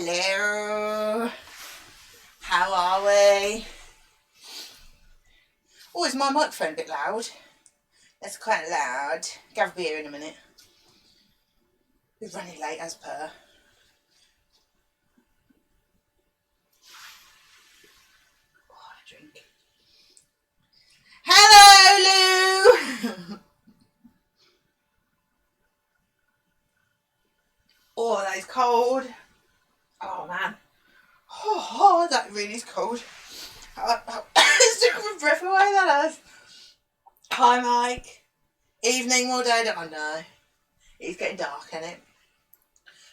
Hello. How are we? Oh, is my microphone a bit loud? That's quite loud. Gav will be here in a minute. We're running late as per. Oh, a drink. Hello, Lou. Oh, that is cold. Oh, man. Oh, that really is cold. It's took my breath away, that has. Hi, Mike. Evening or day, don't know. It's getting dark, isn't it?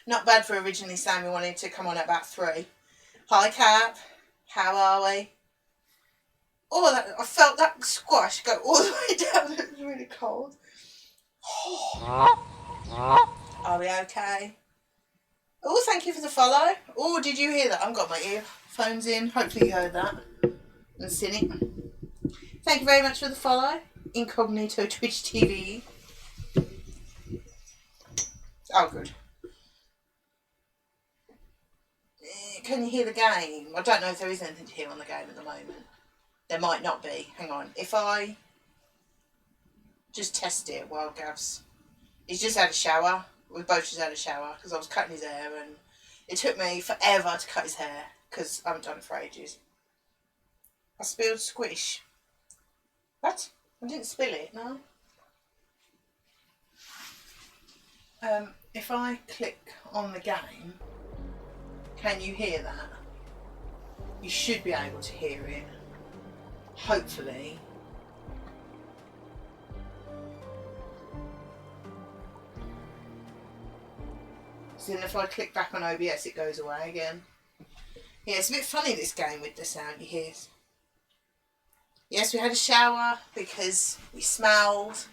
Not bad for originally saying we wanted to come on at about 3. Hi, Cap. How are we? Oh, I felt that squash go all the way down. It was really cold. Are we okay? Oh, thank you for the follow. Oh, did you hear that? I've got my earphones in. Hopefully you heard that and seen it. Thank you very much for the follow. Incognito Twitch TV. Oh, good. Can you hear the game? I don't know if there is anything to hear on the game at the moment. There might not be. Hang on. If I just test it while Gav's... He's just had a shower. We both just had a shower because I was cutting his hair and it took me forever to cut his hair because I haven't done it for ages. I spilled squish. What? I didn't spill it, no. If I click on the game, can you hear that? You should be able to hear it. Hopefully. So then if I click back on OBS, it goes away again. Yeah, it's a bit funny, this game, with the sound you hear. Yes, we had a shower because we smelled.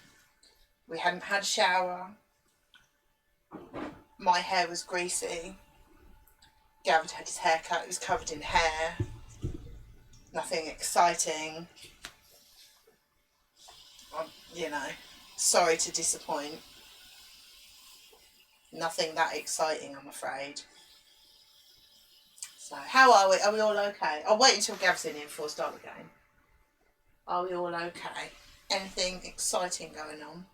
We hadn't had a shower. My hair was greasy. Gav had his hair cut. It was covered in hair. Nothing exciting. You know, sorry to disappoint. Nothing that exciting, I'm afraid. So, how are we? Are we all okay? I'll wait until Gav's in here before I start the game. Are we all okay? Anything exciting going on?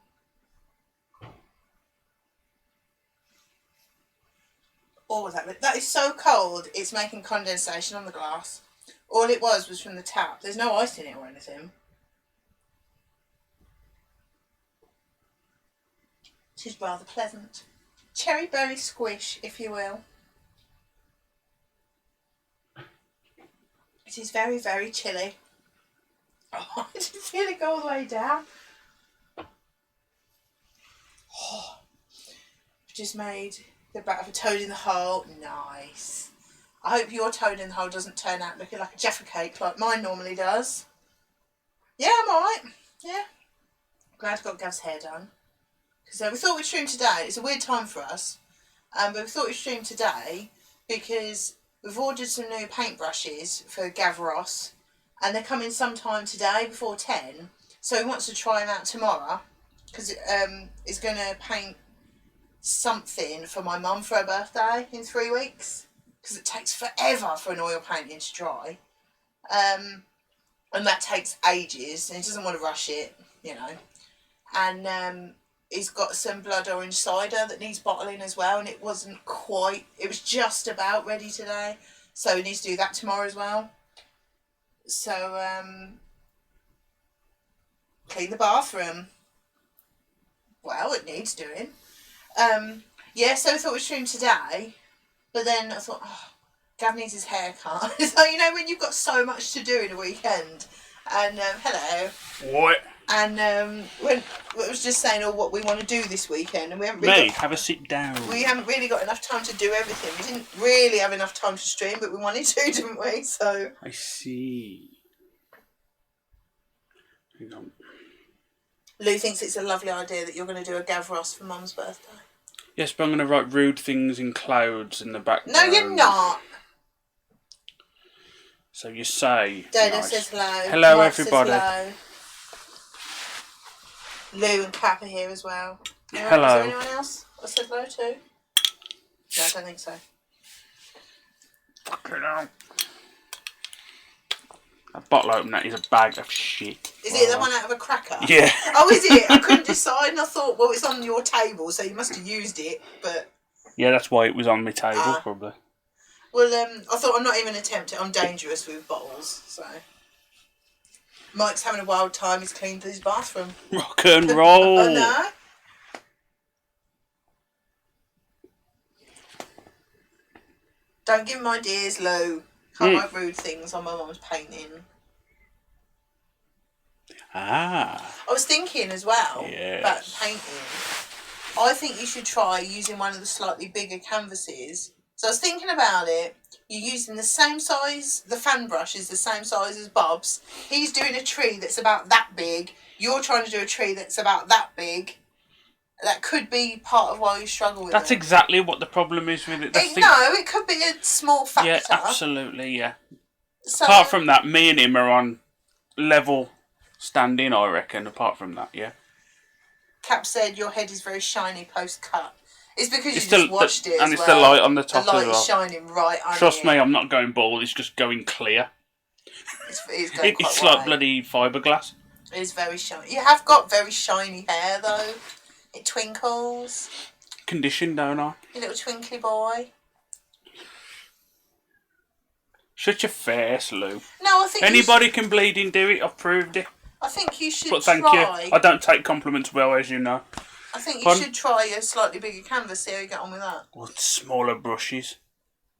Oh, that is so cold, it's making condensation on the glass. All it was from the tap. There's no ice in it or anything. It is rather pleasant. Cherry berry squish, if you will. It is very, very chilly. Oh, I didn't feel it go all the way down. Oh, I've just made the back of a toad in the hole. Nice. I hope your toad in the hole doesn't turn out looking like a Jaffa cake like mine normally does. Yeah, I'm alright. Yeah. Glad I got Gav's hair done. Because we thought we'd stream today. It's a weird time for us. But we thought we'd stream today because we've ordered some new paintbrushes for Gav Ross. And they're coming sometime today before 10. So he wants to try them out tomorrow. Because he's going to paint something for my mum for her birthday in 3 weeks. Because it takes forever for an oil painting to dry. And that takes ages. And he doesn't want to rush it, you know. And he's got some blood orange cider that needs bottling as well. And it wasn't quite... It was just about ready today. So he needs to do that tomorrow as well. So, clean the bathroom. Well, it needs doing. Yeah, so I thought we'd stream today. But then I thought, oh, Gav needs his hair cut. So, you know, when you've got so much to do in a weekend. And, hello. What? And when I was just saying what we want to do this weekend. And we haven't really have a sit down. We haven't really got enough time to do everything. We didn't really have enough time to stream, but we wanted to, didn't we? So I see. Hang on. Lou thinks it's a lovely idea that you're going to do a Gav Ross for Mum's birthday. Yes, but I'm going to write rude things in clouds in the background. No, you're not. So you say. Dodo nice. says hello. Hello, Mark everybody. Says hello. Lou and Cap are here as well. Hello. Is there anyone else I said hello to? No, I don't think so. Fucking hell. A bottle opener is a bag of shit. Is it the one out of a cracker? Yeah. Oh, is it? I couldn't decide and I thought, well, it's on your table, so you must have used it, but... Yeah, that's why it was on my table, probably. Well, I thought I'm not even attempting. I'm dangerous with bottles, so... Mike's having a wild time. He's cleaned his bathroom. Rock and roll. Oh, no? Don't give him ideas, Lou. Can't write rude things on my mum's painting. Ah. I was thinking as well about Yes. painting. I think you should try using one of the slightly bigger canvases. So I was thinking about it. You're using the same size, the fan brush is the same size as Bob's. He's doing a tree that's about that big. You're trying to do a tree that's about that big. That could be part of why you struggle with That's it. exactly what the problem is with it. That's No, it could be a small factor. Yeah, absolutely, yeah. So, Apart from that, me and him are on level standing, I reckon, apart from that, yeah. Cap said your head is very shiny post-cut. It's because It's you just washed it and as it's well. the light on the top The light as well. is shining right on Trust it. me, I'm not going bald, it's just going clear. It's going quite It's like white. bloody fiberglass. It is very shiny. You have got very shiny hair, though. It twinkles. Condition, don't I? You little twinkly boy. Shut your face, Lou. No, I think Anybody can bleed and do it, I've proved it. I think you should But thank try. you. I don't take compliments well, as you know. I think you Pardon? should try a slightly bigger canvas. See how you get on with that. Or smaller brushes.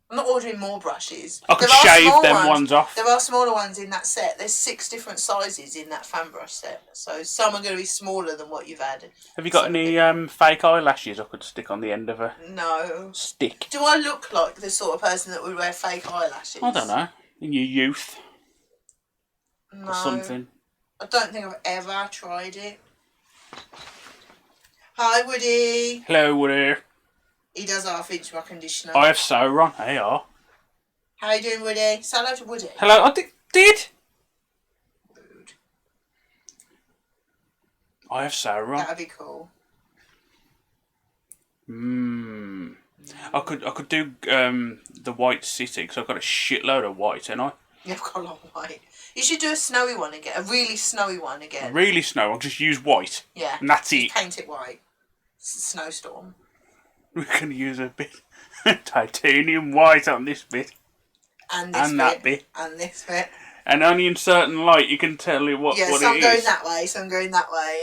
I'm not ordering more brushes. I could There are shave small them ones off. There are smaller ones in that set. There's 6 different sizes in that fan brush set. So some are going to be smaller than what you've had. Have you got any fake eyelashes I could stick on the end of a No. stick? Do I look like the sort of person that would wear fake eyelashes? I don't know. In your youth No. or something. I don't think I've ever tried it. Hi, Woody. Hello, Woody. He does half-inch my conditioner. I have Sauron. Hey, are. How you doing, Woody? Say hello to Woody. Hello, I did. Rude. I have Sauron. That'd be cool. I could do the White City because I've got a shitload of white, ain't I? You've got a lot of white. You should do a snowy one again. A really snowy one again. Really snow. I'll just use white. Yeah. And that's it. Paint it white. It's a snowstorm. We can use a bit titanium white on this bit. And this And that bit. And this bit. And only in certain light you can tell it what Yeah, it some going is. that way, some going that way,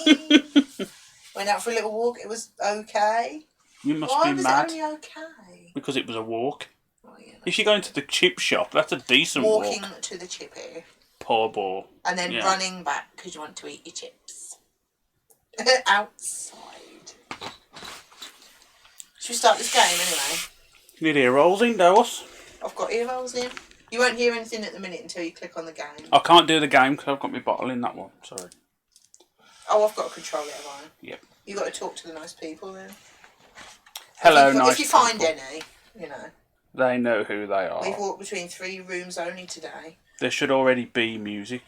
and went out for a little walk. It was okay. You must Why be was mad. it only okay? Because it was a walk. Oh, yeah, If you're going to the chip shop, that's a decent walking walk. to the chippy Poor ball. and then Yeah. running back because you want to eat your chips outside. Should we start this game anyway? Need ear rolls indoors. I've got earphones in. You won't hear anything at the minute until you click on the game. I can't do the game because I've got my bottle in that one. Sorry. Oh, I've got to control it, have I? Yep. You got to talk to the nice people then. Hello, if you, nice If you find people. any, you know. They know who they are. We've walked between 3 rooms only today. There should already be music.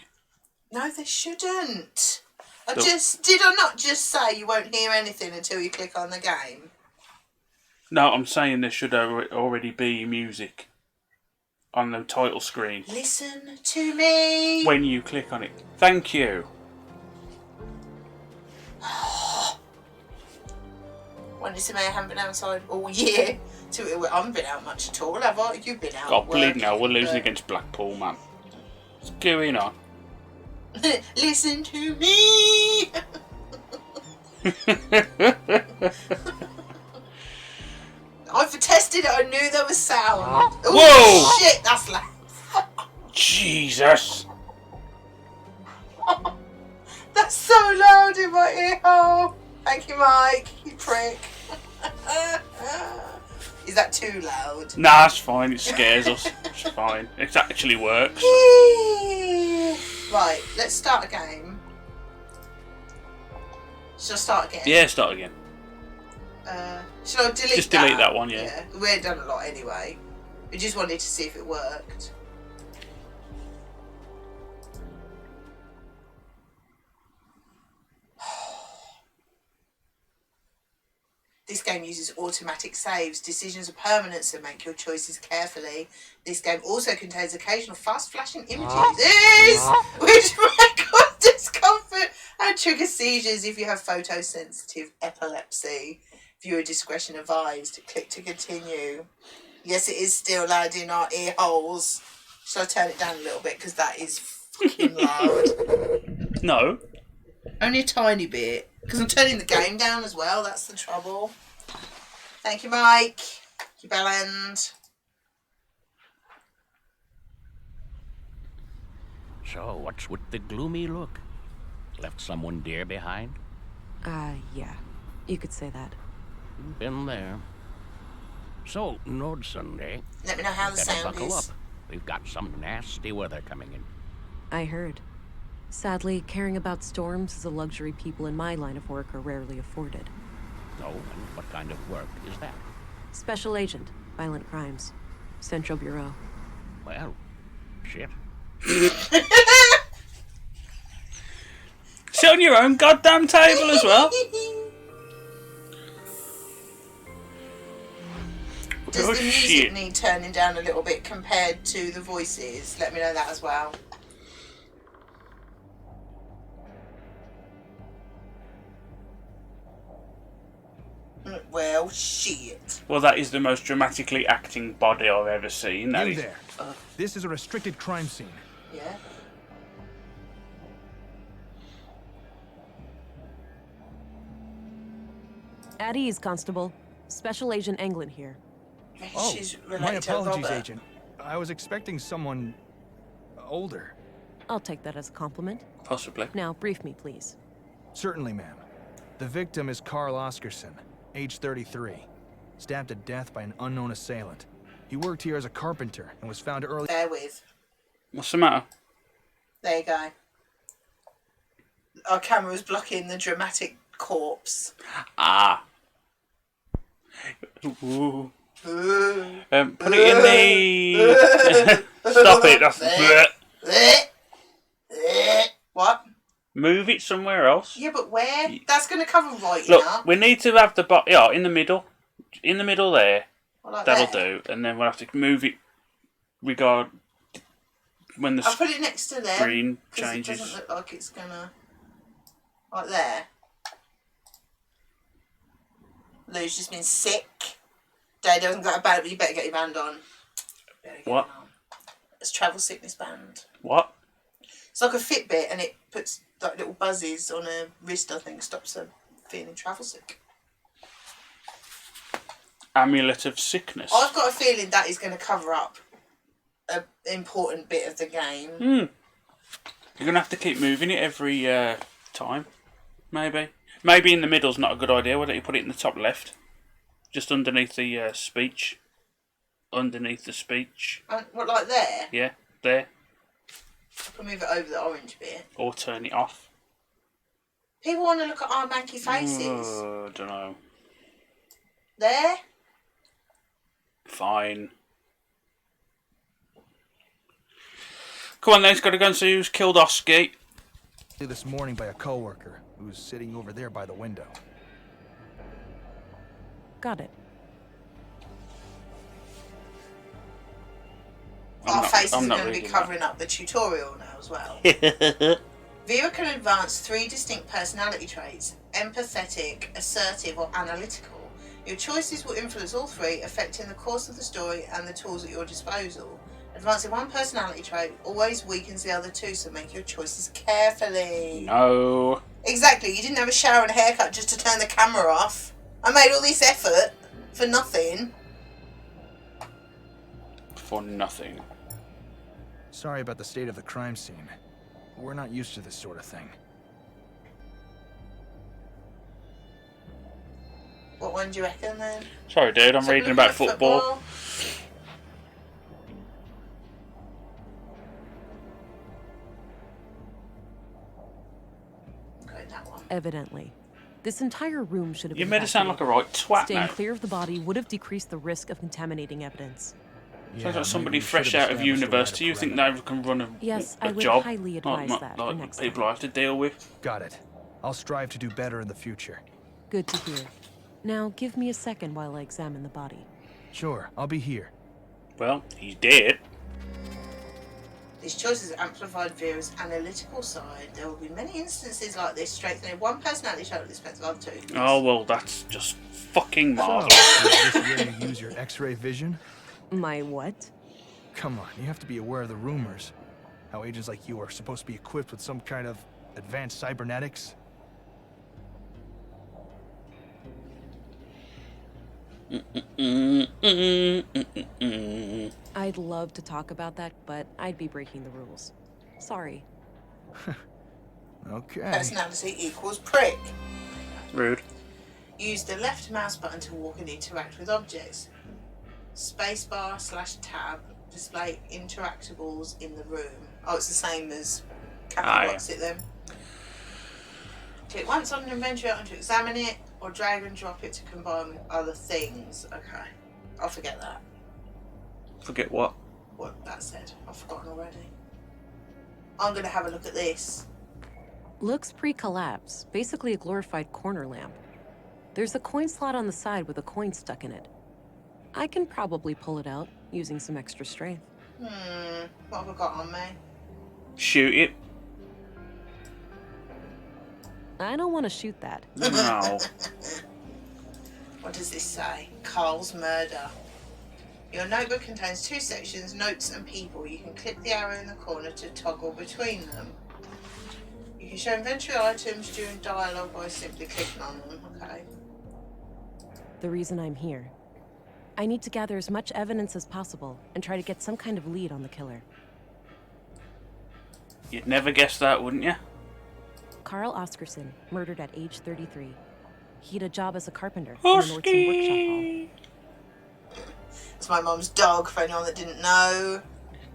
No, they shouldn't. The- Did I not just say you won't hear anything until you click on the game? No, I'm saying there should already be music on the title screen Listen to me. when you click on it. Thank you. When it's me, I haven't been outside all year. I haven't been out much at all, have I? You've been out. God, bleeding hell, we're working, losing but- against Blackpool, man. What's going on? Listen to me. I've tested it. I knew there was sound. Ooh, Whoa! Shit, that's loud. Jesus! That's so loud in my ear hole. Thank you, Mike. You prick. Is that too loud? Nah, it's fine. It scares us. It's fine. It actually works. Right, let's start a game. Shall I start again? Yeah, start again. Shall I delete Just delete that one, yeah. We ain't done a lot anyway. We just wanted to see if it worked. This game uses automatic saves. Decisions are permanent, so make your choices carefully. This game also contains occasional fast-flashing images, which may cause discomfort and trigger seizures if you have photosensitive epilepsy. Viewer discretion advised. Click to continue. Yes, it is still loud in our ear holes. Shall I turn it down a little bit, because that is fucking loud? No. Only a tiny bit. Because I'm turning the game down as well, that's the trouble. Thank you, Mike. Thank you, Bellend. So, what's with the gloomy look? Left someone dear behind? Yeah. You could say that. Been there. So, Nord Sunday. Let me know how the Better sound buckle is. up. We've got some nasty weather coming in. I heard. Sadly, caring about storms is a luxury people in my line of work are rarely afforded. Oh, and what kind of work is that? Special Agent, Violent Crimes. Central Bureau. Well, shit. Sit on your own goddamn table as well. Does Oh, the music shit. need turning down a little bit compared to the voices? Let me know that as well. Well, shit. Well, that is the most dramatically acting body I've ever seen. That You is. there. This is a restricted crime scene. Yeah. At ease, Constable. Special Agent Englund here. Maybe Oh, she's my related to apologies, Robert. Agent. I was expecting someone older. I'll take that as a compliment. Possibly. Now, brief me, please. Certainly, ma'am. The victim is Carl Oscarson, age 33, stabbed to death by an unknown assailant. He worked here as a carpenter and was found early. Bear with. What's the matter? There you go. Our camera was blocking the dramatic corpse. Ah. Ooh. Put it in the. Stop it. That's. What? Move it somewhere else. Yeah, but where? That's going to cover right Look, enough. we need to have the yeah, in the middle. In the middle there. Well, like That'll there. do. And then we'll have to move it regard when the I'll put it next to them. screen 'cause it changes. doesn't look like it's going to... Like there. Lou's just been sick. Dad hasn't got a band, but you better get your band on. Better get What? it on. It's travel sickness band. What? It's like a Fitbit, and it puts like little buzzes on a wrist. I think stops her feeling travel sick. Amulet of sickness. I've got a feeling that is going to cover up an important bit of the game. You're gonna have to keep moving it every time. Maybe. Maybe in the middle's not a good idea. Why don't you put it in the top left? Just underneath the speech. Underneath the speech. What, like there? Yeah, there. I can move it over the orange bit. Or turn it off. People want to look at our manky faces. I don't know. There? Fine. Come on then, it's got to go and see who's killed Oski. This morning by a coworker who was sitting over there by the window. Got it. Our faces are I'm not going to be reading covering up the tutorial now as well. Viewer can advance 3 distinct personality traits: empathetic, assertive, or analytical. Your choices will influence all 3, affecting the course of the story and the tools at your disposal. Advancing one personality trait always weakens the other 2, so make your choices carefully. No. Exactly, you didn't have a shower and a haircut just to turn the camera off. I made all this effort for nothing. For nothing. Sorry about the state of the crime scene. We're not used to this sort of thing. What one do you reckon then? Sorry, dude, I'm Something reading about like football. Okay, that one. Evidently. This entire room should have You been made it sound like a right twat Staying now. clear of the body would have decreased the risk of contaminating evidence. Sounds like somebody maybe we fresh should have out of established a university. You wider think perimeter. they can run a, Yes, a I would job? highly advise Not that for like next people time. I have to deal with. Got it. I'll strive to do better in the future. Good to hear. Now, give me a second while I examine the body. Sure, I'll be here. Well, he's dead. These choices are amplified Vera's analytical side. There will be many instances like this, strengthening one personality trait at the expense of other two. Oh, well, that's just fucking So, marvellous. is this where you use your X-ray vision? My what? Come on, you have to be aware of the rumors. How agents like you are supposed to be equipped with some kind of advanced cybernetics. I'd love to talk about that, but I'd be breaking the rules. Sorry. Okay. Personality equals prick. Rude. Use the left mouse button to walk and interact with objects. Spacebar/tab display interactables in the room. Oh, it's the same as Captain What's It then. Click once on an inventory item to examine it, or drag and drop it to combine with other things. Okay, I'll forget that. Forget what? What that said. I've forgotten already. I'm going to have a look at this. Looks pre-collapse, basically a glorified corner lamp. There's a coin slot on the side with a coin stuck in it. I can probably pull it out using some extra strength. What have I got on me? Shoot it. I don't want to shoot that. No. What does this say? Carl's murder. Your notebook contains 2 sections, notes and people. You can click the arrow in the corner to toggle between them. You can show inventory items during dialogue by simply clicking on them. Okay. The reason I'm here. I need to gather as much evidence as possible and try to get some kind of lead on the killer. You'd never guess that, wouldn't you? Carl Oscarson, murdered at age 33. He had a job as a carpenter in the Nordson Workshop Hall. It's my mum's dog, for anyone that didn't know.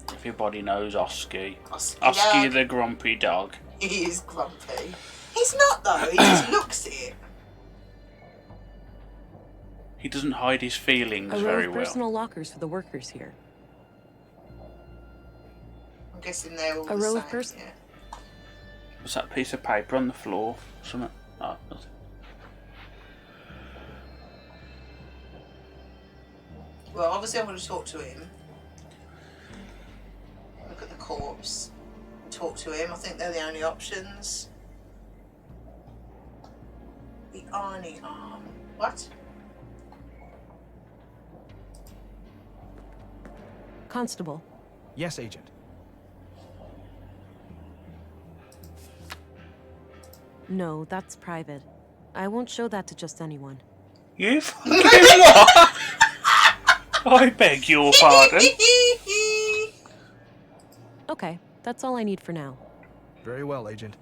Everybody knows Oski. Oski Oski dog. the grumpy dog. He is grumpy. He's not though, he just looks it. He doesn't hide his feelings A row very of well. personal lockers for the workers here. I'm guessing they're all A the row of same. pers- Yeah. What's that piece of paper on the floor? Something? Oh, nothing. Well, obviously I'm going to talk to him. Look at the corpse. Talk to him. I think they're the only options. The Arnie arm. What? Constable, Yes, Agent. no, that's private. I won't show that to just anyone. You fucking what? I beg your pardon. Okay, that's all I need for now. Very well, Agent.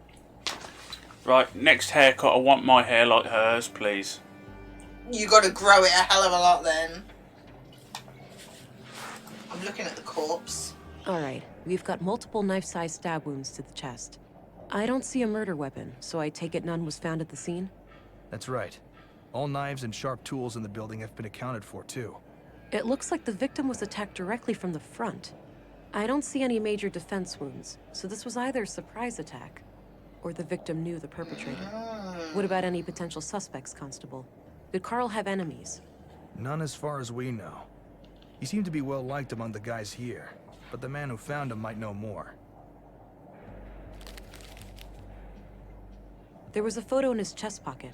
Right, next haircut. I want my hair like hers, please. You got to grow it a hell of a lot then. I'm looking at the corpse. Alright, we've got multiple knife-sized stab wounds to the chest. I don't see a murder weapon, so I take it none was found at the scene? That's right. All knives and sharp tools in the building have been accounted for, too. It looks like the victim was attacked directly from the front. I don't see any major defense wounds, so this was either a surprise attack, or the victim knew the perpetrator. What about any potential suspects, Constable? Did Carl have enemies? None as far as we know. He seemed to be well liked among the guys here, but the man who found him might know more. There was a photo in his chest pocket.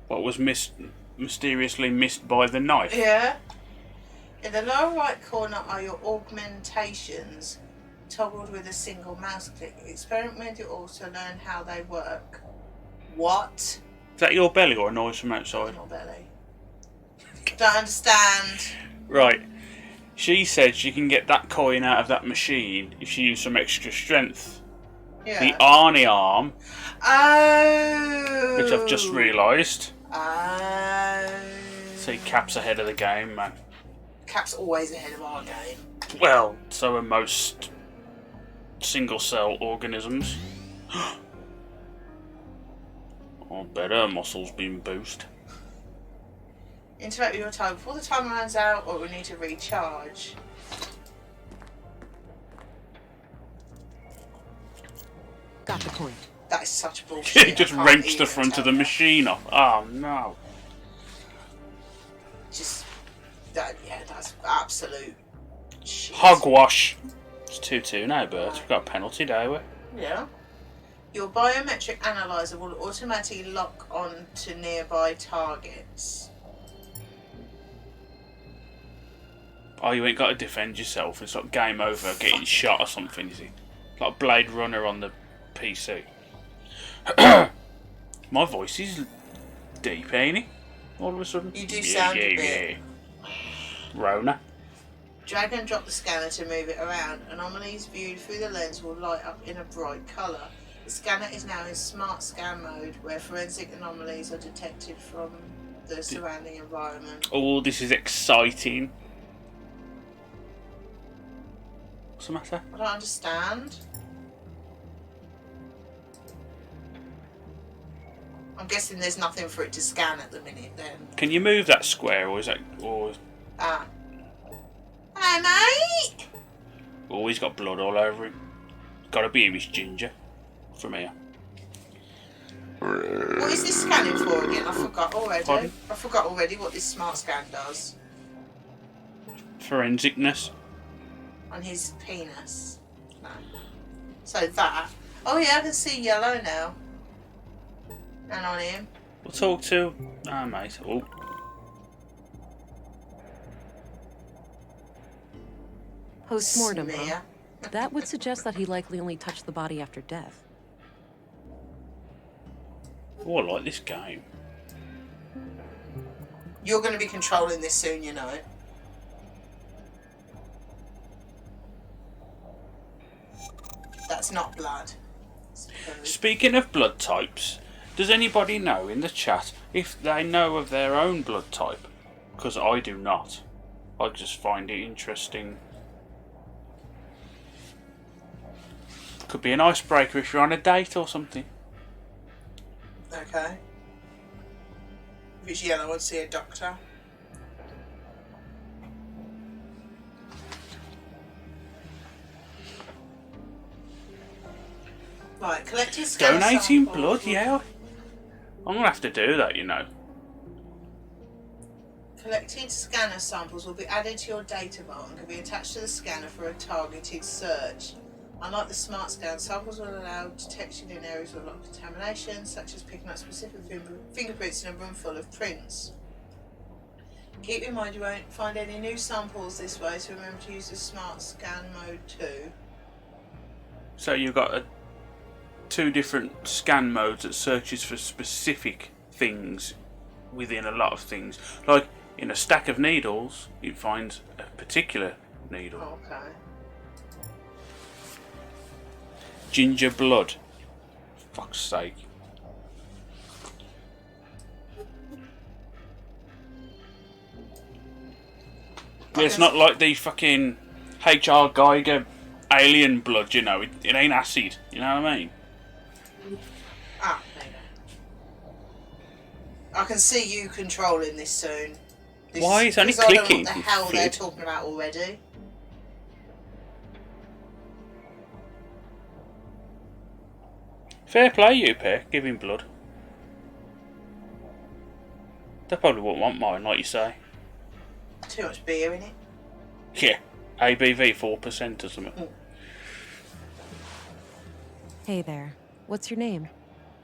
What was mysteriously missed by the knife? Yeah. In the lower right corner are your augmentations, toggled with a single mouse click. Experiment with it all to learn how they work. What? Is that your belly or a noise from outside? Not belly. Don't understand. Right. She said she can get that coin out of that machine if she used some extra strength. Yeah. The Arnie arm, Oh. which I've just realised. Oh. See, Cap's ahead of the game, man. Cap's always ahead of our game. Well, so are most single-cell organisms. Oh, better muscles been boosted. Interact with your time before the timer runs out, or we need to recharge. Got the coin. That is such bullshit. He just I can't wrenched the even front of tell the you. machine off. Oh no. Just that, yeah, that's absolute shit. Hogwash. It's 2-2 now, Bert. We've got a penalty, don't we? Yeah. Your biometric analyzer will automatically lock on to nearby targets. Oh, you ain't got to defend yourself. It's like game over, getting shot or something, is it? Like Blade Runner on the PC. My voice is deep, ain't it? All of a sudden. You do sound a bit. Yeah. Rona. Drag and drop the scanner to move it around. Anomalies viewed through the lens will light up in a bright colour. The scanner is now in smart scan mode, where forensic anomalies are detected from the surrounding environment. Oh, this is exciting. What's the matter? I don't understand. I'm guessing there's nothing for it to scan at the minute then. Can you move that square, or is that... Or, Ah. Hello, mate! oh, he's got blood all over him. Gotta be Miss Ginger. From here. What is this scanning for again? I forgot already. Pardon? I forgot already what this smart scan does. Forensicness. On his penis. No. So that. Oh yeah, I can see yellow now. And on him. We'll talk to... Ah, mate. Oh. Post-mortem, huh? Smear. That would suggest that he likely only touched the body after death. Oh, I like this game. You're going to be controlling this soon, you know. That's not blood. It's poo. Speaking of blood types, does anybody know in the chat if they know of their own blood type? Because I do not. I just find it interesting. Could be an icebreaker if you're on a date or something. Okay. If it's yellow, I'd see a doctor. Right, collecting scanner Donating samples blood, will- yeah. I'm gonna have to do that, you know. Collected scanner samples will be added to your data vault and can be attached to the scanner for a targeted search. Unlike the smart scan, samples will allow detection in areas with a lot of contamination, such as picking up specific fingerprints in a room full of prints. Keep in mind you won't find any new samples this way, so remember to use the smart scan mode too. So you've got two different scan modes that searches for specific things within a lot of things. Like in a stack of needles, it finds a particular needle. Okay. Ginger blood. Fuck's sake. It's not like the fucking H.R. Geiger alien blood, you know. It ain't acid, you know what I mean? Ah, there you go. I can see you controlling this soon. This, Why? It's only 'cause I don't know clicking, what the you hell they're fid. talking about already. Fair play, you pair. Give him blood. They probably wouldn't want mine, like you say. Too much beer in it. Yeah. ABV 4% or something. Hey there. What's your name?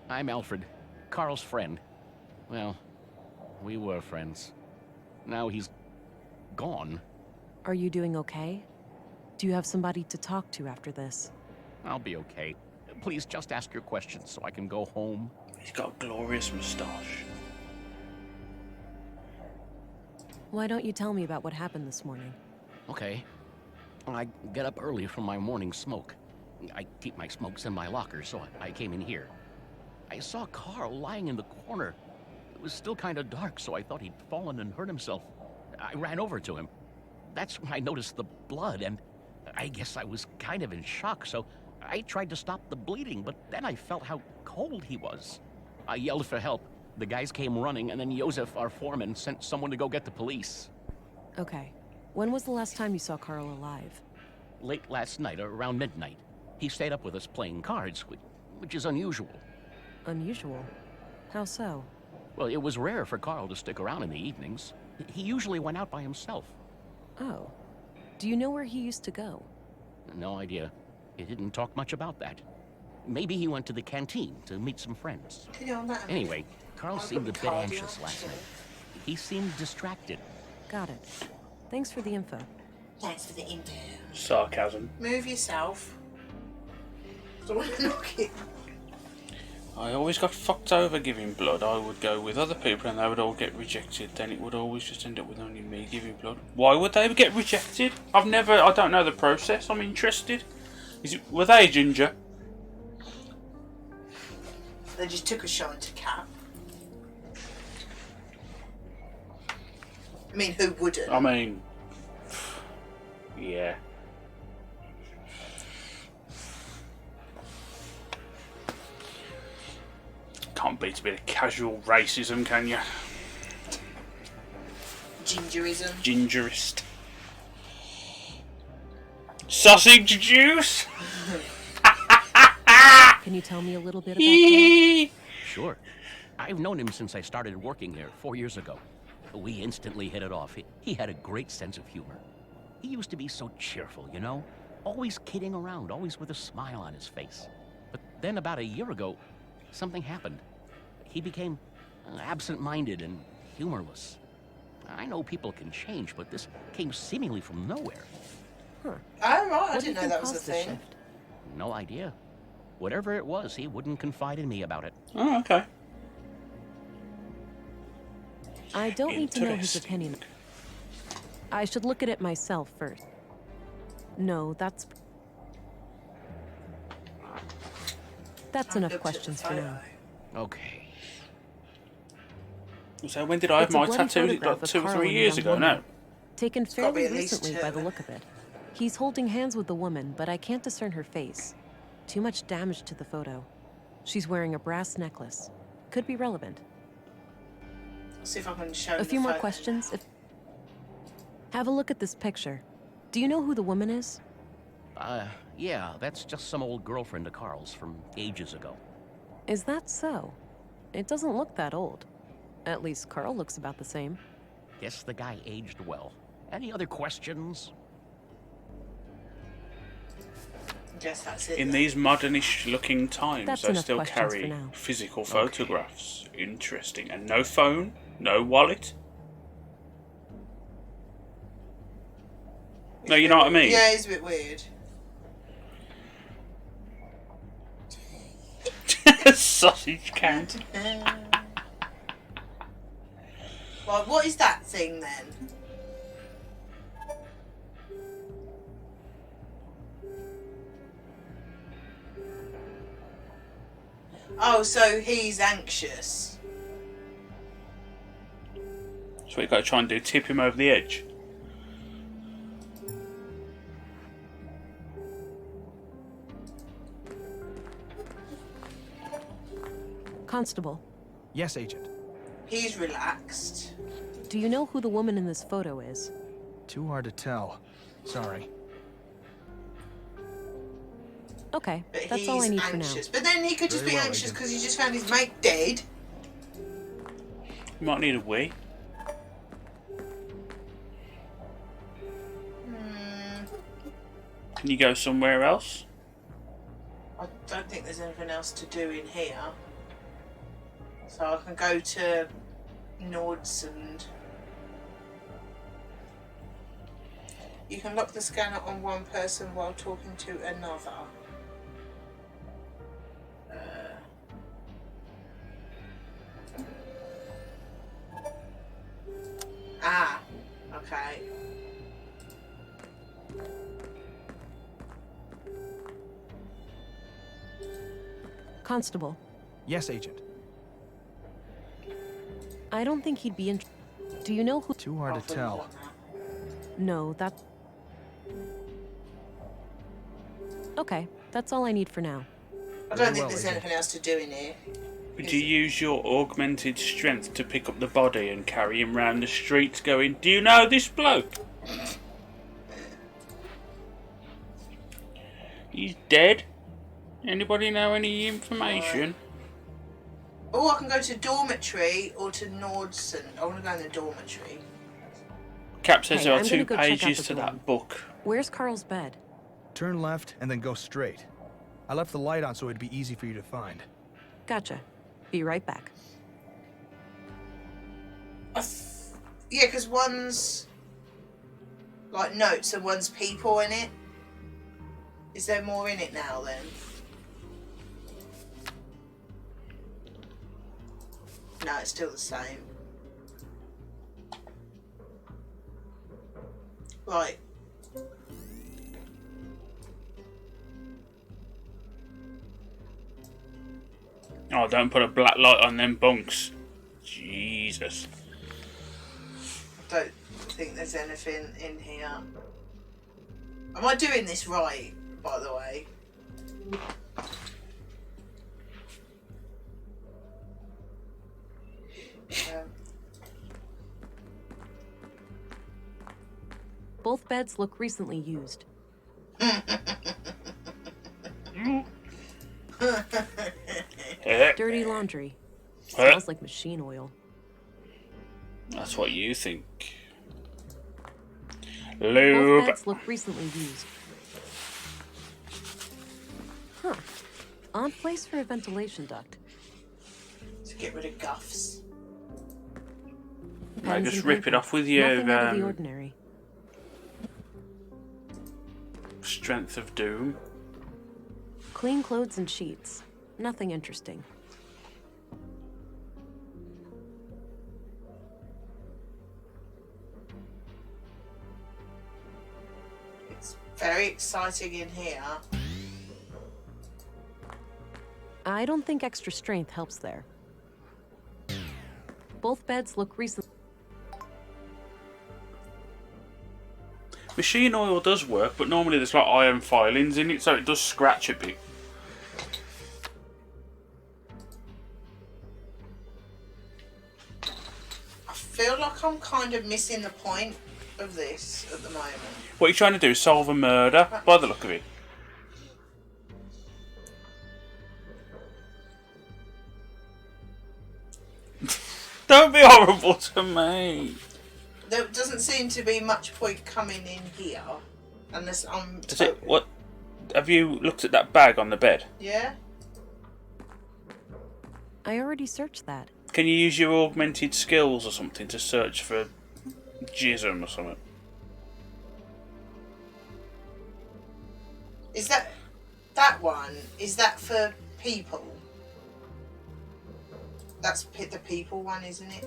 I'm Alfred, Carl's friend. Well, we were friends. Now he's gone. Are you doing okay? Do you have somebody to talk to after this? I'll be okay. Please just ask your questions so I can go home. He's got a glorious moustache. Why don't you tell me about what happened this morning? Okay. I get up early from my morning smoke. I keep my smokes in my locker, so I came in here. I saw Carl lying in the corner. It was still kind of dark, so I thought he'd fallen and hurt himself. I ran over to him. That's when I noticed the blood, and I guess I was kind of in shock, so I tried to stop the bleeding, but then I felt how cold he was. I yelled for help. The guys came running, and then Josef, our foreman, sent someone to go get the police. Okay. When was the last time you saw Carl alive? Late last night, around midnight. He stayed up with us playing cards, which is unusual. Unusual. How so? Well, it was rare for Carl to stick around in the evenings. He usually went out by himself. Oh. Do you know where he used to go? No idea. He didn't talk much about that. Maybe he went to the canteen to meet some friends. You know, that Anyway, Carl I'll seemed a put bit cardio anxious last night. He seemed distracted. Got it. Thanks for the info. Thanks for the info. Sarcasm. Move yourself. Don't want to knock it. I always got fucked over giving blood. I would go with other people and they would all get rejected. Then it would always just end up with only me giving blood. Why would they get rejected? I don't know the process. I'm interested. Were they ginger? They just took a shot into Cap. I mean, who wouldn't? I mean, yeah. Can't beat a bit of casual racism, can you? Gingerism. Gingerist. Sausage juice? Can you tell me a little bit about Carl? Sure. I've known him since I started working here 4 years ago. We instantly hit it off. He had a great sense of humor. He used to be so cheerful, you know? Always kidding around, always with a smile on his face. But then about a year ago, something happened. He became absent-minded and humorless. I know people can change, but this came seemingly from nowhere. Oh, right. I What do you didn't know think that was a caused this thing. shift? No idea. Whatever it was, he wouldn't confide in me about it. Oh, okay. I don't need to know his Interesting. opinion. I should look at it myself first. No, that's I've enough looked at questions the for photo. now. Okay. So when did I have It's a my bloody tattoo? photograph Like of 2 or Carl 3 and a years young ago? woman. No. Taken gotta be fairly at least recently by the 2. look of it. He's holding hands with the woman, but I can't discern her face. Too much damage to the photo. She's wearing a brass necklace. Could be relevant. Let's see if I can show A the few more photo. questions. Have a look at this picture. Do you know who the woman is? Yeah, that's just some old girlfriend of Carl's from ages ago. Is that so? It doesn't look that old. At least Carl looks about the same. Guess the guy aged well. Any other questions? Guess that's it. In then. these modernish looking times, That's they enough still questions for carry now. physical photographs. Interesting. And no phone? No wallet? No, you know what I mean? Yeah, it's a bit weird. Sausage count. Well, what is that thing then? Oh, so he's anxious. That's what you got to try and do. Tip him over the edge. Constable, Yes, Agent. He's relaxed. do you know who the woman in this photo is? Too hard to tell. Sorry. Okay, But that's he's all I need for now. anxious. But then he could just Very be well, anxious Agent. because he just found his mate dead. You might need a wee. Can you go somewhere else? I don't think there's anything else to do in here. So I can go to Nords and... You can lock the scanner on one person while talking to another. Okay. Constable, Yes, Agent. I don't think he'd be in. Do you know who? Too hard to I'll tell. put it on No, that. Okay, that's all I need for now. now. I Very don't think well, there's Agent. anything else to do in here. Would you use your augmented strength to pick up the body and carry him round the streets going, do you know this bloke? He's dead. Anybody know any information? Oh, I can go to dormitory or to Nordson. I want to go in the dormitory. Cap says Hey, there are I'm 2 gonna go check out pages the to dorm. that book. Where's Carl's bed? Turn left and then go straight. I left the light on so it'd be easy for you to find. Gotcha. Be right back. Yeah, because one's like notes and one's people in it. Is there more in it now then? No, it's still the same. Right. Oh, don't put a black light on them bunks. Jesus. I don't think there's anything in here. Am I doing this right, by the way? Both beds look recently used. Dirty laundry. Smells like machine oil. That's what you think. Both Lube. beds look recently used. Huh. Odd place for a ventilation duct. To get rid of guffs. I Pens just and rip it paper. off with your Nothing out of the ordinary. Strength of Doom. Clean clothes and sheets. Nothing interesting. It's very exciting in here. I don't think extra strength helps there. Both beds look recent. Machine oil does work, but normally there's like iron filings in it, so it does scratch a bit. I feel like I'm kind of missing the point of this at the moment. What you're trying to do is solve a murder, by the look of it. Don't be horrible to me. There doesn't seem to be much point coming in here. Unless I'm... Is it, what? Have you looked at that bag on the bed? Yeah? I already searched that. Can you use your augmented skills or something to search for jism or something? Is that one? Is that for people? That's the people one, isn't it?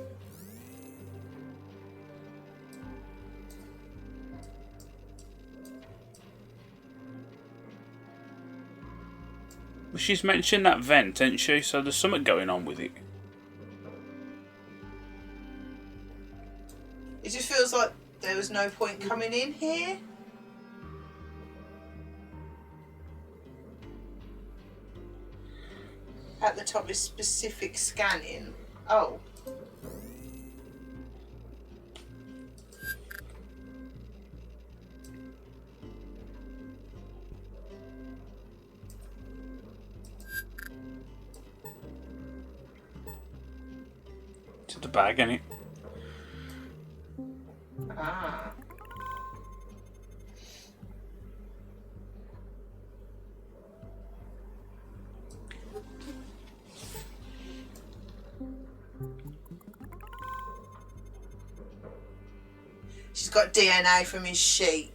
Well, she's mentioned that vent, hasn't she? So there's something going on with it. It just feels like there was no point coming in here. At the top is specific scanning. Oh. To the bag, ain't it? Ah. She's got DNA from his sheet.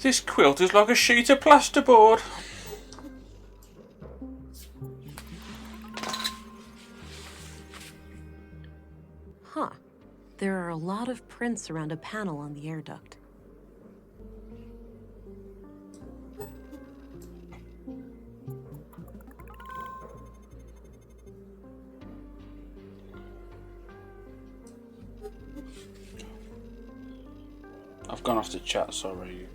This quilt is like a sheet of plasterboard. Huh. There are a lot of prints around a panel on the air duct. I've gone off the chat, sorry.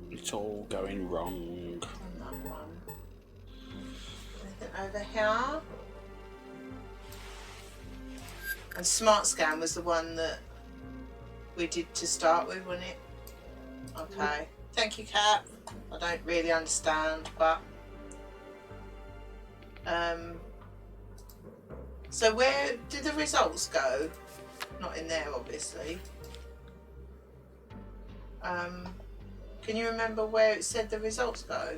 It's all going wrong. On that one. Anything over here? And Smart Scan was the one that we did to start with, wasn't it? Okay. Thank you, Kat. I don't really understand, but so where did the results go? Not in there, obviously. Can you remember where it said the results go?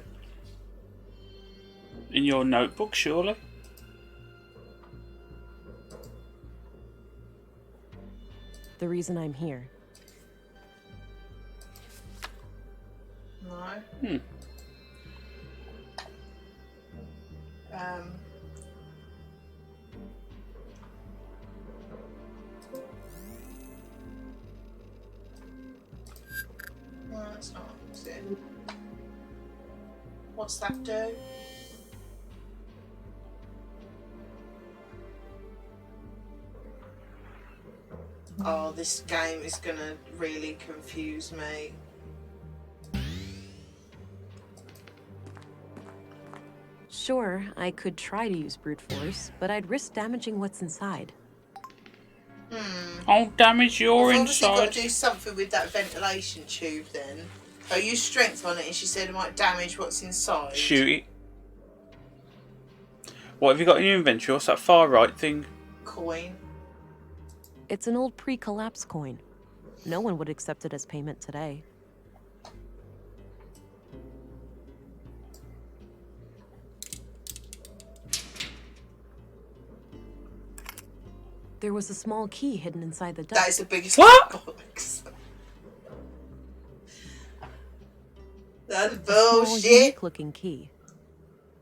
In your notebook, surely? The reason I'm here. No. No, that's not. Is it? What's that do? Oh, this game is gonna really confuse me. Sure, I could try to use brute force, but I'd risk damaging what's inside. I'll damage your We've obviously got inside. to do something with that ventilation tube then. I used strength on it and she said it might damage what's inside. Shoot it. What have you got in your inventory? What's that far right thing? Coin. It's an old pre-collapse coin. No one would accept it as payment today. There was a small key hidden inside the That dust. is the biggest What? box. That's A small, bullshit. unique-looking key.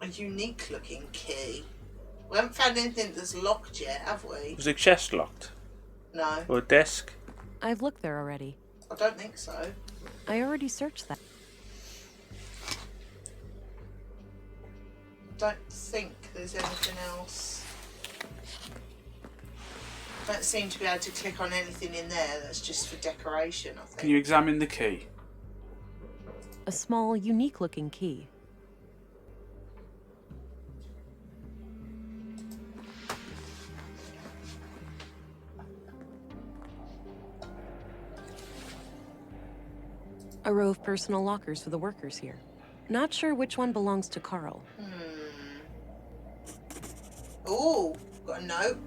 A unique looking key. We haven't found anything that's locked yet, have we? Was the chest locked? No, Or a desk? I've looked there already. I don't think so. I already searched that. Don't think there's anything else. Don't seem to be able to click on anything in there that's just for decoration, I think. Can you examine the key? A small, unique-looking key. A row of personal lockers for the workers here. Not sure which one belongs to Carl. Ooh, got a note.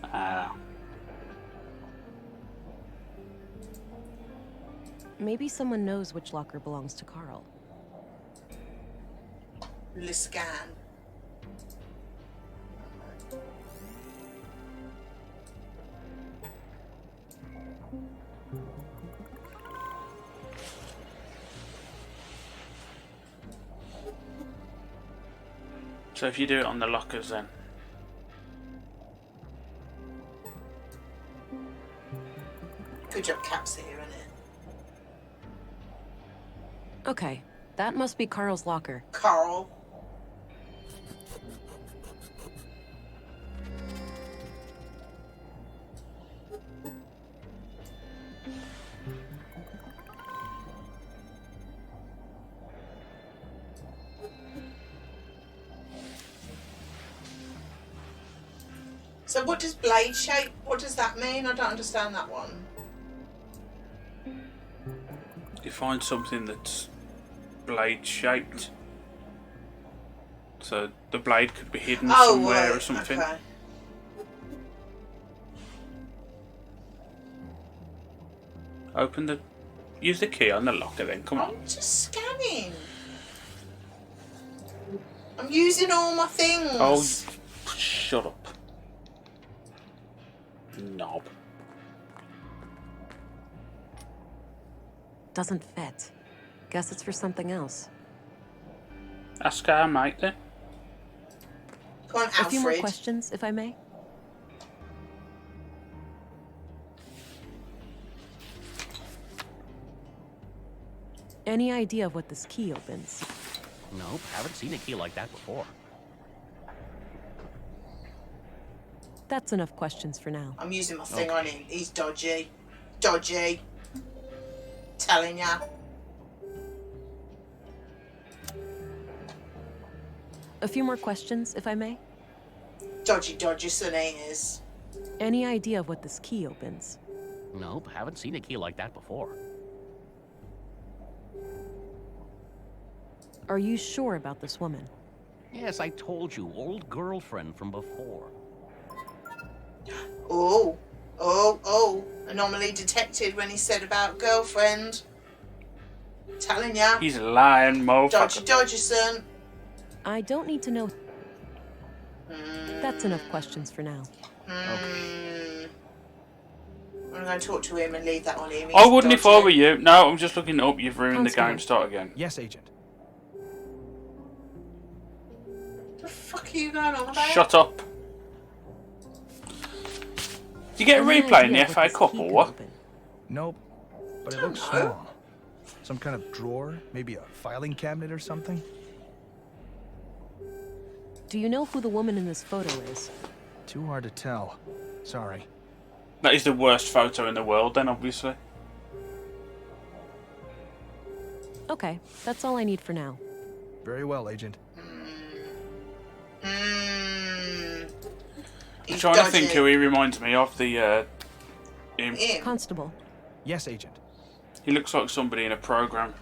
Ah. Maybe someone knows which locker belongs to Carl. Liscan. So if you do it on the lockers then. Good job, Cap's here, isn't it? Okay, that must be Carl's locker. Carl. So what does blade shape, what does that mean? I don't understand that one. You find something that's blade shaped. So the blade could be hidden somewhere right, or something. Okay. Open the... Use the key on the locker then, come on. I'm just scanning. I'm using all my things. Oh, shut up. Knob. Doesn't fit. Guess it's for something else. Ask our mate then. Go on, A few more Alfred. questions, if I may. Any idea of what this key opens? Nope, haven't seen a key like that before. That's enough questions for now. I'm using my thing on him. He's dodgy. Dodgy. Telling ya. A few more questions, if I may. Dodgy, dodgy son he is. Any idea of what this key opens? Nope, haven't seen a key like that before. Are you sure about this woman? Yes, I told you, old girlfriend from before. Anomaly detected when he said about girlfriend. Telling ya. He's lying, motherfucker. Dodgy, son. I don't need to know. That's enough questions for now. I'm going to talk to him and leave that on him. I He's wouldn't if I dodgy. were you. No, I'm just looking it up. You've ruined the Constable. game. Start again. Yes, Agent. What the fuck are you going on about? Shut up. Do you get a Any replay in idea the what FA this Cup key or could what? open? Nope. But it looks know. small. Some kind of drawer? Maybe a filing cabinet or something? Do you know who the woman in this photo is? Too hard to tell. Sorry. That is the worst photo in the world, then, obviously. Okay, that's all I need for now. Very well, Agent. I'm He's trying to think dodgy. who he reminds me of. The him. Him. Constable, Yes, Agent. He looks like somebody in a program.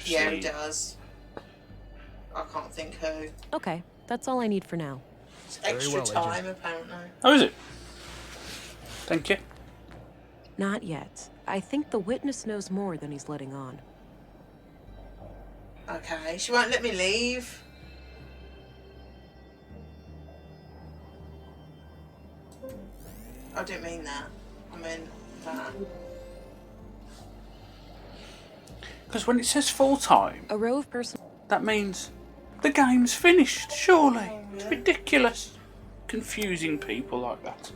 Yeah, he does. I can't think who. okay, that's all I need for now. It's Very extra well, Agent. time, apparently. Oh, is it? Thank you. Not yet. I think the witness knows more than he's letting on. Okay, she won't let me leave. I didn't mean that. I meant that. Because when it says full time, A row of person. that means the game's finished. Surely, it's ridiculous. Confusing people like that.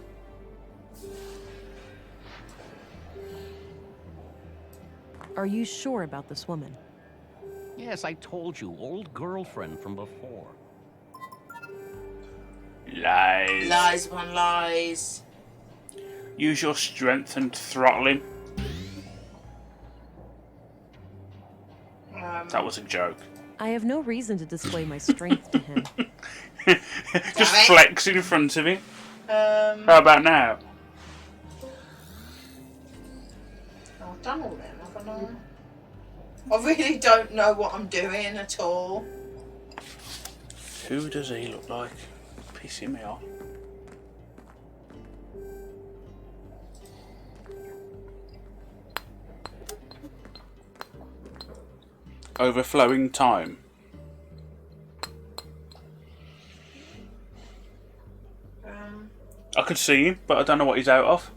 Are you sure about this woman? Yes, I told you, old girlfriend from before. Lies. Lies upon lies. Use your strength and throttle him. That was a joke. I have no reason to display my strength to him. Just Damn it. flex in front of him. Um, How about now? I've done all them, haven't I? I really don't know what I'm doing at all. Who does he look like? Pissing me off. Overflowing time. I could see him, but I don't know what he's out of.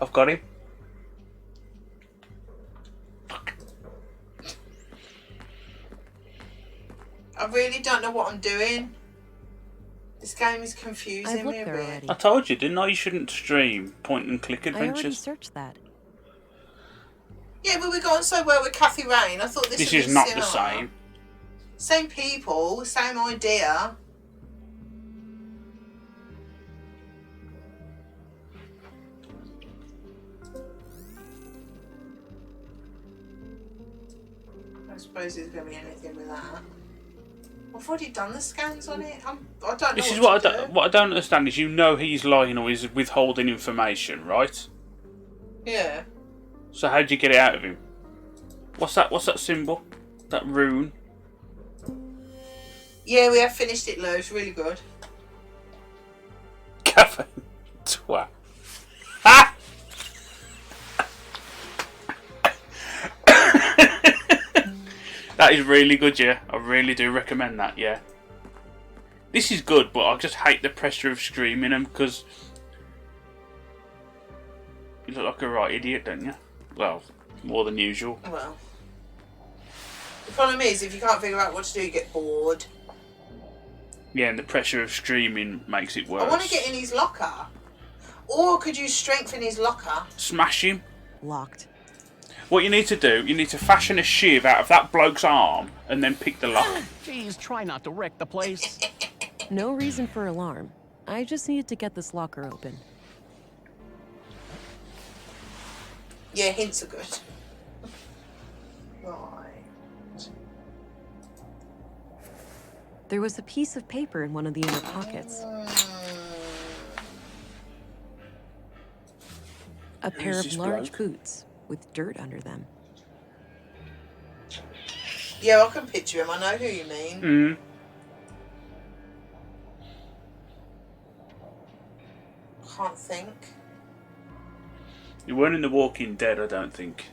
I've got him. I really don't know what I'm doing. This game is I've confusing looked me a there bit. already. I told you, didn't I? You shouldn't stream point and click I already adventures. searched that. Yeah, but we got on so well with Kathy Rain. I thought this This would is be not similar. the same. Same people, same idea. I suppose there's going to be anything with that. I've already done the scans on it. I don't know. This is what what to do. what I don't understand is you know he's lying or he's withholding information, right? Yeah. So how'd you get it out of him? What's that? What's that symbol? That rune? Yeah, we have finished it, Lou. It's really good. Cafe. Twat. Ha! That is really good, yeah. I really do recommend that, yeah. This is good, but I just hate the pressure of screaming him because you look like a right idiot, don't you? Well, more than usual. Well. The problem is, if you can't figure out what to do, you get bored. Yeah, and the pressure of screaming makes it worse. I want to get in his locker. Or could you strengthen his locker? Smash him. Locked. What you need to do, you need to fashion a shiv out of that bloke's arm and then pick the lock. Jeez, try not to wreck the place. No reason for alarm. I just needed to get this locker open. Yeah, hints are good. Right. There was a piece of paper in one of the inner pockets. A pair Who's of this large bloke? boots with dirt under them. Yeah, I can picture him. I know who you mean. Mm. Can't think. You weren't in The Walking Dead, I don't think.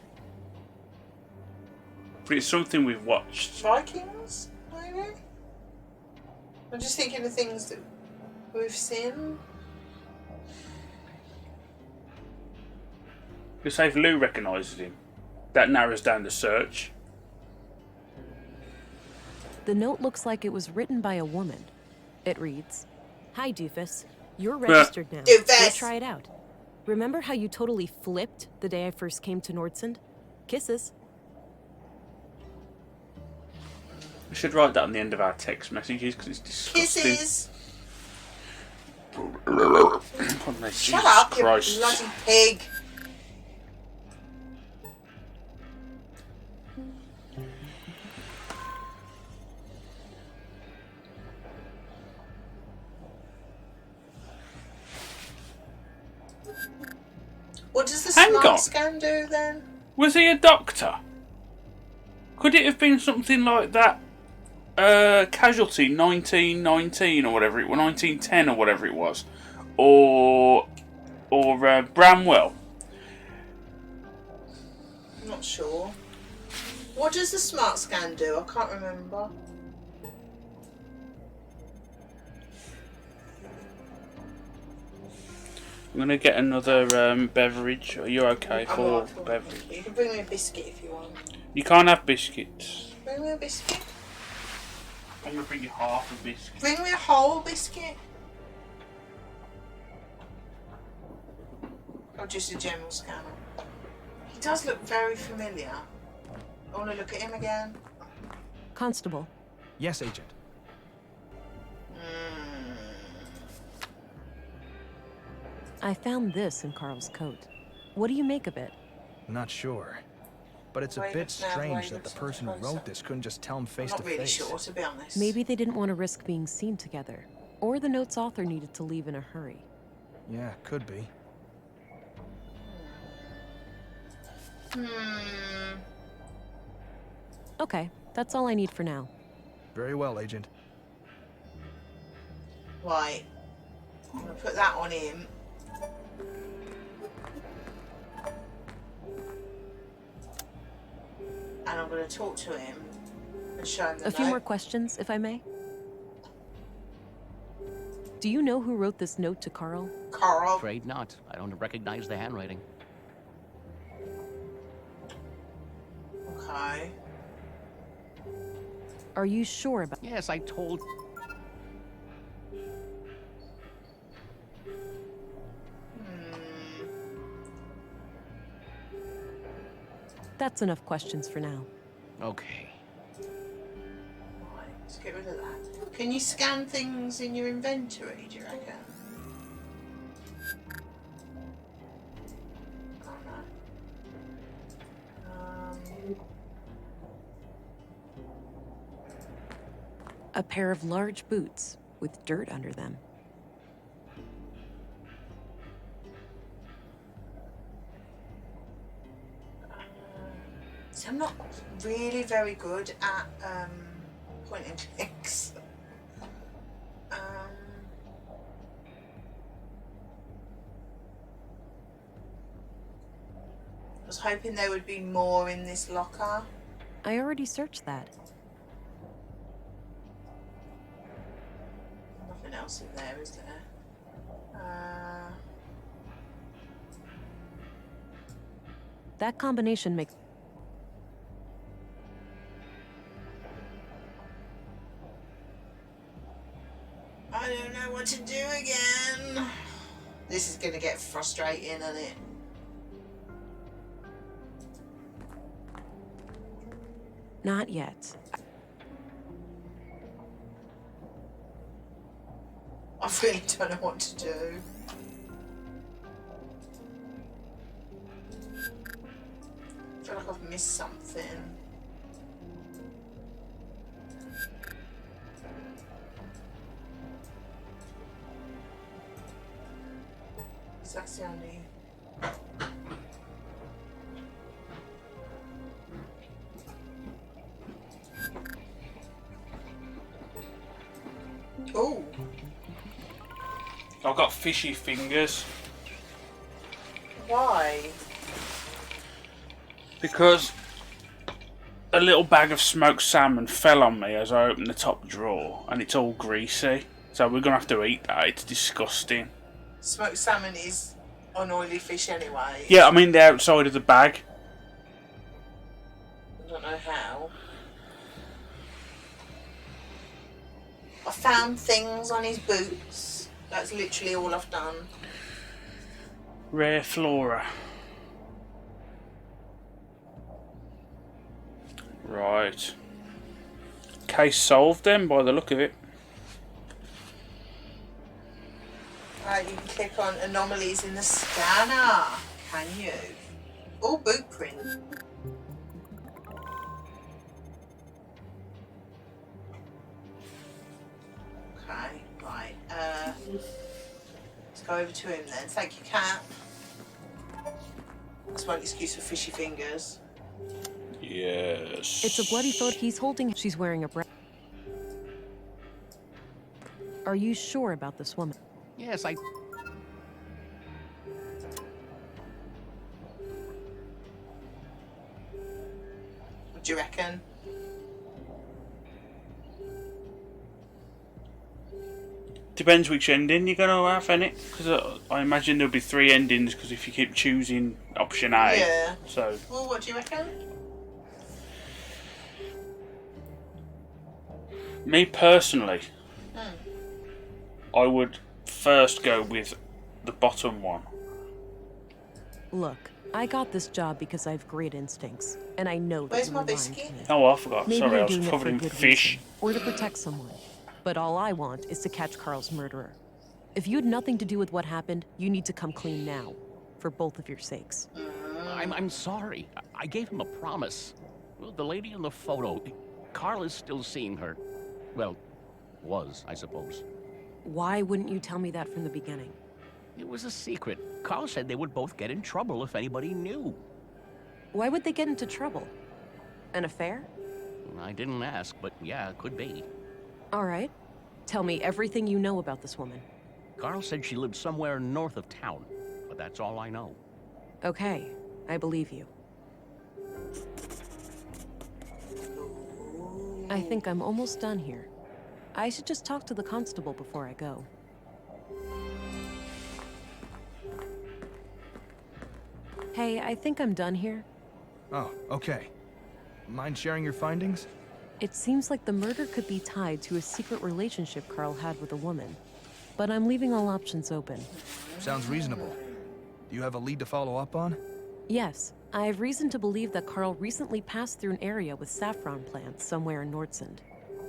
But it's something we've watched. Vikings, maybe? I'm just thinking of things that we've seen. Because if Lou recognises him, that narrows down the search. The note looks like it was written by a woman. It reads, "Hi, Doofus. You're Yeah. registered now. Doofus! Go try it out. Remember how you totally flipped the day I first came to Nordsund? Kisses." We should write that on the end of our text messages because it's disgusting. Kisses! Pardon me, Jesus Shut up, Christ. you bloody pig! What does the Hang smart on. scan do then? Was he a doctor? Could it have been something like that? Casualty 1919 or whatever it was, 1910 or whatever it was, or Bramwell. I'm not sure. What does the smart scan do? I can't remember. I'm gonna get another beverage. Are you okay I'm for alright for beverage? You can bring me a biscuit if you want. You can't have biscuits. Bring me a biscuit. I'm gonna bring you half a biscuit. Bring me a whole biscuit. Or just a general scanner. He does look very familiar. I want to look at him again. Constable, Yes, Agent. I found this in Carl's coat. What do you make of it? Not sure. But it's a Wait, bit it's now strange wait, that the it's person who closer. wrote this couldn't just tell him I'm face not to really face. sure, to be honest. Maybe they didn't want to risk being seen together. Or the note's author needed to leave in a hurry. Yeah, could be. Okay, that's all I need for now. Very well, Agent. Right. I'm going to put that on him. And I'm going to talk to him and show him the A few note. more questions, if I may. Do you know who wrote this note to Carl? Carl. Afraid not. I don't recognize the handwriting. Okay. Are you sure about... Yes, I told. That's enough questions for now. Okay. Right, let's get rid of that. Can you scan things in your inventory, do you reckon? Oh no. A pair of large boots with dirt under them. So I'm not really very good at point and clicks. I was hoping there would be more in this locker. I already searched that. Nothing else in there, is there? That combination makes... I don't know what to do again. This is going to get frustrating, isn't it? Not yet. I really don't know what to do. I feel like I've missed something. That's the only... Ooh. I've got fishy fingers. Why? Because a little bag of smoked salmon fell on me as I opened the top drawer, and it's all greasy. So we're gonna have to eat that. It's disgusting. Smoked salmon is an oily fish anyway. Yeah, I mean the outside of the bag. I don't know how. I found things on his boots. That's literally all I've done. Rare flora. Right. Case solved then, by the look of it. Right, you can click on anomalies in the scanner. Can you? Oh, boot print. Okay, right. Let's go over to him then. Thank you, Cap. That's one excuse for fishy fingers. Yes. It's a bloody photo he's holding. She's wearing a bra. Are you sure about this woman? Yes, What do you reckon? Depends which ending you're gonna have, innit? Because I imagine there'll be 3 endings. Because if you keep choosing option A, Yeah. so Well, what do you reckon? me personally, I would first go with the bottom one. Look, I got this job because I have great instincts, and I know that Where's you my were lying biscuit? to me. Oh, I forgot. Maybe Sorry, you're I was doing it for covered a in good fish. reason, or to protect someone. But all I want is to catch Carl's murderer. If you had nothing to do with what happened, you need to come clean now, for both of your sakes. I'm sorry. I gave him a promise. Well, the lady in the photo, Carl is still seeing her. Well, was, I suppose. Why wouldn't you tell me that from the beginning? It was a secret. Carl said they would both get in trouble if anybody knew. Why would they get into trouble? An affair? I didn't ask, but yeah, it could be. All right. Tell me everything you know about this woman. Carl said she lived somewhere north of town, but that's all I know. Okay, I believe you. I think I'm almost done here. I should just talk to the constable before I go. Hey, I think I'm done here. Oh, okay. Mind sharing your findings? It seems like the murder could be tied to a secret relationship Carl had with a woman. But I'm leaving all options open. Sounds reasonable. Do you have a lead to follow up on? Yes, I have reason to believe that Carl recently passed through an area with saffron plants somewhere in Nordsund.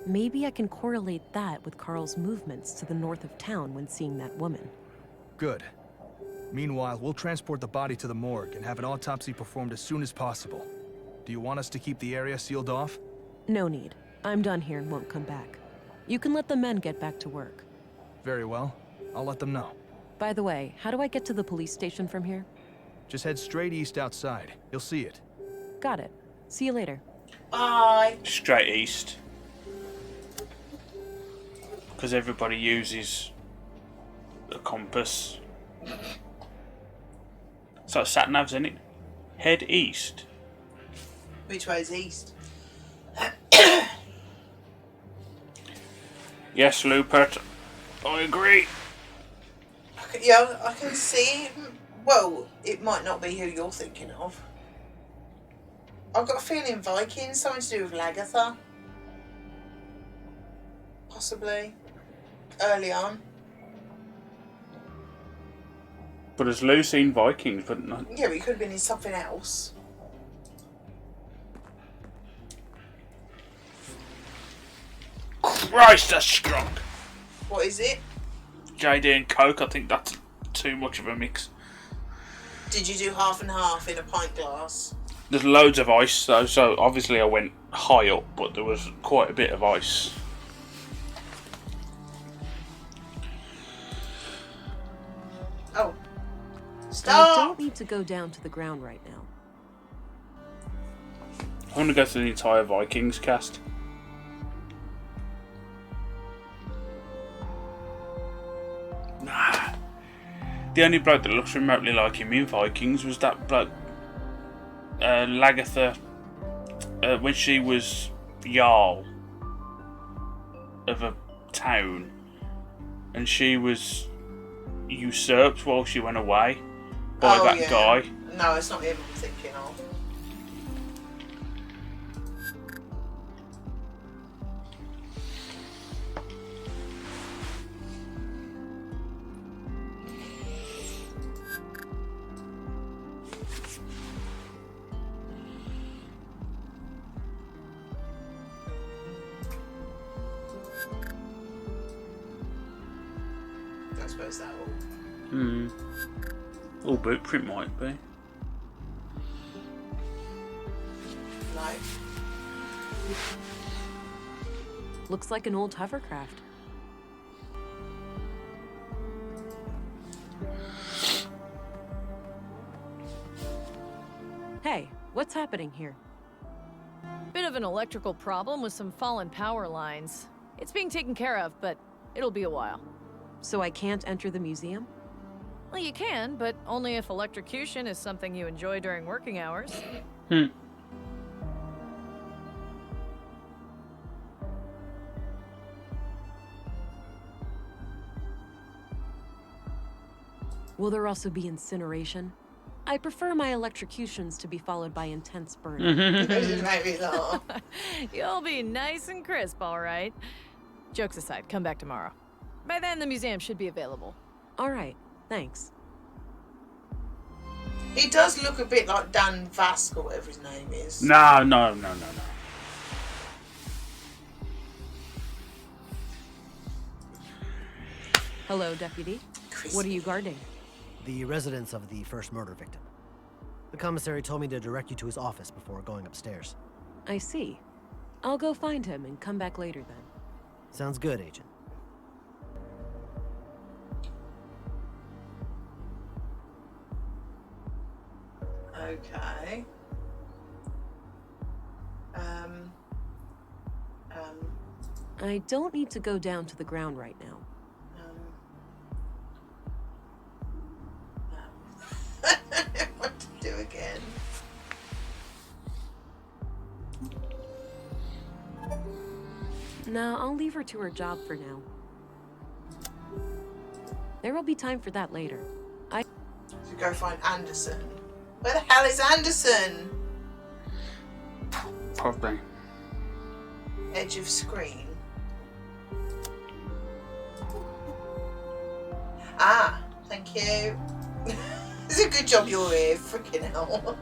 Maybe I can correlate that with Carl's movements to the north of town when seeing that woman. Good. Meanwhile, we'll transport the body to the morgue and have an autopsy performed as soon as possible. Do you want us to keep the area sealed off? No need. I'm done here and won't come back. You can let the men get back to work. Very well. I'll let them know. By the way, how do I get to the police station from here? Just head straight east outside. You'll see it. Got it. See you later. Bye. Straight east. Because everybody uses a compass. It's like sat-navs, isn't it? Head east. Which way is east? Yes, Lupert. I agree. Yeah, I can see. Well, it might not be who you're thinking of. I've got a feeling Vikings, something to do with Lagatha. Possibly. Early on. But as Lou seen Vikings, but not. Yeah, but it could have been in something else. Christ, that's strong. What is it? JD and Coke, I think that's too much of a mix. Did you do half and half in a pint glass? There's loads of ice though, so obviously I went high up, but there was quite a bit of ice. Oh. I Stop! don't need to go down to the ground right now. I'm gonna go through the entire Vikings cast. The only bloke that looks remotely like him in Vikings was that bloke, Lagertha, when she was Jarl of a town, and she was usurped while she went away by that guy. No, it's not him I'm thinking of. I suppose that will. All boot print might be. No. Looks like an old hovercraft. Hey, what's happening here? Bit of an electrical problem with some fallen power lines. It's being taken care of, but it'll be a while. So I can't enter the museum? Well, you can, but only if electrocution is something you enjoy during working hours. Will there also be incineration? I prefer my electrocutions to be followed by intense burning. Maybe not. You'll be nice and crisp, all right. Jokes aside, come back tomorrow. By then, the museum should be available. All right, thanks. He does look a bit like Dan Vask or whatever his name is. No. Hello, Deputy. What are you guarding? The residence of the first murder victim. The commissary told me to direct you to his office before going upstairs. I see. I'll go find him and come back later then. Sounds good, Agent. Okay. I don't need to go down to the ground right now. What to do again? No, I'll leave her to her job for now. There will be time for that later. To go find Anderson. Where the hell is Anderson? Probably. Edge of screen. Ah, thank you. It's a good job you're here, freaking hell.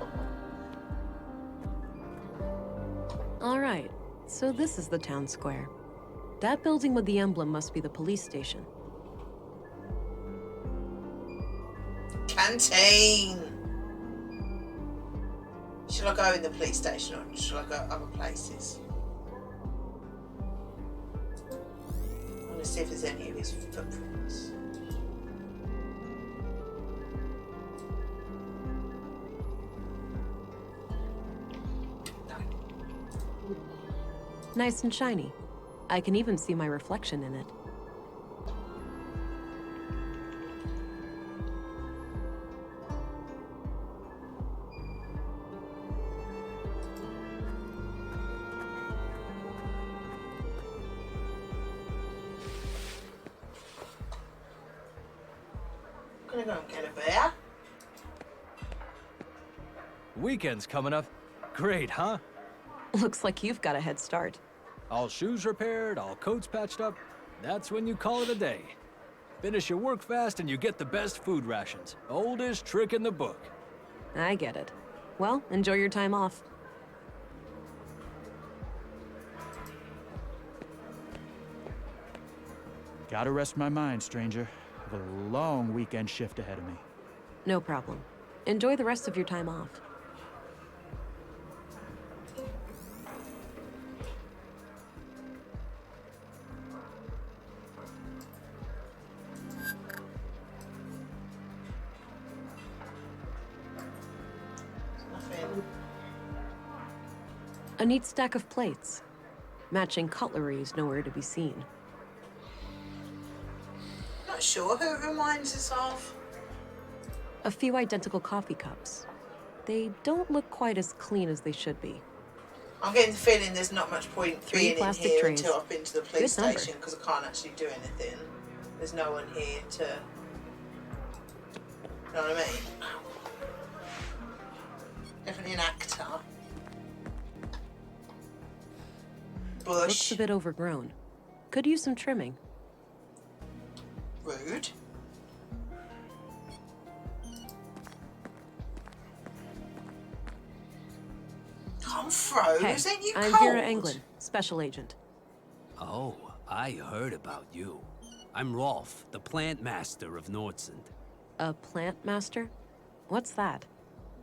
All right, so this is the town square. That building with the emblem must be the police station. Canteen. Shall I go in the police station or shall I go other places? I want to see if there's any of his footprints. Nice and shiny. I can even see my reflection in it. I'm gonna go and get a beer. Weekend's coming up. Great, huh? Looks like you've got a head start. All shoes repaired, all coats patched up. That's when you call it a day. Finish your work fast and you get the best food rations. Oldest trick in the book. I get it. Well, enjoy your time off. Gotta rest my mind, stranger. I've a long weekend shift ahead of me. No problem. Enjoy the rest of your time off. Nothing. A neat stack of plates. Matching cutlery is nowhere to be seen. Not sure who it reminds us of. A few identical coffee cups. They don't look quite as clean as they should be. I'm getting the feeling there's not much point 3 being in plastic here trays. until I've been to the police Good number. station because I can't actually do anything. There's no one here to... You know what I mean? Definitely an actor. Looks Bush. a bit overgrown. Could use some trimming. Rude. I'm froze. Hey, Ain't you I'm cold? Vera Englund, special agent. Oh, I heard about you. I'm Rolf, the plant master of Nordsund. A plant master? What's that?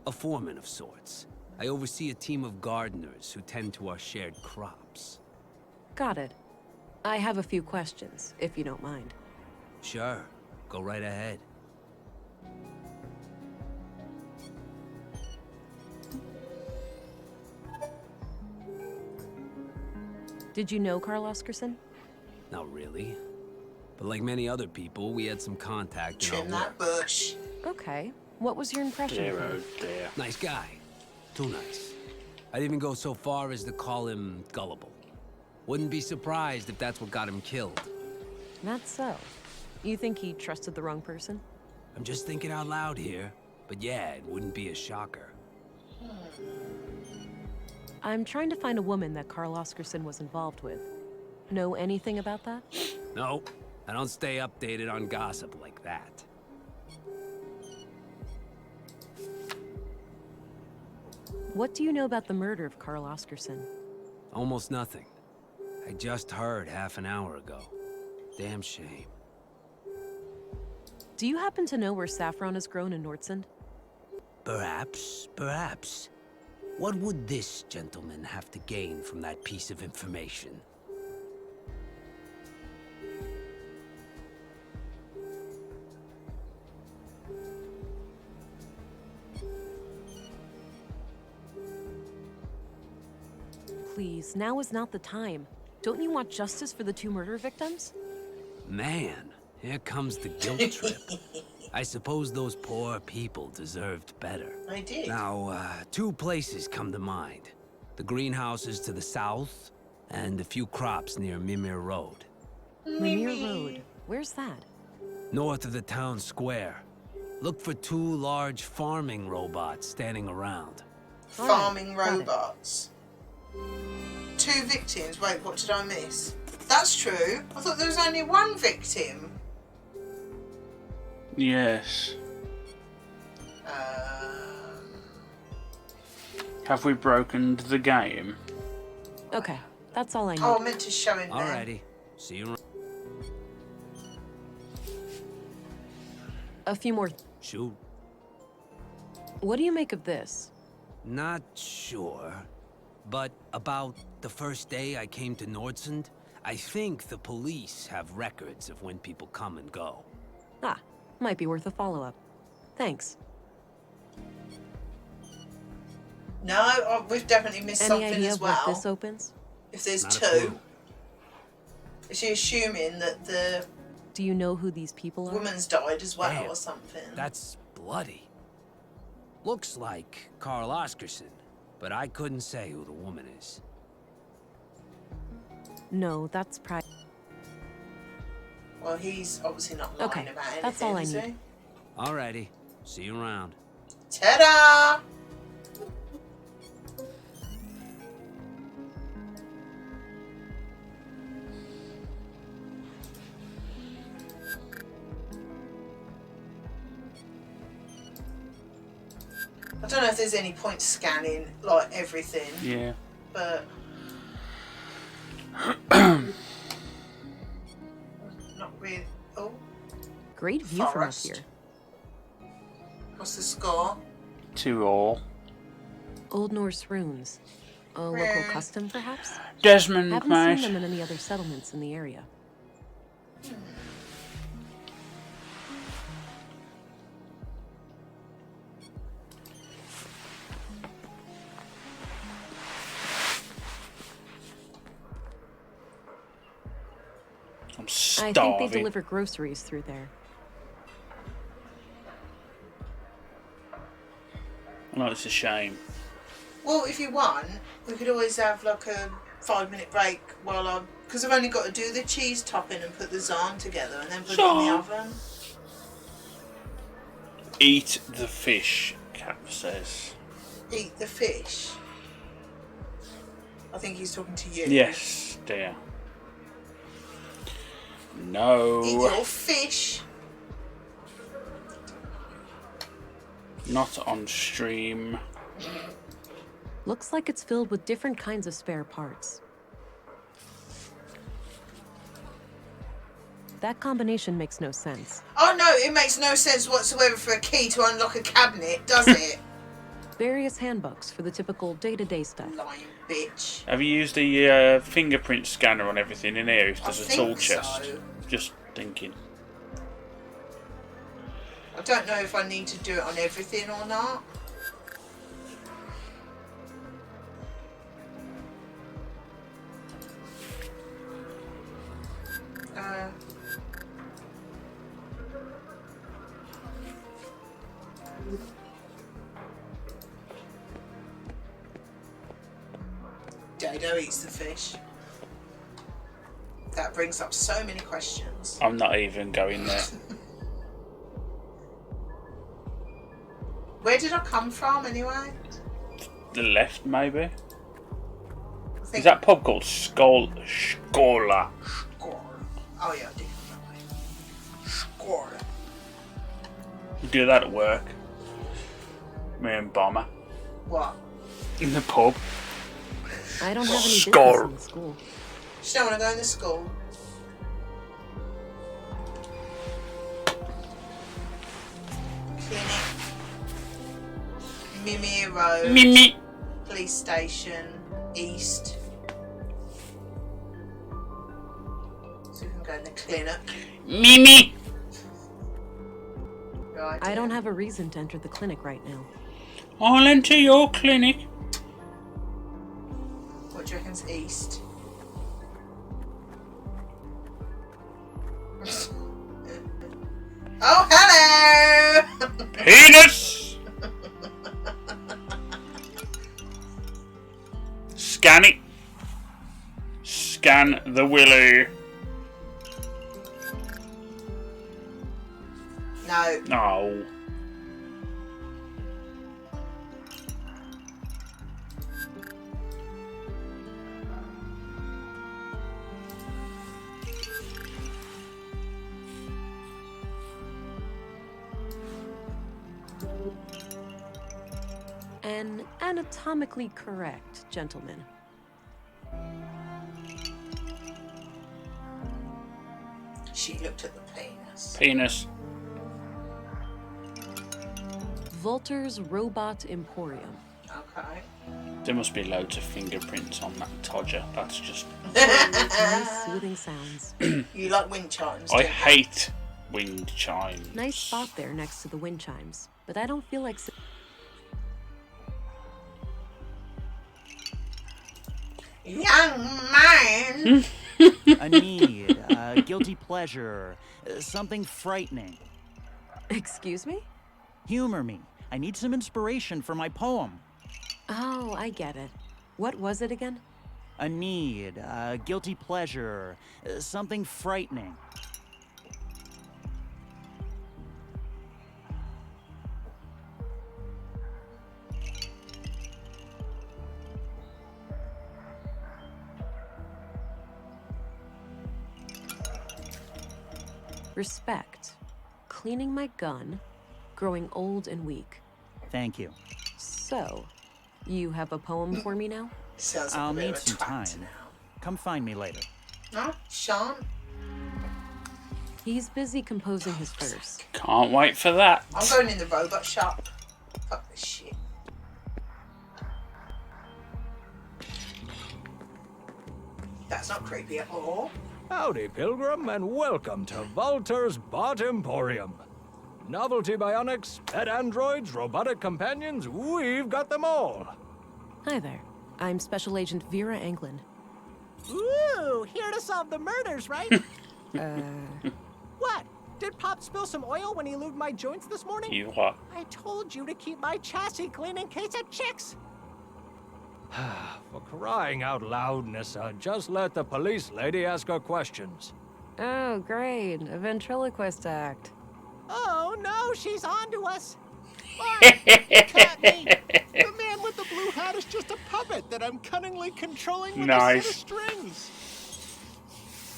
A foreman of sorts. I oversee a team of gardeners who tend to our shared crops. Got it. I have a few questions, if you don't mind. Sure, go right ahead. Did you know Carl Oscarson? Not really. But like many other people, we had some contact in our Trim that work. bush. Okay. What was your impression of him? Dear. Nice guy. Too nice. I'd even go so far as to call him gullible. Wouldn't be surprised if that's what got him killed. Not so. You think he trusted the wrong person? I'm just thinking out loud here. But yeah, it wouldn't be a shocker. I'm trying to find a woman that Carl Oscarson was involved with. Know anything about that? No, I don't stay updated on gossip like that. What do you know about the murder of Carl Oscarson? Almost nothing. I just heard half an hour ago. Damn shame. Do you happen to know where saffron is grown in Nordsund? Perhaps. What would this gentleman have to gain from that piece of information? Please, now is not the time. Don't you want justice for the 2 murder victims? Man, here comes the guilt trip. I suppose those poor people deserved better. I did. Now, 2 places come to mind. The greenhouses to the south, and a few crops near Mimir Road. Mimir Road. Where's that? North of the town square. Look for 2 large farming robots standing around. Farming got it. robots. 2 victims. Wait, what did I miss? That's true. I thought there was only 1 victim. Yes. Um, Have we broken the game? Okay, that's all I need. oh, I meant to show him then. Alrighty. See you around. A few more. Shoot. What do you make of this? Not sure. But about the first day I came to Nordsund, I think the police have records of when people come and go. Ah, might be worth a follow-up. Thanks. No, oh, we've definitely missed Any something idea as of well. what this opens? If there's Not a 2, clue. is she assuming that the Do you know who these people are? woman's died as well Damn, or something? That's bloody. Looks like Carl Oscarson, but I couldn't say who the woman is. No, that's private. Well, he's obviously not lying Okay, about anything, that's all I is need. he? Alrighty. See you around. Ta-da! I don't know if there's any point scanning like everything, Yeah. but not really. Oh, Great view from up Forest. here. what's the score? 2-2. Old Norse runes. A local Rare. custom, perhaps? Desmond, Haven't mate. seen them in any other settlements in the area. I'm I starving. think they deliver groceries through there. Oh, it's a shame. Well, if you want, we could always have like a 5-minute break while because I've only got to do the cheese topping and put the zaan together and then put it in the oven. Eat the fish, Cap says. Eat the fish. I think he's talking to you. Yes, dear. No. Eat your fish. Not on stream. Looks like it's filled with different kinds of spare parts. That combination makes no sense. Oh no, it makes no sense whatsoever for a key to unlock a cabinet, does it? Various handbooks for the typical day-to-day stuff. Lying bitch. Have you used the fingerprint scanner on everything in here if there's a tool chest? So. Just thinking. I don't know if I need to do it on everything or not. Dodo eats the fish. That brings up so many questions. I'm not even going there. Where did I come from anyway? The left, maybe? Is that pub called Scola? Scola. Oh yeah, I did come that way. Scola. We do that at work. Me and Bomber. What? In the pub. I don't have any business in the school. She don't want to go in the school. Clinic. Mimir Road. Mimi. Police station. East. So we can go in the clinic. Mimi. Right. I don't have a reason to enter the clinic right now. I'll enter your clinic. What do you reckon's east? Oh, hello! Penis! Scan it. Scan the willy. No. No. An anatomically correct gentleman. She looked at the penis. Penis. Volter's Robot Emporium. Okay. There must be loads of fingerprints on that Todger. That's just... Nice soothing sounds. You like wind chimes? I don't you? hate wind chimes. Nice spot there next to the wind chimes, but I don't feel like... Young man! A need, a guilty pleasure, something frightening. Excuse me? Humor me. I need some inspiration for my poem. Oh, I get it. What was it again? A need, a guilty pleasure, something frightening. Respect. Cleaning my gun. Growing old and weak. Thank you. So, you have a poem for me now? Sounds like I'll a bit need of a some twat time. now. Come find me later. No, Sean? He's busy composing his verse. Can't wait for that. I'm going in the robot shop. Fuck this shit. That's not creepy at all. Howdy, Pilgrim, and welcome to Volter's Bot Emporium. Novelty bionics, pet androids, robotic companions, we've got them all. Hi there. I'm Special Agent Vera Anglin. Ooh, here to solve the murders, right? What? Did Pop spill some oil when he lubed my joints this morning? You what? I told you to keep my chassis clean in case of chicks. For crying out loud, Nissa, just let the police lady ask her questions. Oh, great. A ventriloquist act. Oh no, she's on to us. Cat me. The man with the blue hat is just a puppet that I'm cunningly controlling with a set of strings.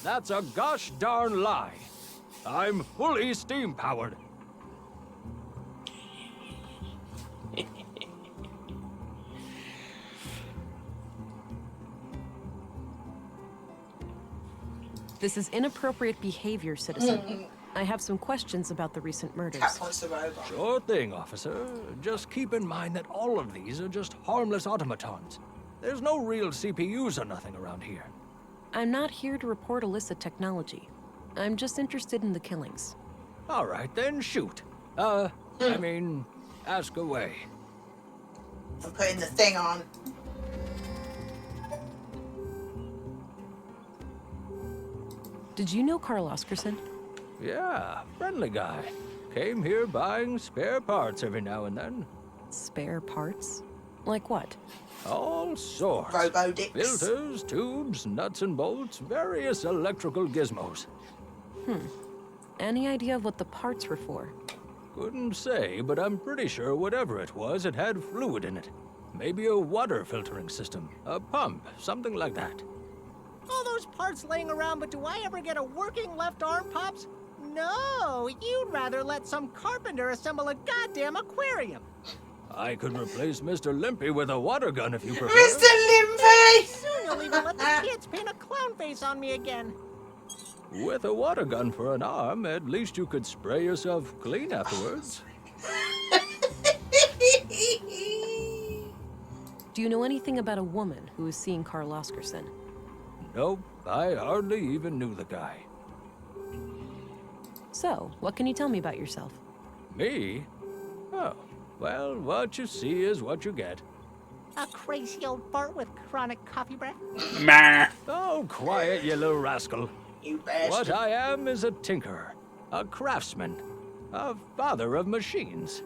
That's a gosh darn lie. I'm fully steam-powered. This is inappropriate behavior, citizen. I have some questions about the recent murders. Cat wants the robot. Sure thing, officer. Just keep in mind that all of these are just harmless automatons. There's no real CPUs or nothing around here. I'm not here to report illicit technology. I'm just interested in the killings. All right, then shoot. I mean, ask away. I'm putting the thing on. Did you know Carl Oscarson? Yeah, friendly guy. Came here buying spare parts every now and then. Spare parts? Like what? All sorts. Robo-dicks. Filters, tubes, nuts and bolts, various electrical gizmos. Any idea of what the parts were for? Couldn't say, but I'm pretty sure whatever it was, it had fluid in it. Maybe a water filtering system, a pump, something like that. All those parts laying around, but do I ever get a working left arm, Pops? No, you'd rather let some carpenter assemble a goddamn aquarium. I could replace Mr. Limpy with a water gun if you prefer. Mr. Limpy! Soon you'll even let the kids paint a clown face on me again. With a water gun for an arm, at least you could spray yourself clean afterwards. Do you know anything about a woman who is seeing Carl Oscarson? Nope, I hardly even knew the guy. So, what can you tell me about yourself? Me? Oh, well, what you see is what you get. A crazy old fart with chronic coffee breath. Meh. Oh, quiet, you little rascal. You bastard. What I am is a tinkerer, a craftsman, a father of machines.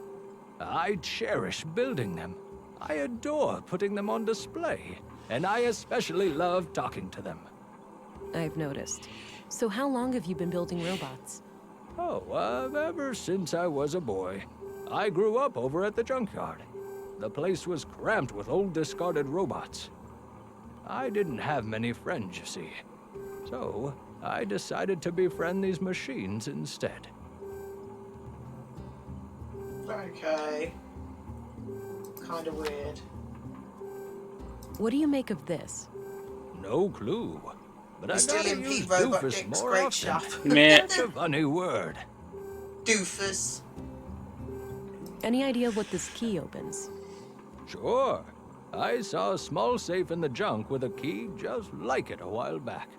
I cherish building them. I adore putting them on display, and I especially love talking to them. I've noticed. So how long have you been building robots? Oh, ever since I was a boy. I grew up over at the junkyard. The place was cramped with old discarded robots. I didn't have many friends, you see. So, I decided to befriend these machines instead. Okay. Kind of weird. What do you make of this? No clue. But I Mr. gotta Limpy use Robot doofus Dick's more great often. shot. Meh. Such a funny word. Doofus. Any idea what this key opens? Sure. I saw a small safe in the junk with a key just like it a while back.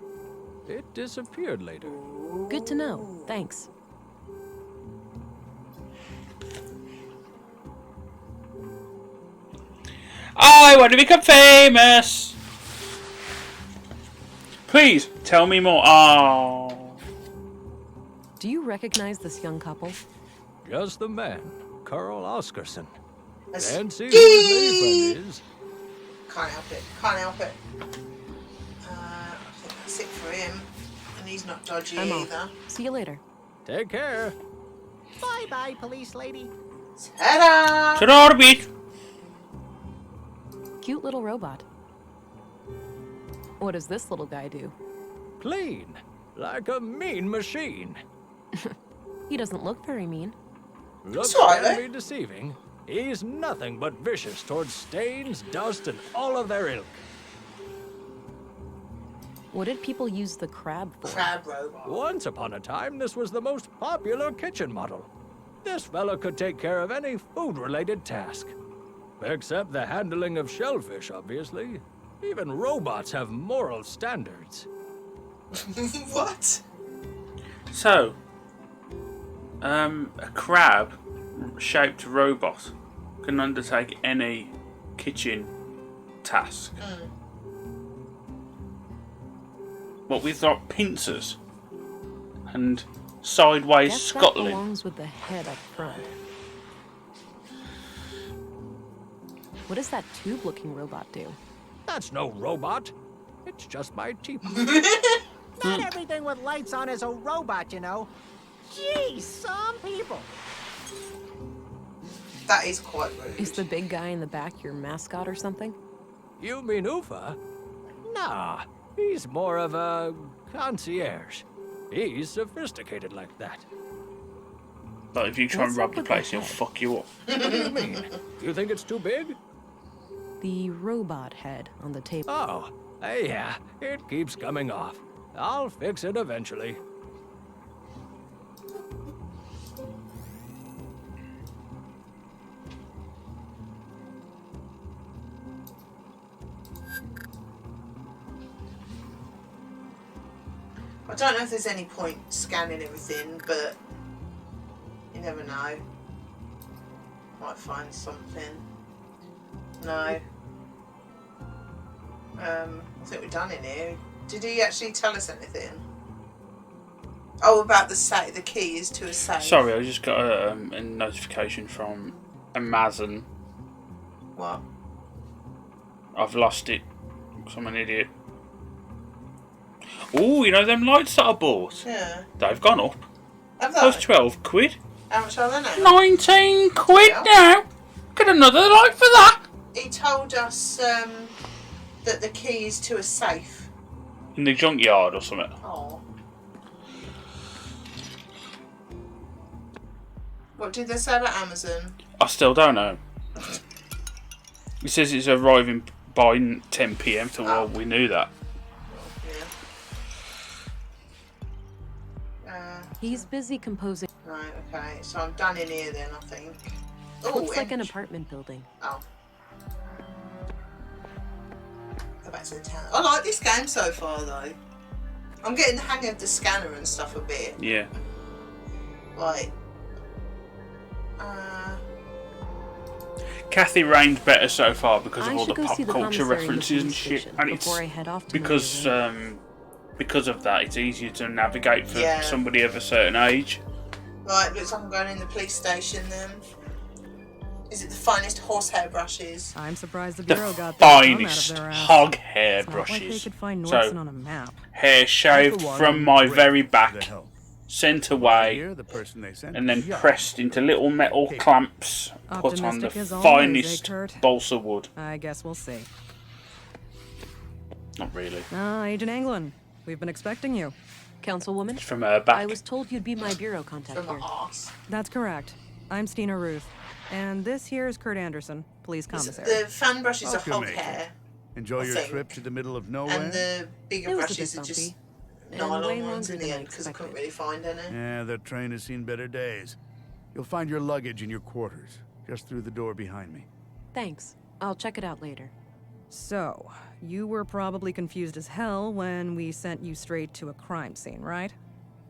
It disappeared later. Good to know. Thanks. I want to become famous. Please tell me more. Oh. Do you recognize this young couple? Just the man, Carl Oscarson. That's And see who his lady friend is. Can't help it. Can't help it. I think that's it for him. And he's not dodgy I'm either. off. See you later. Take care. Bye-bye, police lady. Ta-da! Ta-da, beat. Cute little robot. What does this little guy do? Clean. Like a mean machine. He doesn't look very mean. Looks all right, can eh? be deceiving. He's nothing but vicious towards stains, dust, and all of their ilk. What did people use the crab for? Crab robot. Once upon a time, this was the most popular kitchen model. This fella could take care of any food-related task. Except the handling of shellfish, obviously. Even robots have moral standards. What? So, a crab-shaped robot can undertake any kitchen task. What, with like pincers and Sideways Guess that Scotland. belongs with the head up front. What does that tube-looking robot do? That's no robot. It's just my teapot. Not everything with lights on is a robot, you know. Geez, some people. That is quite rude. Is the big guy in the back your mascot or something? You mean Ufa? Nah, he's more of a concierge. He's sophisticated like that. Like if you try and What's rob up the with place, the he'll head? fuck you up. What do you mean? You think it's too big? The robot head on the table. Oh, yeah, it keeps coming off. I'll fix it eventually. I don't know if there's any point scanning everything, but you never know. Might find something. No. I think we're done in here. Did he actually tell us anything? Oh, about the safe. The key is to a safe. Sorry, I just got a notification from Amazon. What? I've lost it. 'Cause I'm an idiot. Oh, you know them lights that I bought? Yeah. They've gone up. Have That was they? 12 quid. How much are they now? 19 quid Yeah. now. Get another light for that. He told us that the key is to a safe. In the junkyard or something. Oh. What did they say about Amazon? I still don't know. It says it's arriving by 10 PM. So well, we knew that. He's busy composing. Right, okay. So I'm done in here then, I think. Oh, Looks like an apartment building. Oh. Go back to the town. I like this game so far, though. I'm getting the hang of the scanner and stuff a bit. Yeah. Like, Kathy reigned better so far because of I all the should go pop see the culture commissary in the references and police shit. station And it's before I head off to because of that, it's easier to navigate for Yeah. somebody of a certain age. right, looks like I'm going in the police station then. Is it the finest horsehair brushes? I'm surprised the The Bureau got their thumb out of finest their ass. hog hair It's not like they brushes. could find So, Nordson on a map. hair shaved For one, from I'm my grateful very for back, the help. sent away, Here, the person they sent and then is young. pressed into little metal clamps, put on the Optimistic as always, finest Kurt? balsa wood. I guess we'll see. Not really. Agent Anglin, we've been expecting you. Councilwoman? It's from her back. I was told you'd be my bureau contact From here. the arse. That's correct. I'm Stina Ruth. And this here is Kurt Anderson, police commissary. The fan brushes are Welcome, hog Agent. hair, Enjoy I your think. trip to the middle of nowhere. and the bigger It was a brushes bit are just bumpy, and nylon way ones in longer the than I end because I couldn't expected. really find any. Yeah, the train has seen better days. You'll find your luggage in your quarters, just through the door behind me. Thanks. I'll check it out later. So, you were probably confused as hell when we sent you straight to a crime scene, right?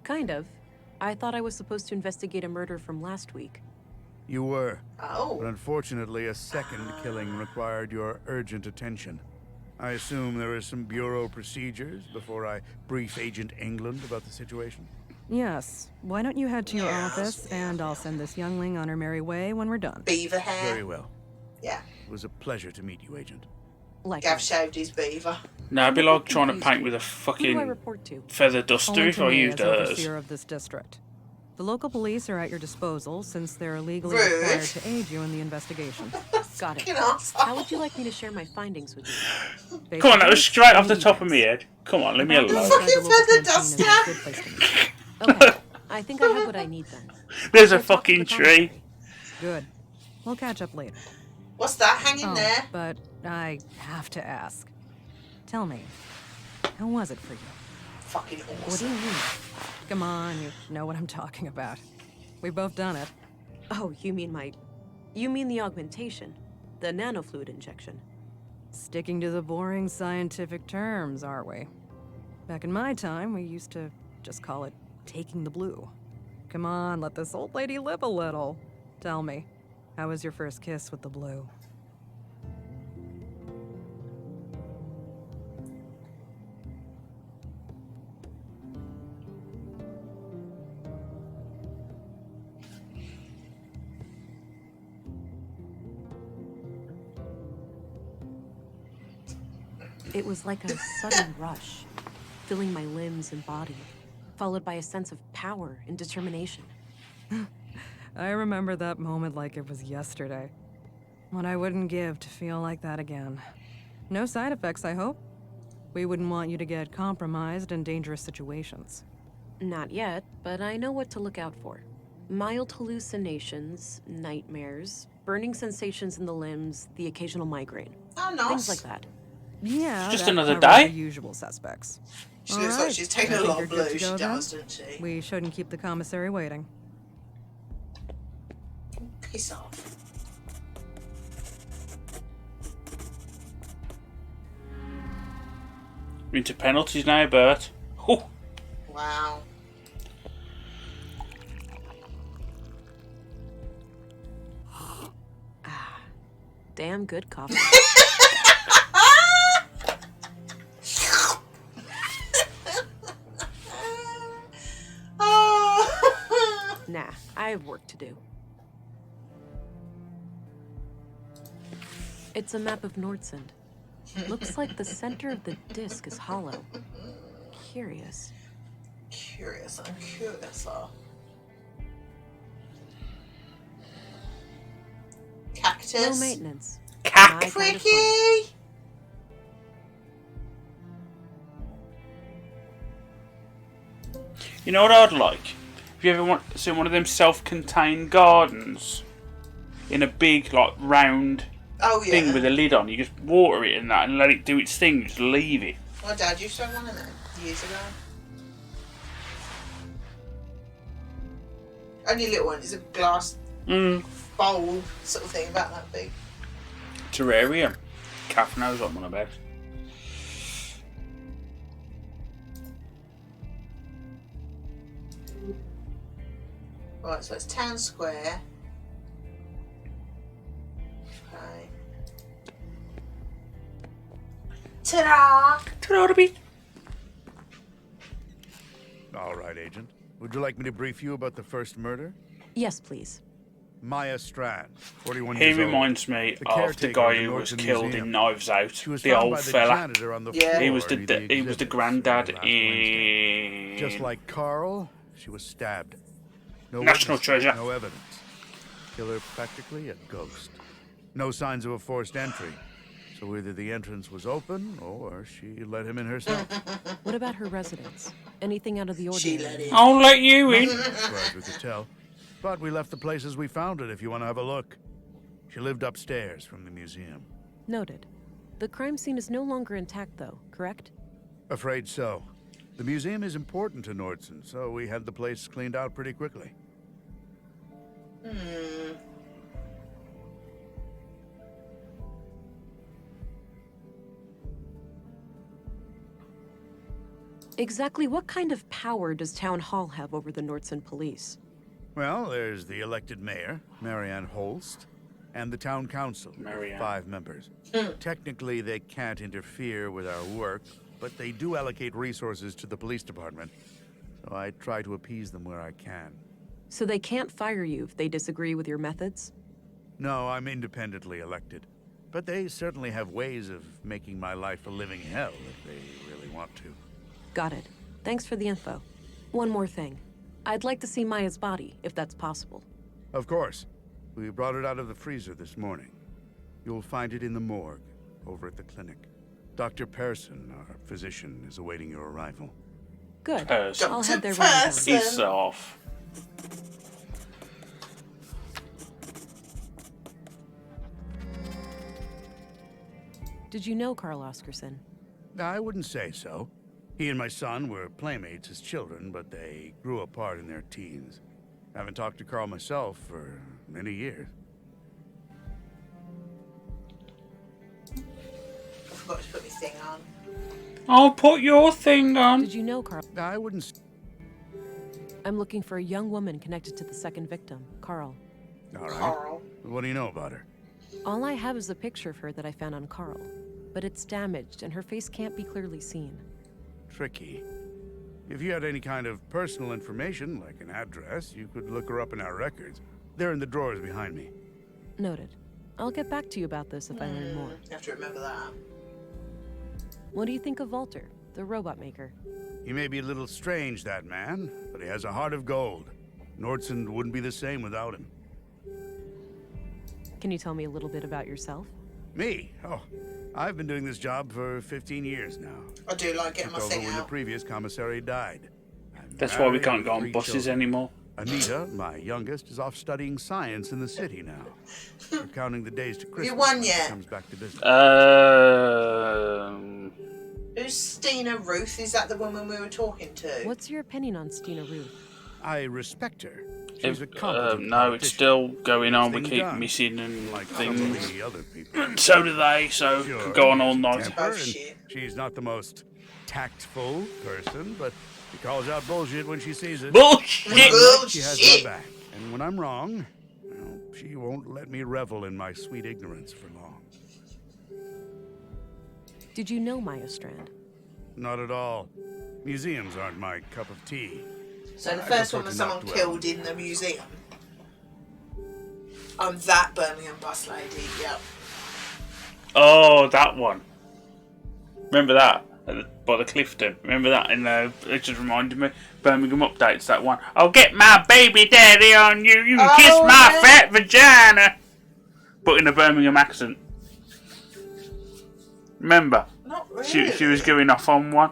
Kind of. I thought I was supposed to investigate a murder from last week. You were, Oh. but unfortunately a second killing required your urgent attention. I assume there are some bureau procedures before I brief Agent England about the situation? Yes. Why don't you head to your office, and I'll send this youngling on her merry way when we're done. Beaver hair. Very well. Yeah. It was a pleasure to meet you, Agent. Like Gav shaved his beaver. No, it'd be like trying to paint with a Who do I fucking report to? feather duster Only if to I me used as hers. overseer of this district. The local police are at your disposal since they're legally Rude. required to aid you in the investigation. Got it. Fucking arsehole. How would you like me to share my findings with you? Come on, that was straight off the top of my head. Come on, leave me About alone. outside the Fucking local feather canteen is a duster. good place to meet. Okay, I think I have what I need then. There's a We'll talk to fucking the tree. commissary. Good. We'll catch up later. What's that hanging Oh, there? but I have to ask. Tell me, how was it for you? Fucking What do awesome. you mean? Come on, you know what I'm talking about. We've both done it. Oh, you mean the augmentation, the nanofluid injection. Sticking to the boring scientific terms, aren't we? Back in my time, we used to just call it taking the blue. Come on, let this old lady live a little. Tell me, how was your first kiss with the blue? It was like a sudden rush, filling my limbs and body, followed by a sense of power and determination. I remember that moment like it was yesterday. What I wouldn't give to feel like that again. No side effects, I hope? We wouldn't want you to get compromised in dangerous situations. Not yet, but I know what to look out for. Mild hallucinations, nightmares, burning sensations in the limbs, the occasional migraine. Oh, nice. Things like that. Yeah, Just that another covers day? the usual suspects. She looks like she's taking a lot of blue. She does, doesn't she? We shouldn't keep the commissary waiting. Piss off. We're into penalties now, Bert. Ooh. Wow. Damn good coffee. Nah, I have work to do. It's a map of Nordsund. Looks like the center of the disc is hollow. Curious. Curious, I'm curious. Cactus. Low maintenance. Cactus. Quickie. You know what I'd like? If you ever want to see one of them self-contained gardens in a big, like, round thing with a lid on, you just water it in that and let it do its thing, just leave it. My dad used to have one of them years ago. Only a little one. It's a glass bowl sort of thing, about that big. Terrarium. Kath knows what I'm on about. Right, so it's town square. Okay. Ta-da! Ta-da, baby. All right, Agent. Would you like me to brief you about the first murder? Yes, please. Maya Strand, 41 He years old. reminds me of the caretaker guy of the who was Norton killed Museum. in Knives Out. She was The found old by the fella. janitor on the He floor was the near he was the exhibits granddad last Wednesday. in Just like Carl, she was stabbed. No National witnesses, Treasure. No evidence. Killer practically a ghost. No signs of a forced entry. So either the entrance was open or she let him in herself. What about her residence? Anything out of the She ordinary? let it. I'll let you in. As far as we could tell. But we left the place as we found it if you want to have a look. She lived upstairs from the museum. Noted. The crime scene is no longer intact, though, correct? Afraid so. The museum is important to Nordsund, so we had the place cleaned out pretty quickly. Exactly what kind of power does Town Hall have over the Nordsund police? Well, there's the elected mayor, Marianne Holst, and the town council, Marianne. 5 members. Technically, they can't interfere with our work, but they do allocate resources to the police department, so I try to appease them where I can. So they can't fire you if they disagree with your methods? No, I'm independently elected, but they certainly have ways of making my life a living hell if they really want to. Got it. Thanks for the info. One more thing. I'd like to see Maya's body, if that's possible. Of course. We brought it out of the freezer this morning. You'll find it in the morgue, over at the clinic. Dr. Persson, our physician, is awaiting your arrival. Good. Person. I'll head there when I'm done. He's off. Did you know Carl Oscarson? I wouldn't say so. He and my son were playmates as children, but they grew apart in their teens. I haven't talked to Carl myself for many years. I forgot to put my thing on. I'll put your thing on. Did you know Carl? I wouldn't... I'm looking for a young woman connected to the second victim, Carl. All right. Carl. What do you know about her? All I have is a picture of her that I found on Carl, but it's damaged and her face can't be clearly seen. Tricky. If you had any kind of personal information, like an address, you could look her up in our records. They're in the drawers behind me. Noted. I'll get back to you about this if I learn more. You have to remember that. What do you think of Walter, the robot maker? He may be a little strange, that man, but he has a heart of gold. Nordson wouldn't be the same without him. Can you tell me a little bit about yourself? Me? Oh, I've been doing this job for 15 years now. I do like getting my Took over thing when the out. previous commissary died. That's why we can't go on buses anymore. Anita, my youngest, is off studying science in the city now. We're counting the days to Christmas. You won when she yet? comes back to business. Who's Stina Ruth? Is that the woman we were talking to? What's your opinion on Stina Ruth? I respect her. She's a competent no, it's still going on. We Thing keep done. missing and Like some of things. the other people. So do they, so Sure, could go on all she's night. temper, Oh, and shit. she's not the most tactful person, but she calls out bullshit when she sees it. Bullshit! She has Bullshit. my back. And when I'm wrong, well, she won't let me revel in my sweet ignorance for long. Did you know Maya Strand? Not at all. Museums aren't my cup of tea. So the I first prefer one was to not someone dwell. killed in the museum. I'm that Birmingham bus lady, yep. Oh, that one. Remember that? By the Clifton. Remember that? It just reminded me. Birmingham updates that one. I'll get my baby daddy on you. You can kiss my yeah. fat vagina. But in a Birmingham accent. Remember? Not really. She was going off on one.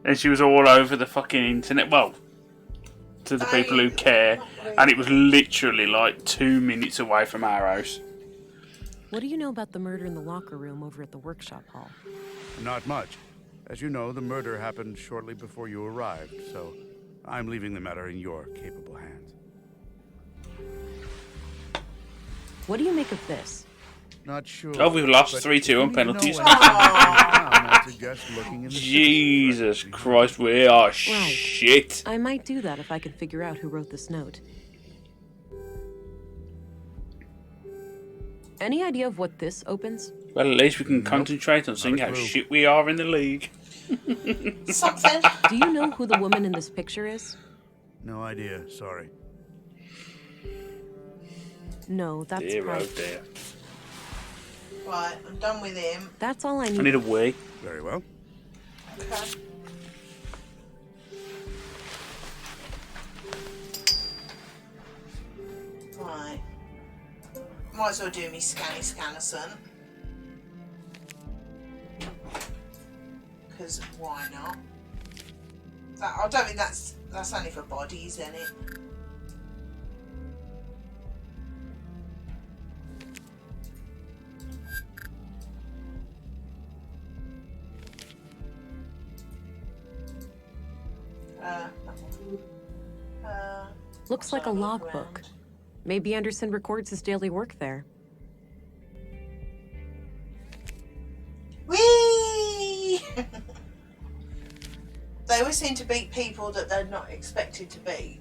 And she was all over the fucking internet. Well, to the people who care. not really. And it was literally like 2 minutes away from our house. What do you know about the murder in the locker room over at the workshop hall? Not much. As you know, the murder happened shortly before you arrived, so I'm leaving the matter in your capable hands. What do you make of this? Not sure. Oh, we've lost but 3-2 on if you need to know penalties. when it's going down, I'd suggest looking in the Jesus citizen's Christ, we are shit. I might do that if I can figure out who wrote this note. Any idea of what this opens? Well, at least we can concentrate on seeing how clue. shit we are in the league. Something. Do you know who the woman in this picture is? No idea, sorry. No, that's Dear, oh private. dear. Right, I'm done with him. That's all I I need. need a wee. Very well. Okay. Right. Might as well do me Scanny Scannerson. Because why not? I don't think that's only for bodies, isn't it? Looks like a logbook. Maybe Anderson records his daily work there. Whee! They always seem to beat people that they're not expected to beat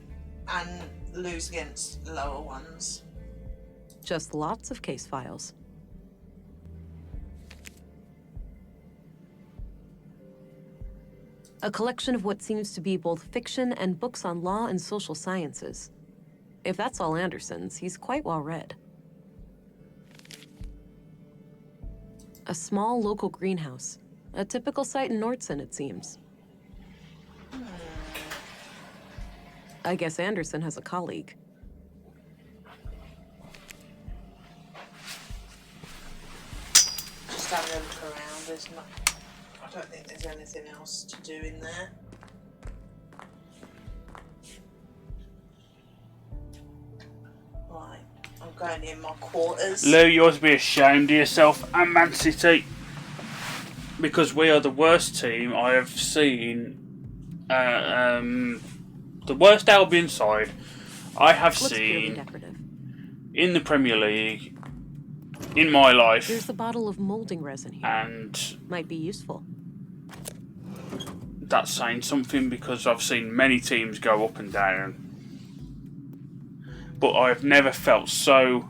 and lose against lower ones. Just lots of case files. A collection of what seems to be both fiction and books on law and social sciences. If that's all Anderson's, he's quite well read. A small local greenhouse. A typical site in Nordson, it seems. I guess Anderson has a colleague. Just having a look around. There's not. I don't think there's anything else to do in there. Right, I'm going in my quarters. Lou, you ought to be ashamed of yourself and Man City. Because we are the worst team I have seen. The worst Albion side I have Looks purely seen decorative. in the Premier League in my life. There's a bottle of molding resin here. And Might be useful. that's saying something because I've seen many teams go up and down. But I've never felt so...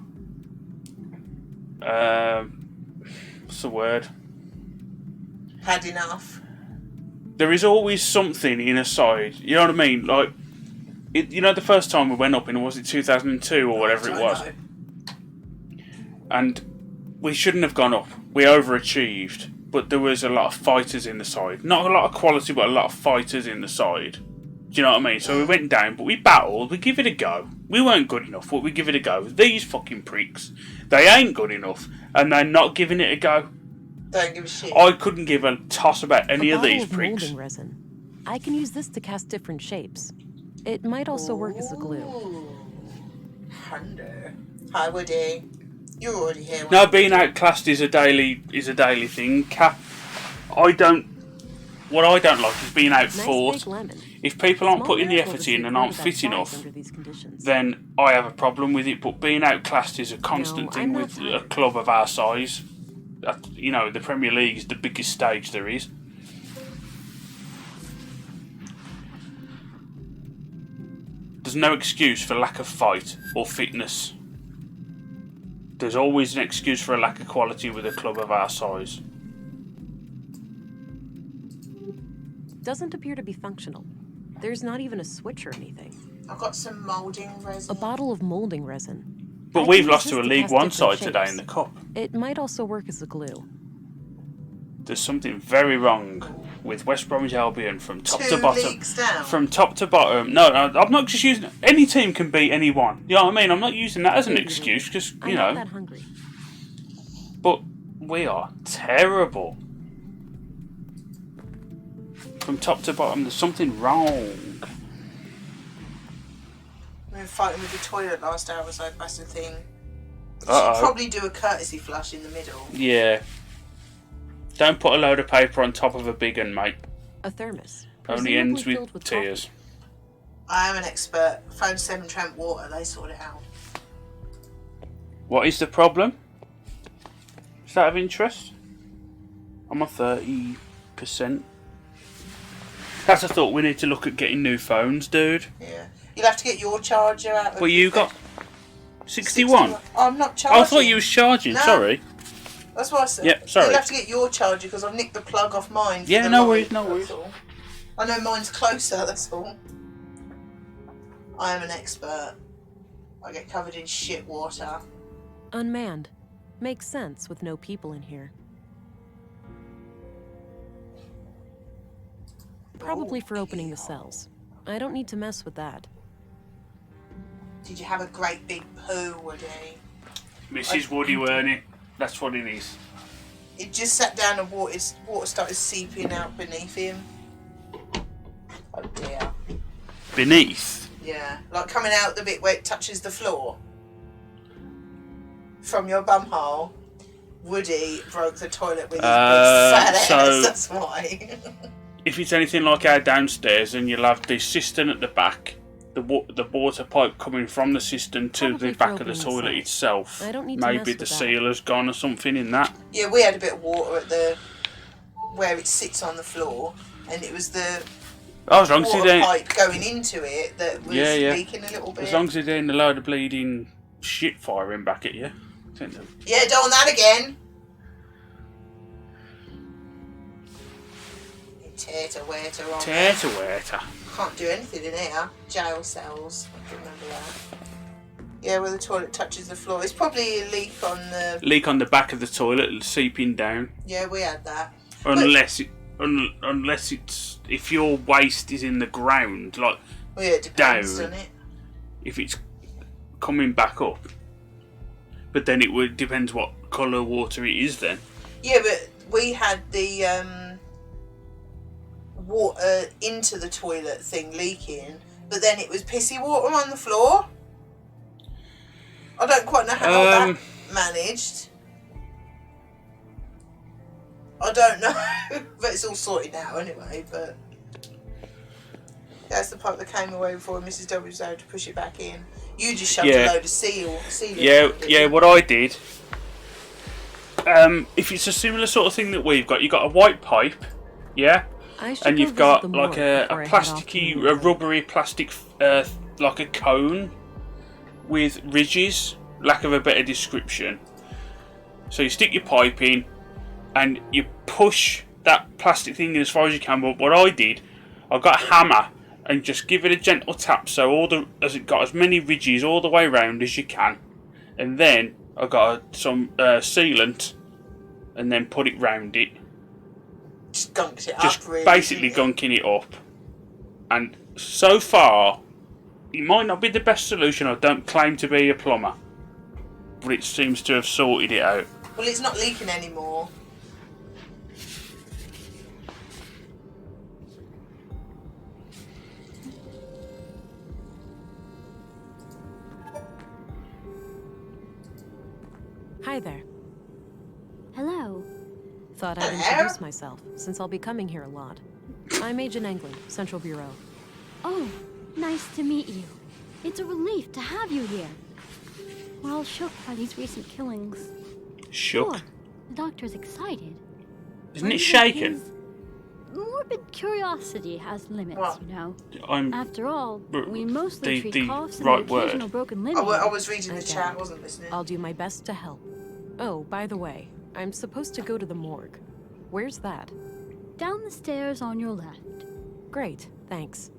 what's the word? Had enough. There is always something in a side. You know what I mean? Like, you know the first time we went up in, was it 2002 or whatever it was? And we shouldn't have gone up. We overachieved. but there was a lot of fighters in the side. Not a lot of quality, but a lot of fighters in the side. Do you know what I mean? So we went down, but we battled. We give it a go. We weren't good enough, but we give it a go. These fucking pricks, they ain't good enough, and they're not giving it a go. Don't give a shit. I couldn't give a toss about any of these bottle of pricks. molding resin. I can use this to cast different shapes. It might also work as a glue. Hunter. Hi, Woody. You're already here. No, being outclassed is a daily thing. What I don't like is being outfought. If people aren't putting the effort in and aren't fit enough, then I have a problem with it. But being outclassed is a constant thing with a club of our size. You know, the Premier League is the biggest stage there is. There's no excuse for lack of fight or fitness. There's always an excuse for a lack of quality with a club of our size. Doesn't appear to be functional. There's not even a switch or anything. I've got some moulding resin. A bottle of molding resin. But we've lost to a League One side today in the Cup. It might also work as a glue. There's something very wrong with West Bromwich Albion from top to 2 bottom. leagues down. From top to bottom. No, I'm not just using... Any team can beat anyone. You know what I mean? I'm not using that as an excuse, because, you know... I'm not that hungry. But we are terrible. From top to bottom, there's something wrong. We were fighting with the toilet last hour, so that's the thing. You should Uh-oh. probably do a courtesy flush in the middle. Yeah. Don't put a load of paper on top of a big one, mate. A thermos. Only ends presumably with filled tears. coffee. I am an expert. Phone Severn Trent Water, they sort it out. What is the problem? Is that of interest? I'm on 30%. That's a thought. We need to look at getting new phones, dude. Yeah. You'll have to get your charger out of Well, you got 61. I'm not charging. I thought you was charging. No. Sorry. That's what I said. Yep, sorry. You'll have to get your charger because I've nicked the plug off mine. for Yeah, the no light, worries, no that's worries. all. I know mine's closer, that's all. I am an expert. I get covered in shit water. Unmanned. Makes sense with no people in here. Probably for opening the cells. I don't need to mess with that. Did you have a great big poo, Woody? Mrs. Woody, weren't it? That's what it is. It just sat down and water started seeping out beneath him. Oh dear. Beneath? Yeah, like coming out the bit where it touches the floor. From your bum hole. Woody broke the toilet with his big fat ass, so- that's why. If it's anything like our downstairs, then you'll have the cistern at the back, the water pipe coming from the cistern to Probably the for back of the opening the toilet cells. itself. I don't need to Maybe mess the with that. sealer's gone or something in that. Yeah, we had a bit of water at the where it sits on the floor, and it was the Oh, as long as water it ain't, pipe going into it that was Yeah, yeah. leaking a little bit. as long as it ain't a load of bleeding shit firing back at you. Yeah, don't want that again. Tater-water on there. Tater-water. Can't do anything in here. Jail cells. I can remember that. Yeah, where the toilet touches the floor. It's probably a leak on the... Leak on the back of the toilet, seeping down. Yeah, we had that. Unless it's if your waste is in the ground, like Well, yeah, it depends, down. doesn't it? If it's coming back up, but then it would depends what colour water it is. Then Yeah, but we had the water into the toilet thing leaking, but then it was pissy water on the floor. I don't quite know how that managed. I don't know, but it's all sorted now anyway. But that's the pipe that came away before Mrs. W was able to push it back in. You just shoved a load of sealing. yeah. What I did, if it's a similar sort of thing that we've got, you've got a white pipe, yeah, I should and go you've visit got the like morgue a before I head off to plasticky, the a rubbery plastic, like a cone with ridges, lack of a better description. So you stick your pipe in, and you push that plastic thing in as far as you can. But what I did, I got a hammer and just give it a gentle tap, so as it got as many ridges all the way around as you can, and then I got some sealant, and then put it round it, Just gunked it Just up, really. basically gunking it up. And so far, it might not be the best solution. I don't claim to be a plumber, but it seems to have sorted it out. Well, it's not leaking anymore. Hi there. Hello. Thought I'd introduce myself, since I'll be coming here a lot. I'm Agent Englund, Central Bureau. Oh, nice to meet you. It's a relief to have you here. We're all shook by these recent killings. Shook? Sure, the doctor's excited. Isn't it shaken? His morbid curiosity has limits, you know. After all, we mostly treat coughs and the occasional broken limb. I was reading the chat, I wasn't listening. I'll do my best to help. Oh, by the way, I'm supposed to go to the morgue. Where's that? Down the stairs on your left. Great, thanks.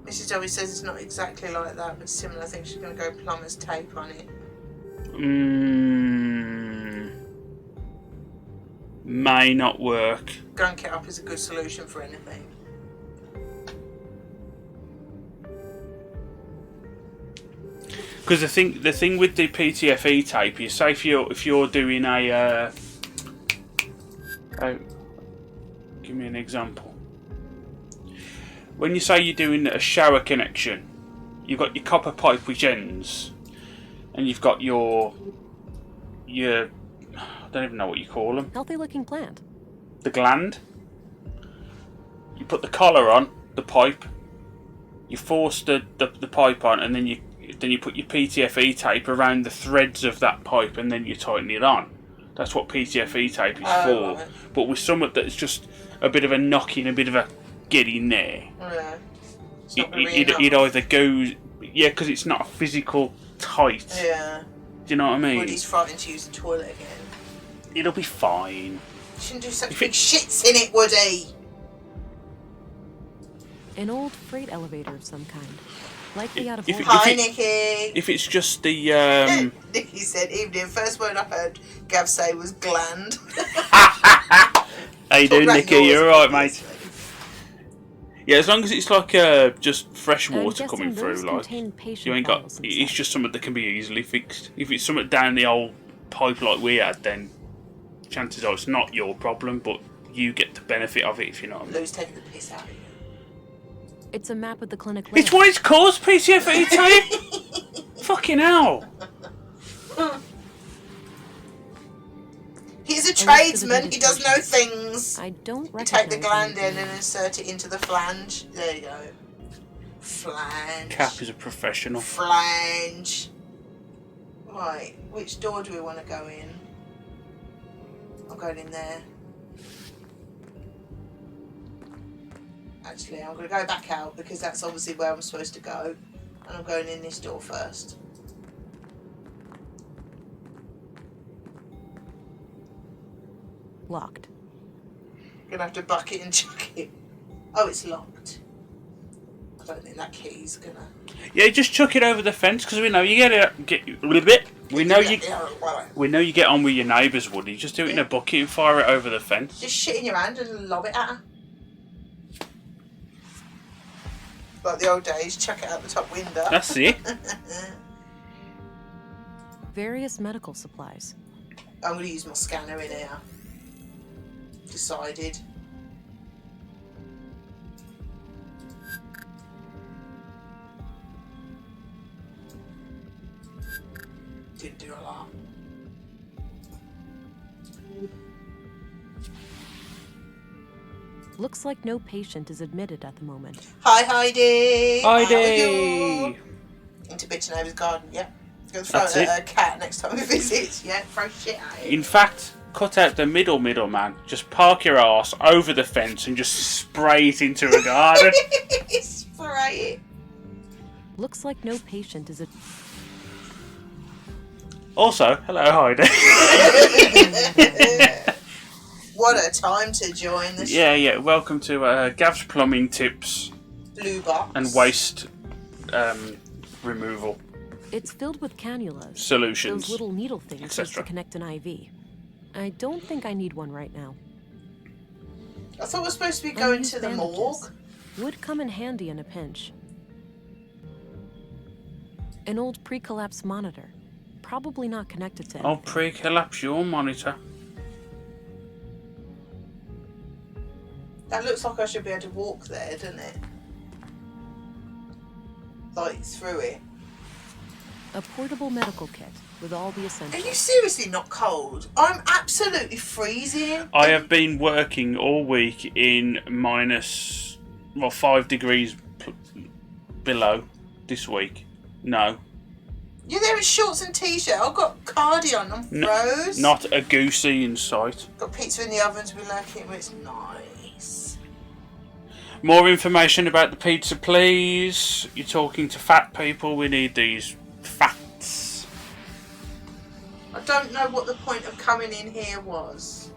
Mrs. Dobby says it's not exactly like that, but similar. I think she's going to go plumber's tape on it. May not work. Gunk it up is a good solution for anything. Because the thing with the PTFE tape is, say if you're doing a give me an example. When you say you're doing a shower connection, you've got your copper pipe which ends, and you've got your I don't even know what you call them. Healthy looking plant. The gland. You put the collar on the pipe. You force the pipe on, and then you put your PTFE tape around the threads of that pipe, and then you tighten it on. That's what PTFE tape is for. Right. But with something that's just a bit of a knocking, a bit of a get in there. Yeah. It either goes, because it's not a physical tight. Yeah. Do you know what I mean? Woody's frightened to use the toilet again. It'll be fine. You shouldn't do such big shits in it, Woody. An old freight elevator of some kind. Likely out of order. Hi, Nikki. If it's just the Nikki said, evening. First word I heard Gav say was gland. How you doing, Nikki? You alright, mate? Yeah, as long as it's like just fresh water coming through, like you ain't got. It's just something that can be easily fixed. If it's something down the old pipe like we had, then chances are it's not your problem, but you get the benefit of it, if you know what I mean. Lou's taking the piss out of you. It's a map of the clinic. It's what it's called, PTFE tape. Fucking hell. He's a tradesman. He does know things. I don't You take the gland in and insert it into the flange. There you go. Flange. Cap is a professional. Flange. Right. Which door do we want to go in? I'm going in there. Actually, I'm going to go back out because that's obviously where I'm supposed to go. And I'm going in this door first. Locked. Gonna have to buck it and chuck it. Oh, it's locked. I don't think that key's gonna. Yeah, just chuck it over the fence because we know you get a little bit. We know you get on with your neighbours, Woody. Just do it in a bucket and fire it over the fence. Just shit in your hand and lob it at her. Like the old days, chuck it out the top window. That's it. Various medical supplies. I'm going to use my scanner in here. Decided. Didn't do a lot. Looks like no patient is admitted at the moment. Hi, Heidi. Heidi. How are you? Into bitch neighbour's garden. Yep. Go throw it at a cat next time he visits. Yeah. Throw shit at it. In fact, cut out the middleman. Just park your ass over the fence and just spray it into a garden. Spray it. Looks like no patient is Also, hello, Heidi. What a time to join the show. Yeah. Welcome to Gav's Plumbing Tips. Blue box. And waste removal. It's filled with cannulas. Solutions. Those little needle things used to etc. connect an IV. I don't think I need one right now. I thought we were supposed to be going to the morgue. Would come in handy in a pinch. An old pre-collapse monitor. Probably not connected to anything. I'll pre-collapse your monitor. That looks like I should be able to walk there, doesn't it? Like through it. A portable medical kit with all the Are essentials. you seriously not cold? I'm absolutely freezing. I have been working all week in minus, 5 degrees below this week. No. You're there in shorts and t-shirt. I've got cardi on. I'm froze. Not a goosey in sight. Got pizza in the oven to be lurking, but it's nice. More information about the pizza, please. You're talking to fat people. We need these facts. I don't know what the point of coming in here was.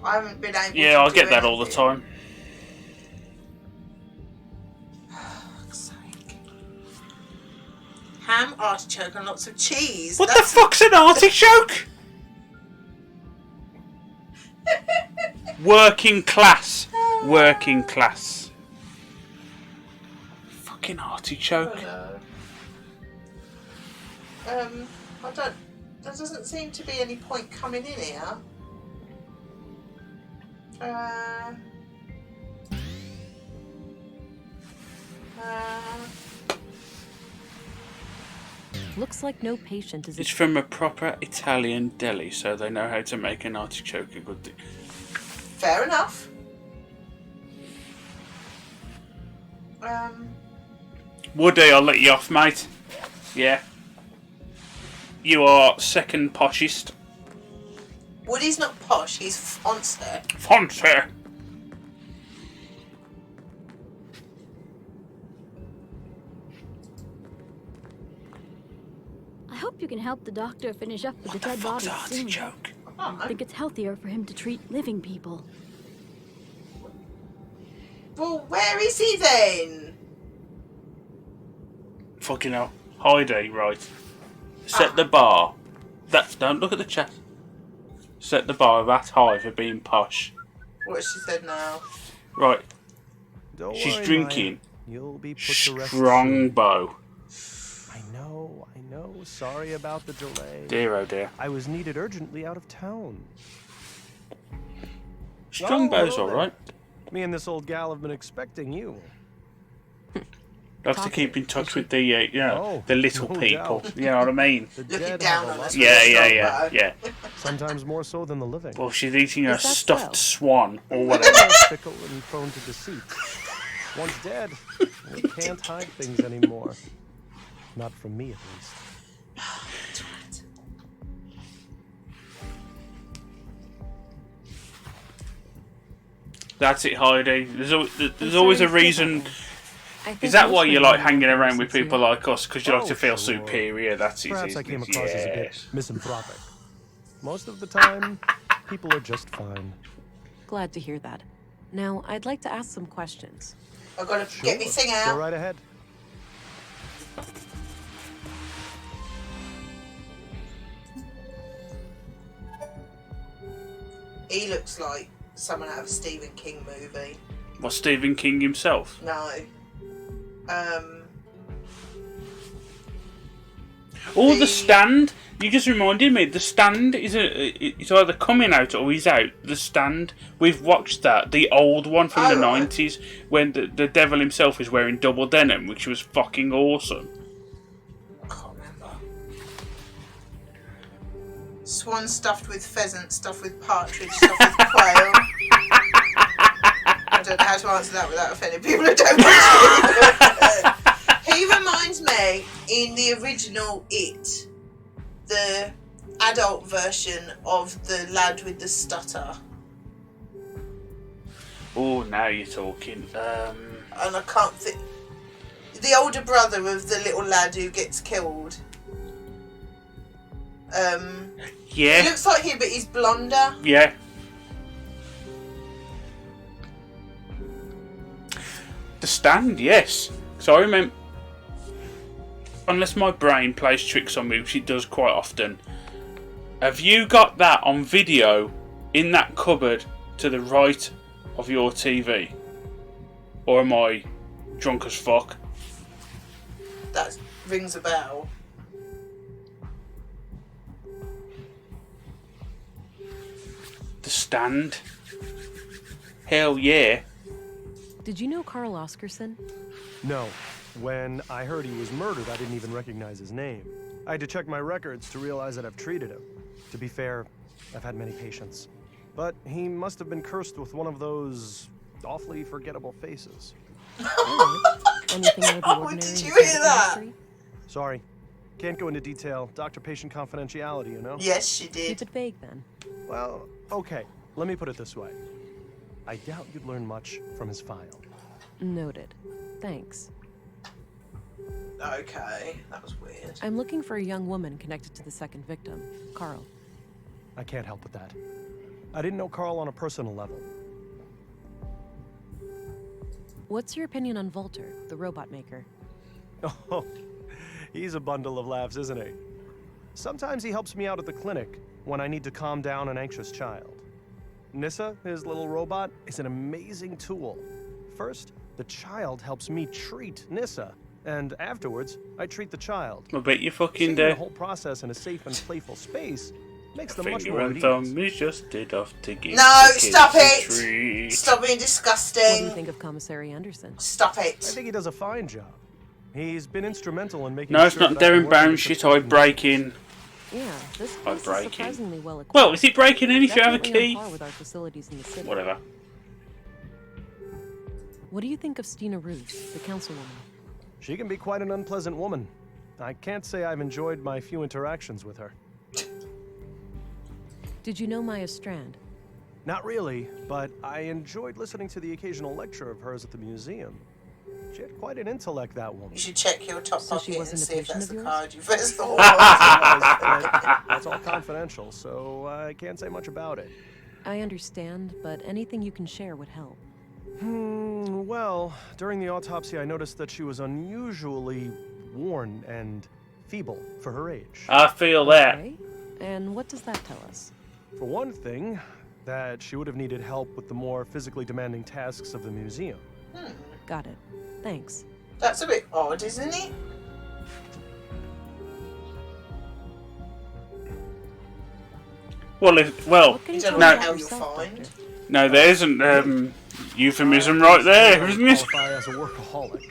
I haven't been able to Yeah, I do get that anything. all the time. Ham, artichoke, and lots of cheese. What the fuck's an artichoke? Working class. Working class. Fucking artichoke. I don't. There doesn't seem to be any point coming in here. Looks like no patient is. It's from a proper Italian deli, so they know how to make an artichoke a good thing. Fair enough. Woody, I'll let you off, mate. Yeah. You are second poshest. Woody's not posh. He's Fonser. Fonser. I hope you can help the doctor finish up with the dead bodies soon. I think it's healthier for him to treat living people. Well, where is he then? Fucking hell. Heidi, right. Set the bar. Don't look at the chat. Set the bar that high for being posh. What she said now. Right. Don't She's worry, drinking Maya. You'll be put to rest Strongbow. I know. Sorry about the delay. Dear oh dear. I was needed urgently out of town. Strongbow's hello there. alright. Me and this old gal have been expecting you. Love to keep in touch with the, Oh, the little no people. doubt. You know what I mean? The Looking dead down have a on lot us to with Yeah, a yeah, Strongbow. yeah. Sometimes more so than the living. Well, she's eating a Is that stuffed so? swan or They're whatever. fickle and prone to deceit. Once dead, we can't hide things anymore. Not from me, at least. That's it, Heidi. There's always a reason. I think Is that most why you men like know hanging what around with person people sees. like us? Because you like Oh, to feel sure. superior. That's it. Perhaps I isn't came it? across as a bit Yes. misanthropic. Most of the time, people are just fine. Glad to hear that. Now, I'd like to ask some questions. I've got to get me thing Go out. right ahead. He looks like someone out of a Stephen King movie. Well, Stephen King himself. No. Or the Stand. You just reminded me. The Stand is it's either coming out or he's out. The Stand. We've watched that. The old one from the right. 90s when the devil himself is wearing double denim, which was fucking awesome. I can't remember. Swan stuffed with pheasant, stuffed with partridge, stuffed with quail. I don't know how to answer that without offending people who don't watch it. He reminds me, in the original It, the adult version of the lad with the stutter. Oh, now you're talking. And I can't think. The older brother of the little lad who gets killed. He Yeah. looks like him, but he's blonder. Yeah. The Stand, yes. So I remember, unless my brain plays tricks on me, which it does quite often. Have you got that on video in that cupboard to the right of your TV? Or am I drunk as fuck? That rings a bell. The Stand? Hell yeah. Did you know Carl Oscarson? No. When I heard he was murdered, I didn't even recognize his name. I had to check my records to realize that I've treated him. To be fair, I've had many patients. But he must have been cursed with one of those awfully forgettable faces. Anything out of the ordinary? Did you hear that? Sorry. Can't go into detail. Doctor-patient confidentiality, you know? Yes, she did. Keep it vague then. Well, okay. Let me put it this way. I doubt you'd learn much from his file. Noted. Thanks. Okay, that was weird. I'm looking for a young woman connected to the second victim, Carl. I can't help with that. I didn't know Carl on a personal level. What's your opinion on Volter, the robot maker? Oh, he's a bundle of laughs, isn't he? Sometimes he helps me out at the clinic when I need to calm down an anxious child. Nissa, his little robot, is an amazing tool. First, the child helps me treat Nissa, and afterwards, I treat the child. I bet you fucking Seeing do. the whole process in a safe and playful space makes them much Finger more at and ease. thumb is just enough to give No, the kids stop a it! treat. Stop being What do disgusting. you think of Commissary Anderson? Stop I it. think he does a fine job. He's been instrumental in making No, it's sure not that I can Darren work Brown with shit. the- I break in. Yeah, this I place is break in. surprisingly well equipped. Well, is it breaking in if you have a Definitely key? on par with our facilities in the city. Whatever. What do you think of Stina Roos, the councilwoman? She can be quite an unpleasant woman. I can't say I've enjoyed my few interactions with her. Did you know Maya Strand? Not really, but I enjoyed listening to the occasional lecture of hers at the museum. She had quite an intellect, that woman. You should check your top So she pocket and wasn't a see if patient that's of the yours? card you first thought. That's all confidential, so I can't say much about it. I understand, but anything you can share would help. Well, during the autopsy, I noticed that she was unusually worn and feeble for her age. I feel that. Okay. And what does that tell us? For one thing, that she would have needed help with the more physically demanding tasks of the museum. Got it. Thanks. That's a bit odd, isn't it? Well, You don't know no, how you'll find. no, there isn't euphemism right there, isn't it? Qualify as a workaholic.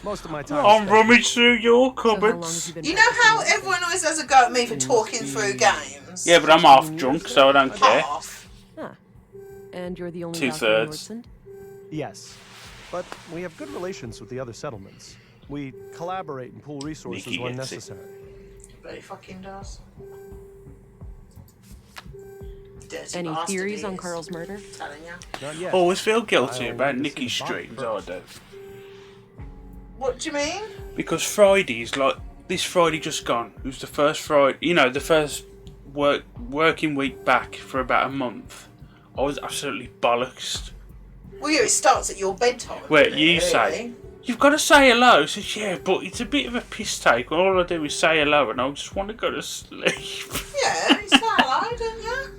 Most of my time. I'll spent- rummage through your cupboards. You know how everyone always has a go at me for talking through games? Yeah, but I'm half drunk, so I don't care. Half. Huh. And you're the only Two-thirds. doctor in Nordsund? Yes, but we have good relations with the other settlements. We collaborate and pool resources Nikki when gets it. necessary. But he fucking does. Dirty Any bastard theories he on is. Carl's murder? Telling you. Not yet. Always feel guilty I'll about need to see Nikki's the body streams, I do. What do you mean? Because Fridays, like this Friday just gone, it was the first Friday, the first working week back for about a month. I was absolutely bollocks. Well, yeah, it starts at your bedtime. Where doesn't it, you really? say, you've got to say hello. I said, yeah, but it's a bit of a piss take. All I do is say hello and I just want to go to sleep. Yeah, you say hello, don't you?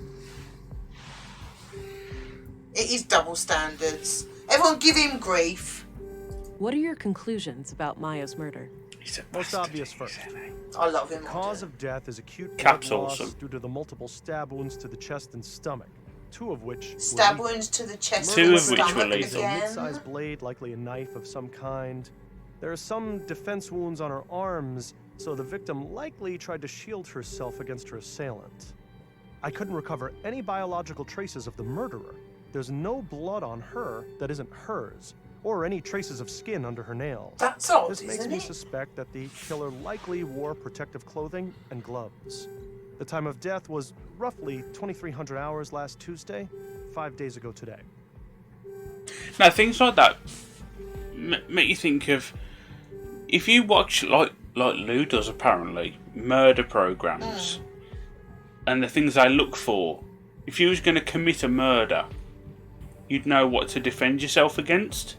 It is double standards. Everyone give him grief. What are your conclusions about Maya's murder? Most obvious first. I love him. Cause of death is acute Cap's blood loss awesome. due to the multiple stab wounds to the chest and stomach, two of which Stab were lethal. wounds to the chest Two and of which were stomach lethal. A again. mid-sized blade, likely a knife of some kind. There are some defense wounds on her arms, so the victim likely tried to shield herself against her assailant. I couldn't recover any biological traces of the murderer. There's no blood on her that isn't hers, or any traces of skin under her nails. That's odd, This makes isn't me it? suspect that the killer likely wore protective clothing and gloves. The time of death was roughly 2300 hours last Tuesday, 5 days ago today. Now, things like that make you think of, if you watch, like Lou does apparently, murder programs, and the things they look for, if you was going to commit a murder, you'd know what to defend yourself against.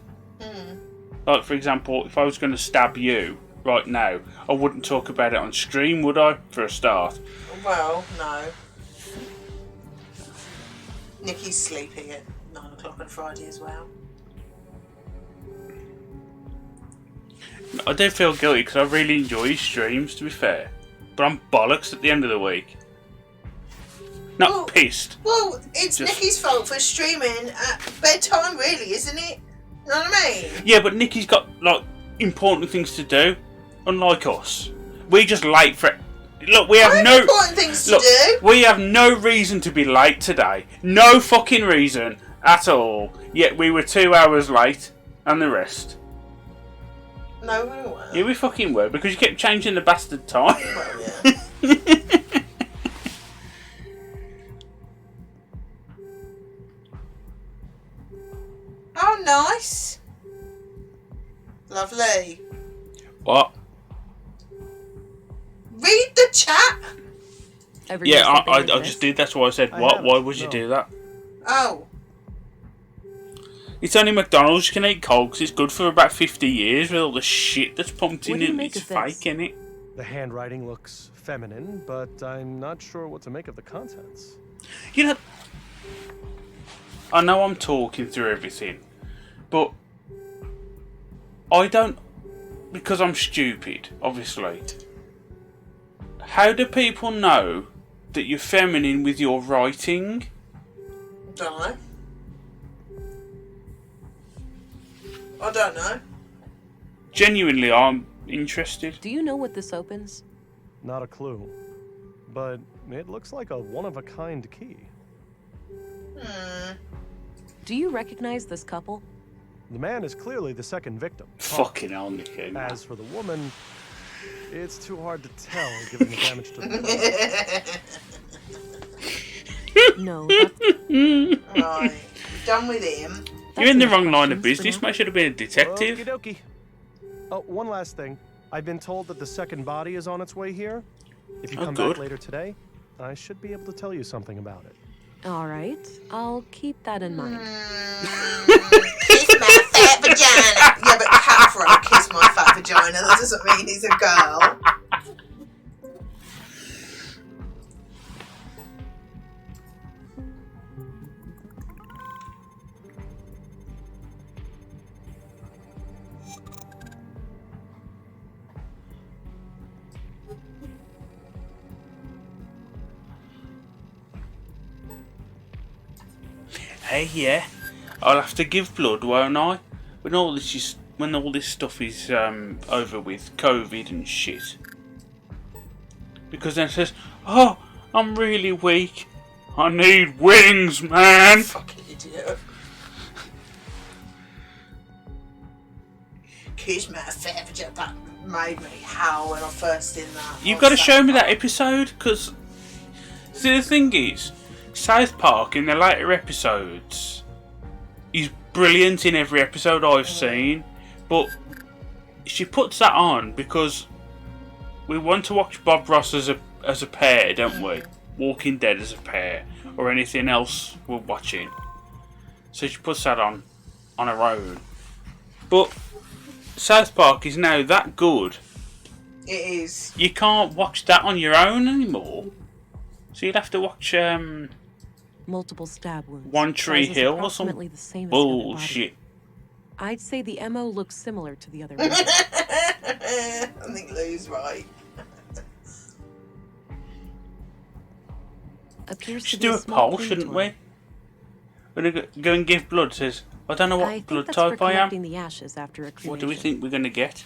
Like, for example, if I was going to stab you right now, I wouldn't talk about it on stream, would I, for a start? Well, no. Nikki's sleeping at 9 o'clock o'clock on Friday as well. I do feel guilty because I really enjoy his streams, to be fair. But I'm bollocks at the end of the week. Not pissed. Well, it's Nikki's fault for streaming at bedtime, really, isn't it? You know what I mean? Yeah, but Nikki's got, like, important things to do. Unlike us. We're just late for it. Look, we have no important things to do. We have no reason to be late today. No fucking reason at all. Yet we were 2 hours late, and the rest. No, we weren't. Yeah, we fucking were because you kept changing the bastard time. Well, yeah. Oh, nice. Lovely. What? Read the chat. Yeah, I just did. That's why I said what. Why would you do that? Oh. It's only McDonald's. You can eat cold because it's good for about 50 years with all the shit that's pumped in it. It's fake, isn't it? The handwriting looks feminine, but I'm not sure what to make of the contents. You know, I know I'm talking through everything, but I don't, because I'm stupid, obviously. How do people know that you're feminine with your writing? Don't know. I don't know. Genuinely, I'm interested. Do you know what this opens? Not a clue. But it looks like a one-of-a-kind key. Do you recognize this couple? The man is clearly the second victim. Fucking hell, Nicky. As for the woman, it's too hard to tell given the damage to the No. Right. Done with him. You're in the wrong line of business. I should have been a detective. Okie dokie. Oh, one last thing. I've been told that the second body is on its way here. If you come back later today, I should be able to tell you something about it. All right. I'll keep that in mind. Kiss my fat vagina. Yeah, but Catherine kiss my fat vagina. That doesn't mean he's a girl. Hey, yeah, I'll have to give blood, won't I? When all this stuff is over with, COVID and shit. Because then it says, "Oh, I'm really weak. I need wings, man." Fucking idiot. Kiss my fat vagina. That made me howl when I first seen that. You've got to show me that episode, because see, the thing is, South Park in the later episodes is brilliant in every episode I've seen, but she puts that on because we want to watch Bob Ross as a pair, don't we? Walking Dead as a pair, or anything else we're watching. So she puts that on her own. But South Park is now that good. It is. You can't watch that on your own anymore. So you'd have to watch Multiple stab wounds. One Tree Size is Hill or approximately some the same as the other body. bullshit. I'd say the MO looks similar to the other one. I think Lou's right. Appears Should to be do a small poll, shouldn't we? crematory. We're gonna go and give blood. Says, I don't know what I think blood that's type for I am. collecting the ashes after a cremation. What do we think we're gonna get?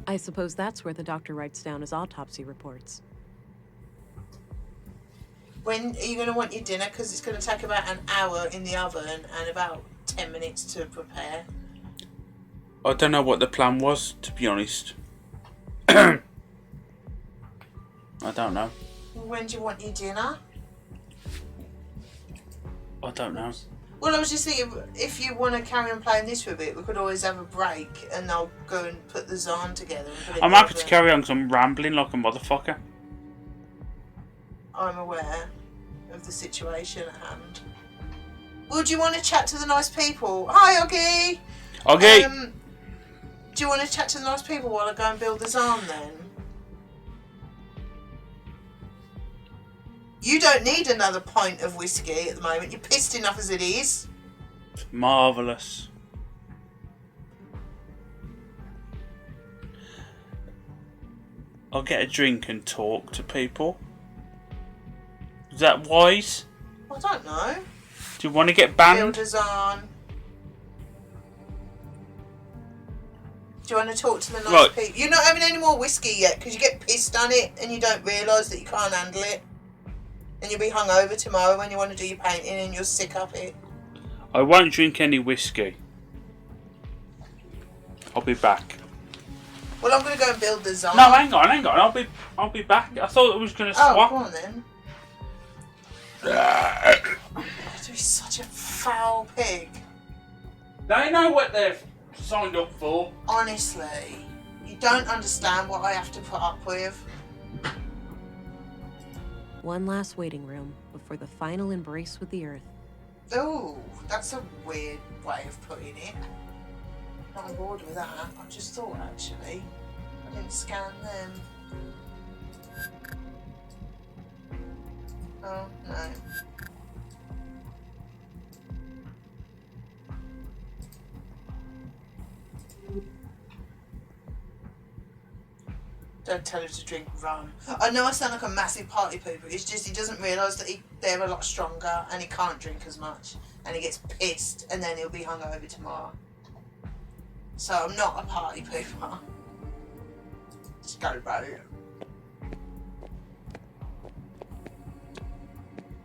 I suppose that's where the doctor writes down his autopsy reports. When are you going to want your dinner? Because it's going to take about an hour in the oven and about 10 minutes to prepare. I don't know what the plan was, to be honest. I don't know. When do you want your dinner? I don't know. Well, I was just thinking, if you want to carry on playing this for a bit, we could always have a break and I'll go and put the Zahn together. And put it I'm in the happy to oven. carry on because I'm rambling like a motherfucker. I'm aware of the situation at hand. Would you want to chat to the nice people? Hi, Oggy! Okay. Do you want to chat to the nice people while I go and build the Zahn then? You don't need another pint of whiskey at the moment. You're pissed enough as it is. Marvellous. I'll get a drink and talk to people. Is that wise? I don't know. Do you want to get banned? Builders on. Do you want to talk to the nice people? You're not having any more whiskey yet because you get pissed on it and you don't realise that you can't handle it. And you'll be hungover tomorrow when you want to do your painting and you'll sick up it. I won't drink any whiskey. I'll be back. Well, I'm going to go and build the zone. No, hang on. I'll be back. I thought it was going to swap. Oh, go on then. You're such a foul pig. They know what they've signed up for. Honestly, you don't understand what I have to put up with. One last waiting room before the final embrace with the earth. Oh, that's a weird way of putting it. Not on board with that. I just thought, actually. I didn't scan them. Oh, no. Don't tell him to drink rum. I know I sound like a massive party pooper. It's just he doesn't realise that they're a lot stronger and he can't drink as much. And he gets pissed and then he'll be hungover tomorrow. So I'm not a party pooper. Just go about it.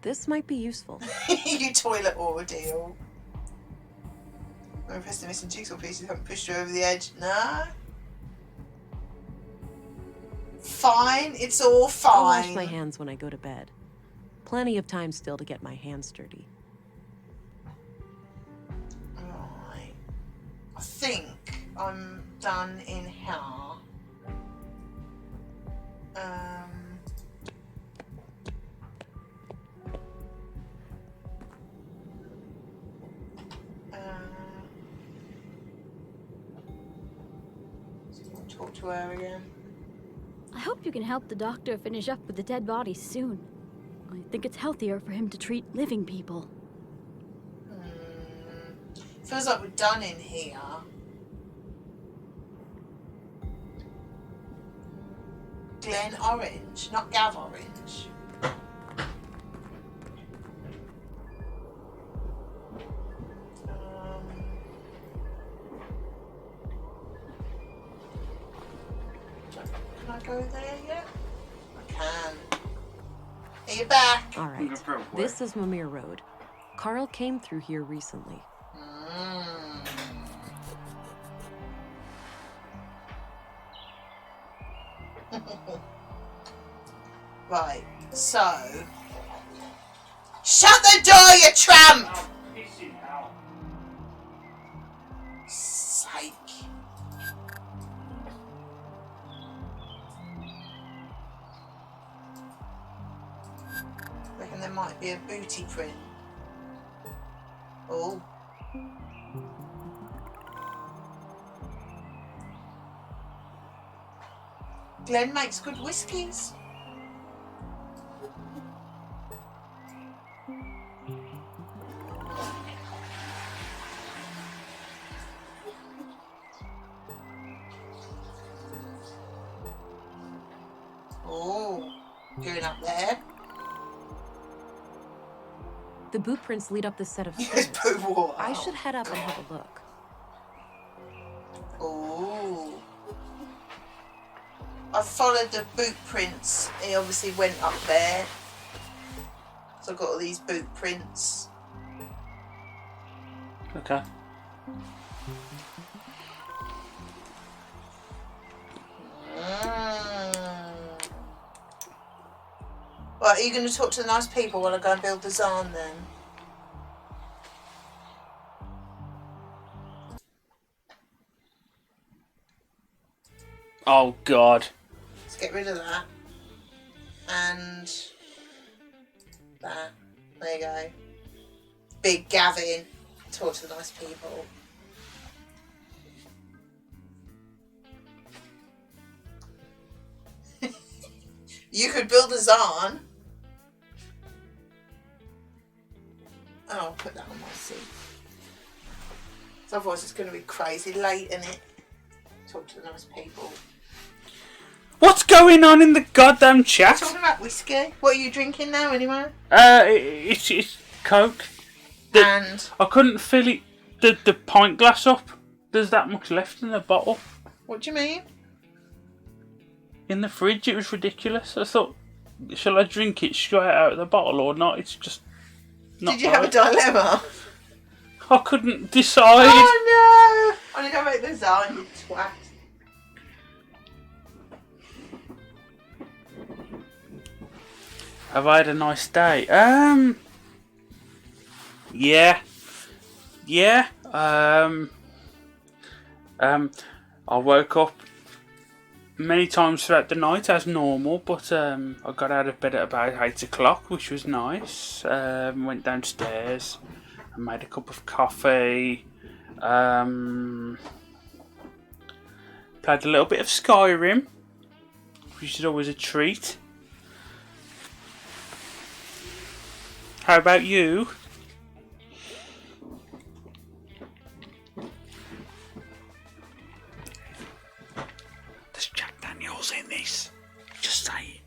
This might be useful. You toilet ordeal. I'm impressed the missing jigsaw pieces haven't pushed you over the edge. No. Fine, it's all fine. I'll wash my hands when I go to bed. Plenty of time still to get my hands dirty. Right. I think I'm done in here. Talk to her again. I hope you can help the doctor finish up with the dead bodies soon. I think it's healthier for him to treat living people. Feels like we're done in here. Glen Orange, not Gav Orange. Can I go there yet? I can. Are you back? All right. This is Mimir Road. Carl came through here recently. Right, so... Shut the door, you tramp! Sake. Reckon there might be a booty print. Oh. Glen makes good whiskies. Oh, going up there. The boot prints lead up this set of stairs. I should head up and have a look. Oh. I followed the boot prints. He obviously went up there. So I've got all these boot prints. Okay. Right, are you going to talk to the nice people while I go and build the Zaan then? Oh, God. Let's get rid of that. And that. There you go. Big Gavin. Talk to the nice people. You could build a Zaan. Oh, I'll put that on my seat. So otherwise it's going to be crazy late, isn't it? Talk to the nice people. What's going on in the goddamn chat? We're talking about whiskey. What are you drinking now, anyway? It's Coke. And I couldn't fill it, the pint glass up. There's that much left in the bottle. What do you mean? In the fridge, it was ridiculous. I thought, shall I drink it straight out of the bottle or not? It's just not. Did you have a dilemma? I couldn't decide. Oh no! I'm gonna go make lasagna, you twat. Have I had a nice day? Yeah. I woke up many times throughout the night as normal, but I got out of bed at about 8 o'clock, which was nice. Went downstairs and made a cup of coffee. Played a little bit of Skyrim, which is always a treat. How about you? There's Jack Daniels in this. Just saying.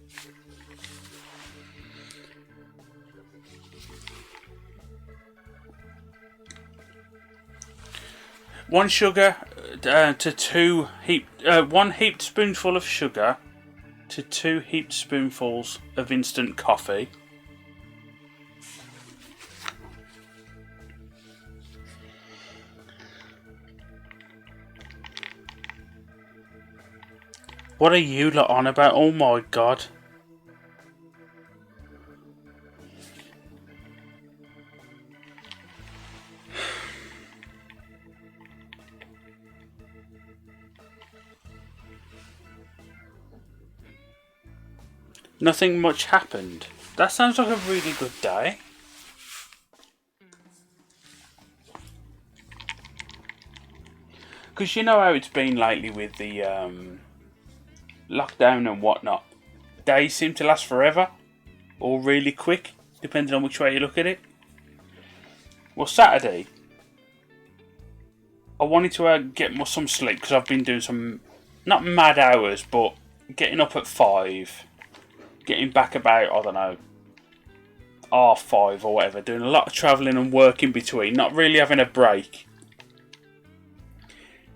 One sugar to 2 heaped. 1 heaped spoonful of sugar to 2 heaped spoonfuls of instant coffee. What are you lot on about? Oh my god. Nothing much happened. That sounds like a really good day. Because you know how it's been lately with the lockdown and whatnot. Days seem to last forever, or really quick, depending on which way you look at it. Well, Saturday, I wanted to get some sleep because I've been doing some, not mad hours, but getting up at 5, getting back about, I don't know, 5:30 or whatever, doing a lot of travelling and work in between, not really having a break.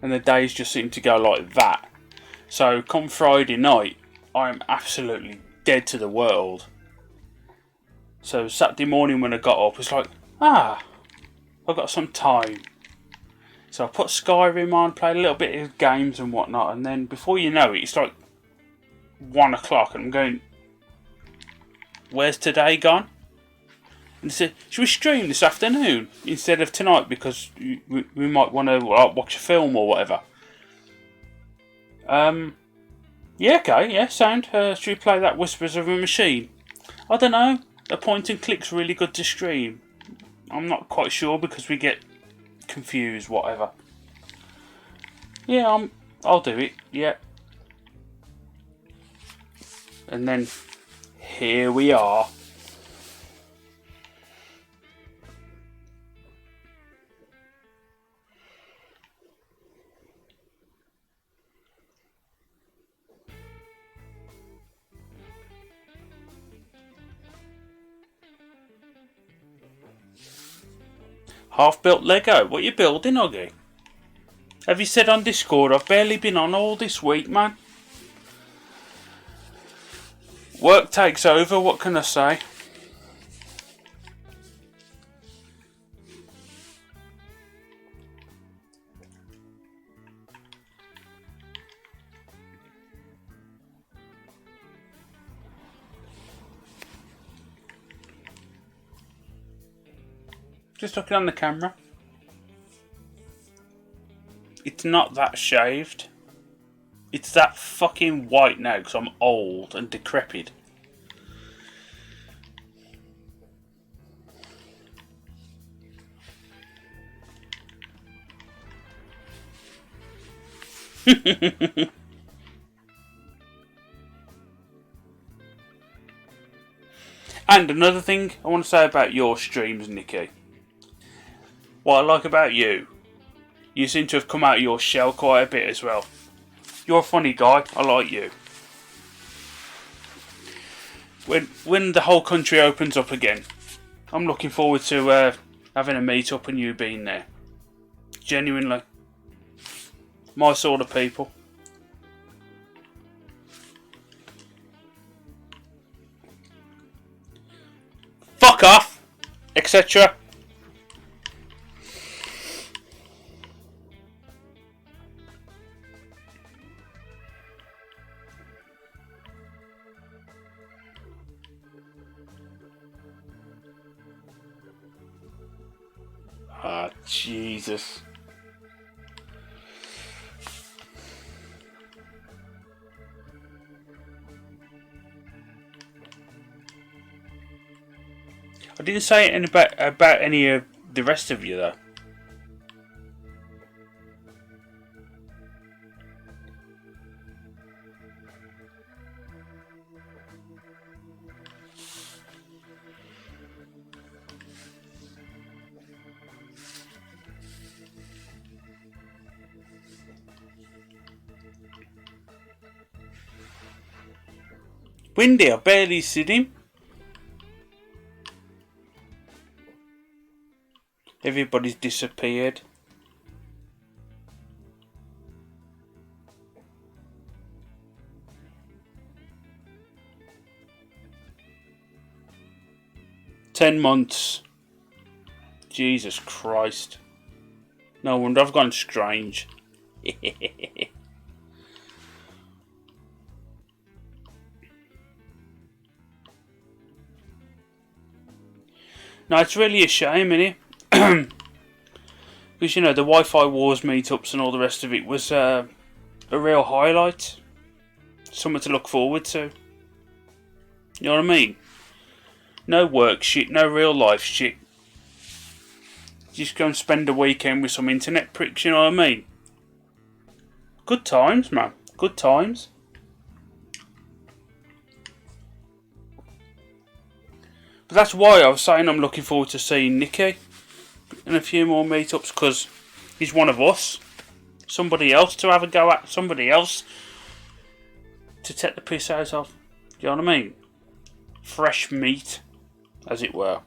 And the days just seem to go like that. So come Friday night, I'm absolutely dead to the world. So Saturday morning when I got up, it's like, I've got some time. So I put Skyrim on, played a little bit of games and whatnot, and then before you know it, it's like 1 o'clock and I'm going, where's today gone? And they said, should we stream this afternoon instead of tonight because we might want to watch a film or whatever. Yeah, okay, yeah, sound. Should we play that Whispers of a Machine? I don't know. A point and click's really good to stream. I'm not quite sure because we get confused, whatever. Yeah, I'll do it, yeah. And then here we are. Half-built Lego. What you building, Oggy? Have you said on Discord? I've barely been on all this week, man. Work takes over, what can I say? Just looking on the camera. It's not that shaved. It's that fucking white now because I'm old and decrepit. And another thing I want to say about your streams, Nikki. what I like about you, you seem to have come out of your shell quite a bit as well. You're a funny guy. I like you. When the whole country opens up again, I'm looking forward to having a meet up and you being there. Genuinely. My sort of people. Fuck off, etc. Ah, Jesus. I didn't say anything about any of the rest of you though. Windy, I barely see him. Everybody's disappeared. "10 months. Jesus Christ. No wonder I've gone strange. No, it's really a shame, isn't it? Because, you know, the Wi-Fi Wars meetups and all the rest of it was a real highlight. Something to look forward to. You know what I mean? No work shit, no real life shit. Just go and spend a weekend with some internet pricks, you know what I mean? Good times, man. Good times. But that's why I was saying I'm looking forward to seeing Nicky in a few more meetups, because he's one of us. Somebody else to have a go at. Somebody else to take the piss out of. Do you know what I mean? Fresh meat, as it were.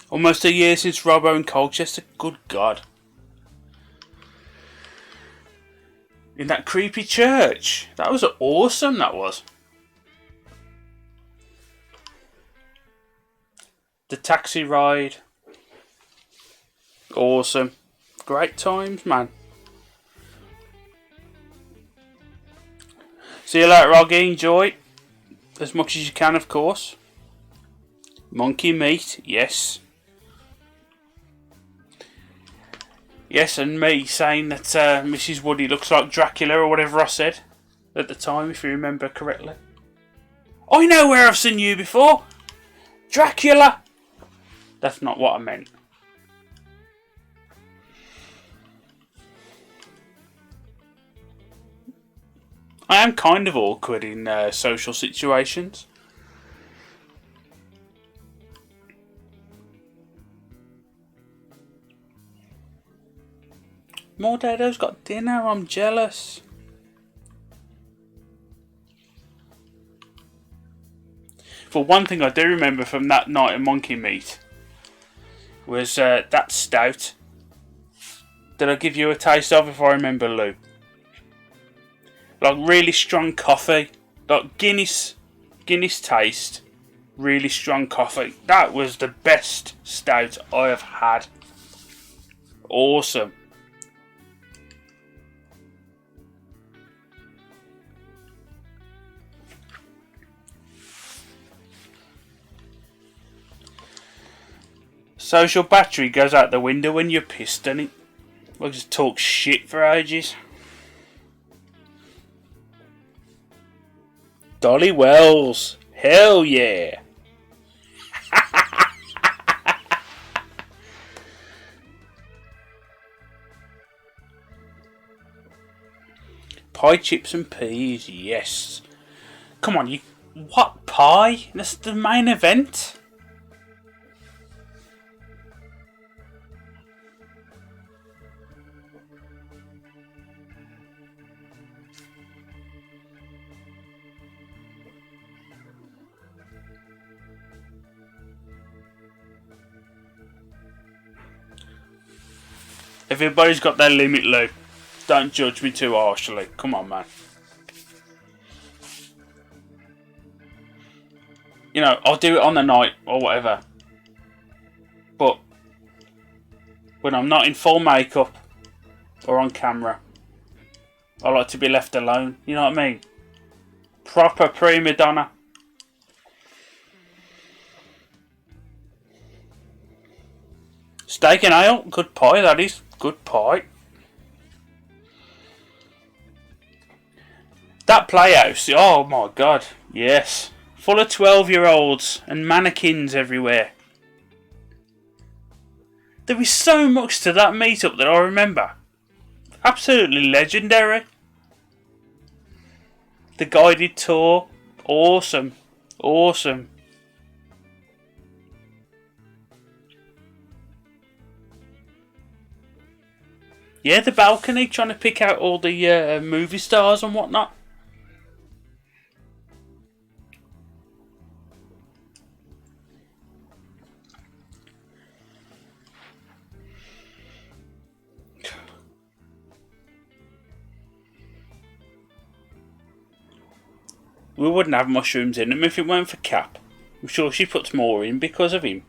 Almost a year since Robbo and Colchester. Good God. In that creepy church. That was awesome, that was. The taxi ride. Awesome. Great times, man. See you later, Roggy. Enjoy. As much as you can, of course. Monkey meat. Yes. Yes, and me saying that Mrs. Woody looks like Dracula or whatever I said at the time, if you remember correctly. I know where I've seen you before. Dracula. That's not what I meant. I am kind of awkward in social situations. Mordado's got dinner, I'm jealous. For one thing I do remember from that night of Monkey Meat was that stout. Did I give you a taste of, if I remember, Lou? Like really strong coffee. Like Guinness taste. Really strong coffee. That was the best stout I have had. Awesome. Social battery goes out the window when you're pissed, doesn't it? We'll just talk shit for ages. Dolly Wells. Hell yeah. Pie, chips and peas, yes. Come on, what pie. That's the main event. Everybody's got their limit, Lou. Don't judge me too harshly. Come on, man. You know, I'll do it on the night or whatever. But when I'm not in full makeup or on camera, I like to be left alone. You know what I mean? Proper prima donna. Steak and ale. Good pie, that is. Good pie. That playhouse. Oh my god. Yes. Full of 12-year-olds and mannequins everywhere. There is so much to that meetup that I remember. Absolutely legendary. The guided tour. Awesome. Awesome. Yeah, the balcony, trying to pick out all the movie stars and whatnot. We wouldn't have mushrooms in them if it weren't for Cap. I'm sure she puts more in because of him.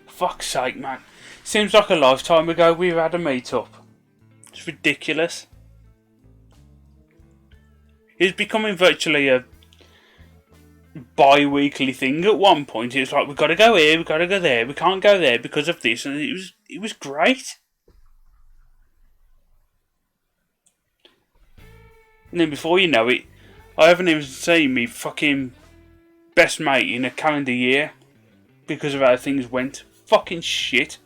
Fuck's sake, man. Seems like a lifetime ago we had a meet-up. It's ridiculous. It's becoming virtually a bi-weekly thing at one point. It's like, we've got to go here, we've got to go there, we can't go there because of this, and it was great. And then before you know it, I haven't even seen me fucking best mate in a calendar year because of how things went. Fucking shit.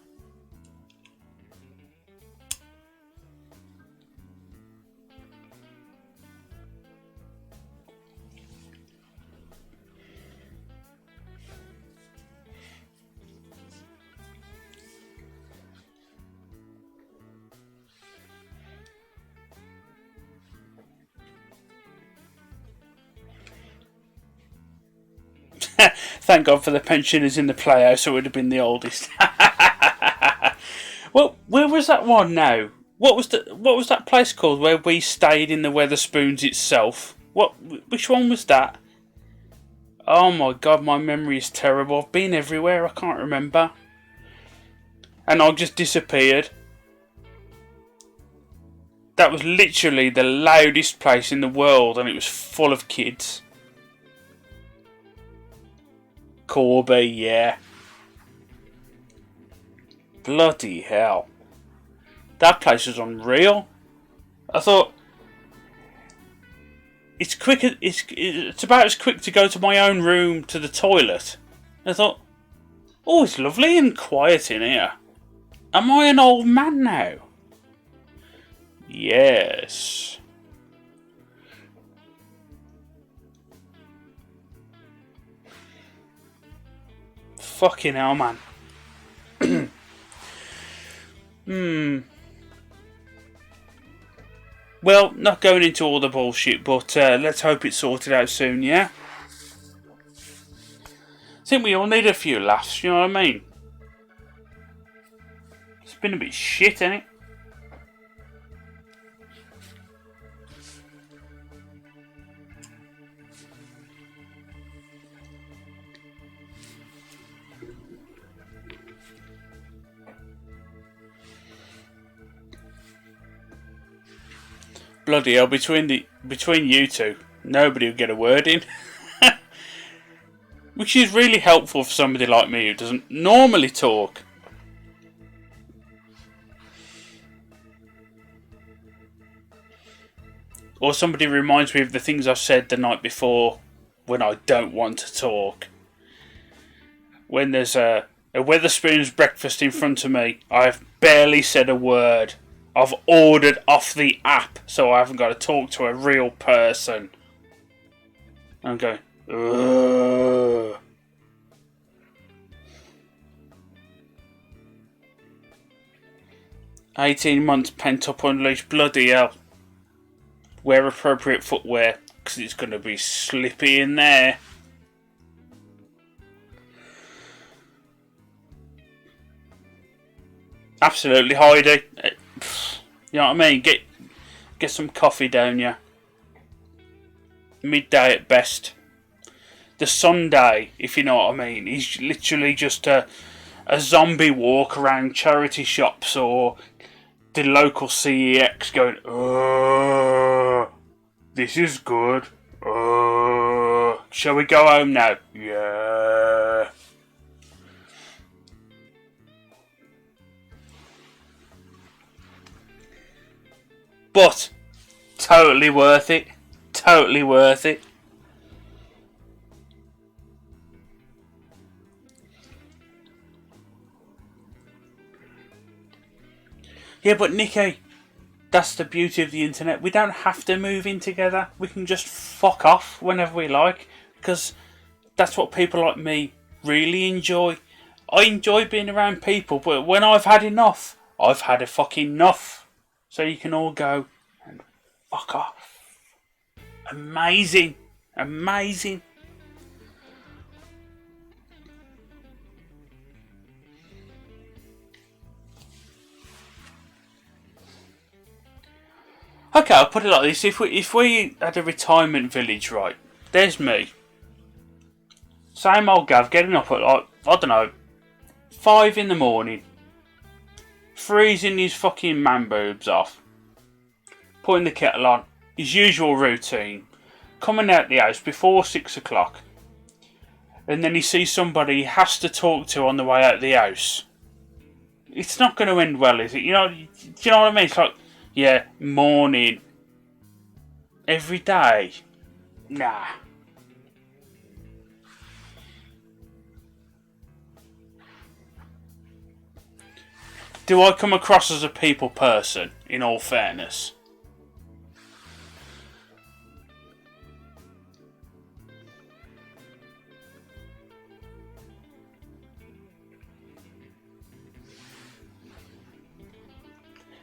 Thank God for the pensioners in the playhouse, so it would have been the oldest. Well, where was that one now? What was that place called where we stayed in the Weatherspoons itself? Which one was that? Oh my God, my memory is terrible. I've been everywhere, I can't remember. And I just disappeared. That was literally the loudest place in the world, and it was full of kids. Corby, yeah. Bloody hell. That place was unreal. I thought, it's about as quick to go to my own room to the toilet. I thought, oh, it's lovely and quiet in here. Am I an old man now? Yes. Fucking hell, man. Well, not going into all the bullshit, but let's hope it's sorted out soon, yeah? I think we all need a few laughs, you know what I mean? It's been a bit shit, ain't it? Bloody hell, between you two, nobody will get a word in. Which is really helpful for somebody like me who doesn't normally talk. Or somebody reminds me of the things I've said the night before when I don't want to talk. when there's a Wetherspoon's breakfast in front of me, I've barely said a word. I've ordered off the app, so I haven't got to talk to a real person. I'm going, ugh. "18 months pent up unleashed, bloody hell. Wear appropriate footwear, because it's going to be slippy in there." Absolutely, Heidi. You know what I mean? Get some coffee down you. Midday at best. The Sunday, if you know what I mean, is literally just a zombie walk around charity shops or the local CEX going, this is good. Shall we go home now? Yeah. But totally worth it. Totally worth it. Yeah, but Nikki, that's the beauty of the internet. We don't have to move in together. We can just fuck off whenever we like, because that's what people like me really enjoy. I enjoy being around people, but when I've had enough, I've had a fucking enough. So you can all go and fuck off. Amazing. Amazing. Okay, I'll put it like this. If we had a retirement village, right, there's me. Same old Gav, getting up at, like, I don't know, 5 in the morning. Freezing his fucking man boobs off. Putting the kettle on. His usual routine. Coming out the house before 6 o'clock. And then he sees somebody he has to talk to on the way out the house. It's not going to end well, is it? Do you know what I mean? It's like, yeah, morning. Every day. Nah. Do I come across as a people person, in all fairness?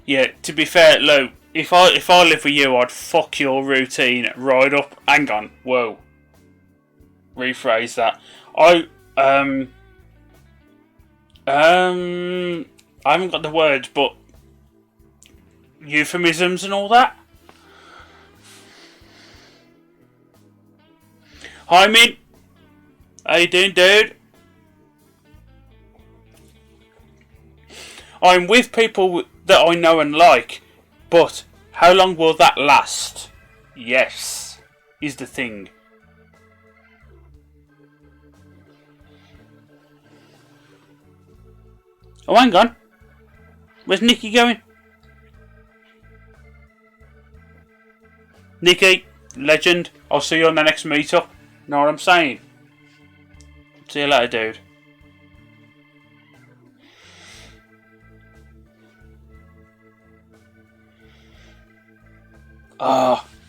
Yeah, to be fair, Lou, if I live with you, I'd fuck your routine right up. Hang on, whoa. Rephrase that. I haven't got the words, but euphemisms and all that. Hi, Mint. How you doing, dude? I'm with people that I know and like, but how long will that last? Yes, is the thing. Oh, hang on. Where's Nikki going? Nikki, legend. I'll see you on the next meetup. Know what I'm saying? See you later, dude.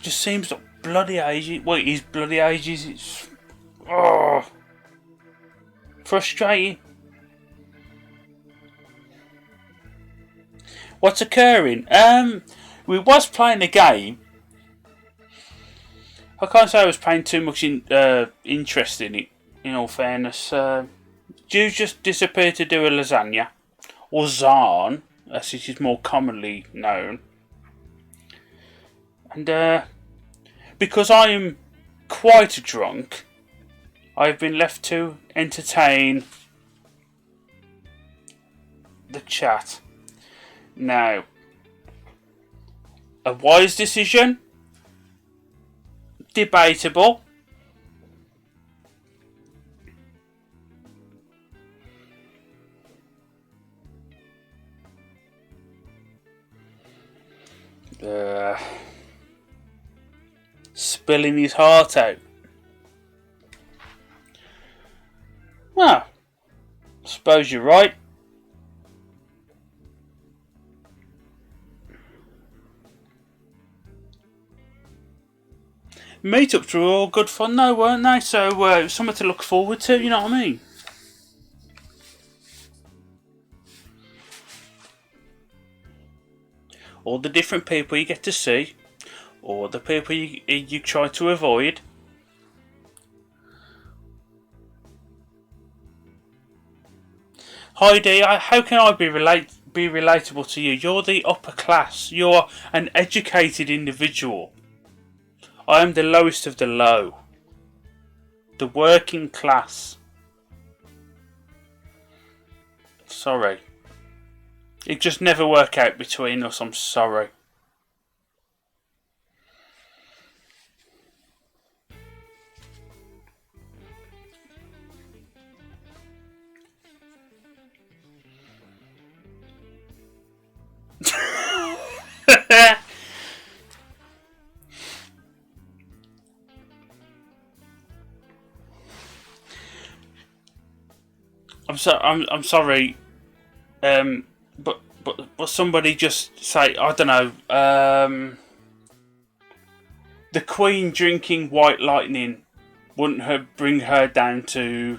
Just seems like bloody ages. Well, it is bloody ages. It's frustrating. What's occurring? We was playing a game. I can't say I was paying too much interest in it, in all fairness. Jews just disappeared to do a lasagna, or Zaan, as it is more commonly known. And because I am quite drunk, I've been left to entertain the chat. Now, a wise decision? Debatable. Spilling his heart out. Well, suppose you're right. Meetups were all good fun though, weren't they? So it was something to look forward to, you know what I mean? All the different people you get to see, or the people you try to avoid. Heidi, how can I be relatable to you? You're the upper class. You're an educated individual. I am the lowest of the low. The working class. Sorry. It just never worked out between us, I'm sorry. I'm sorry, but somebody just say, I don't know, the Queen drinking White Lightning wouldn't bring her down to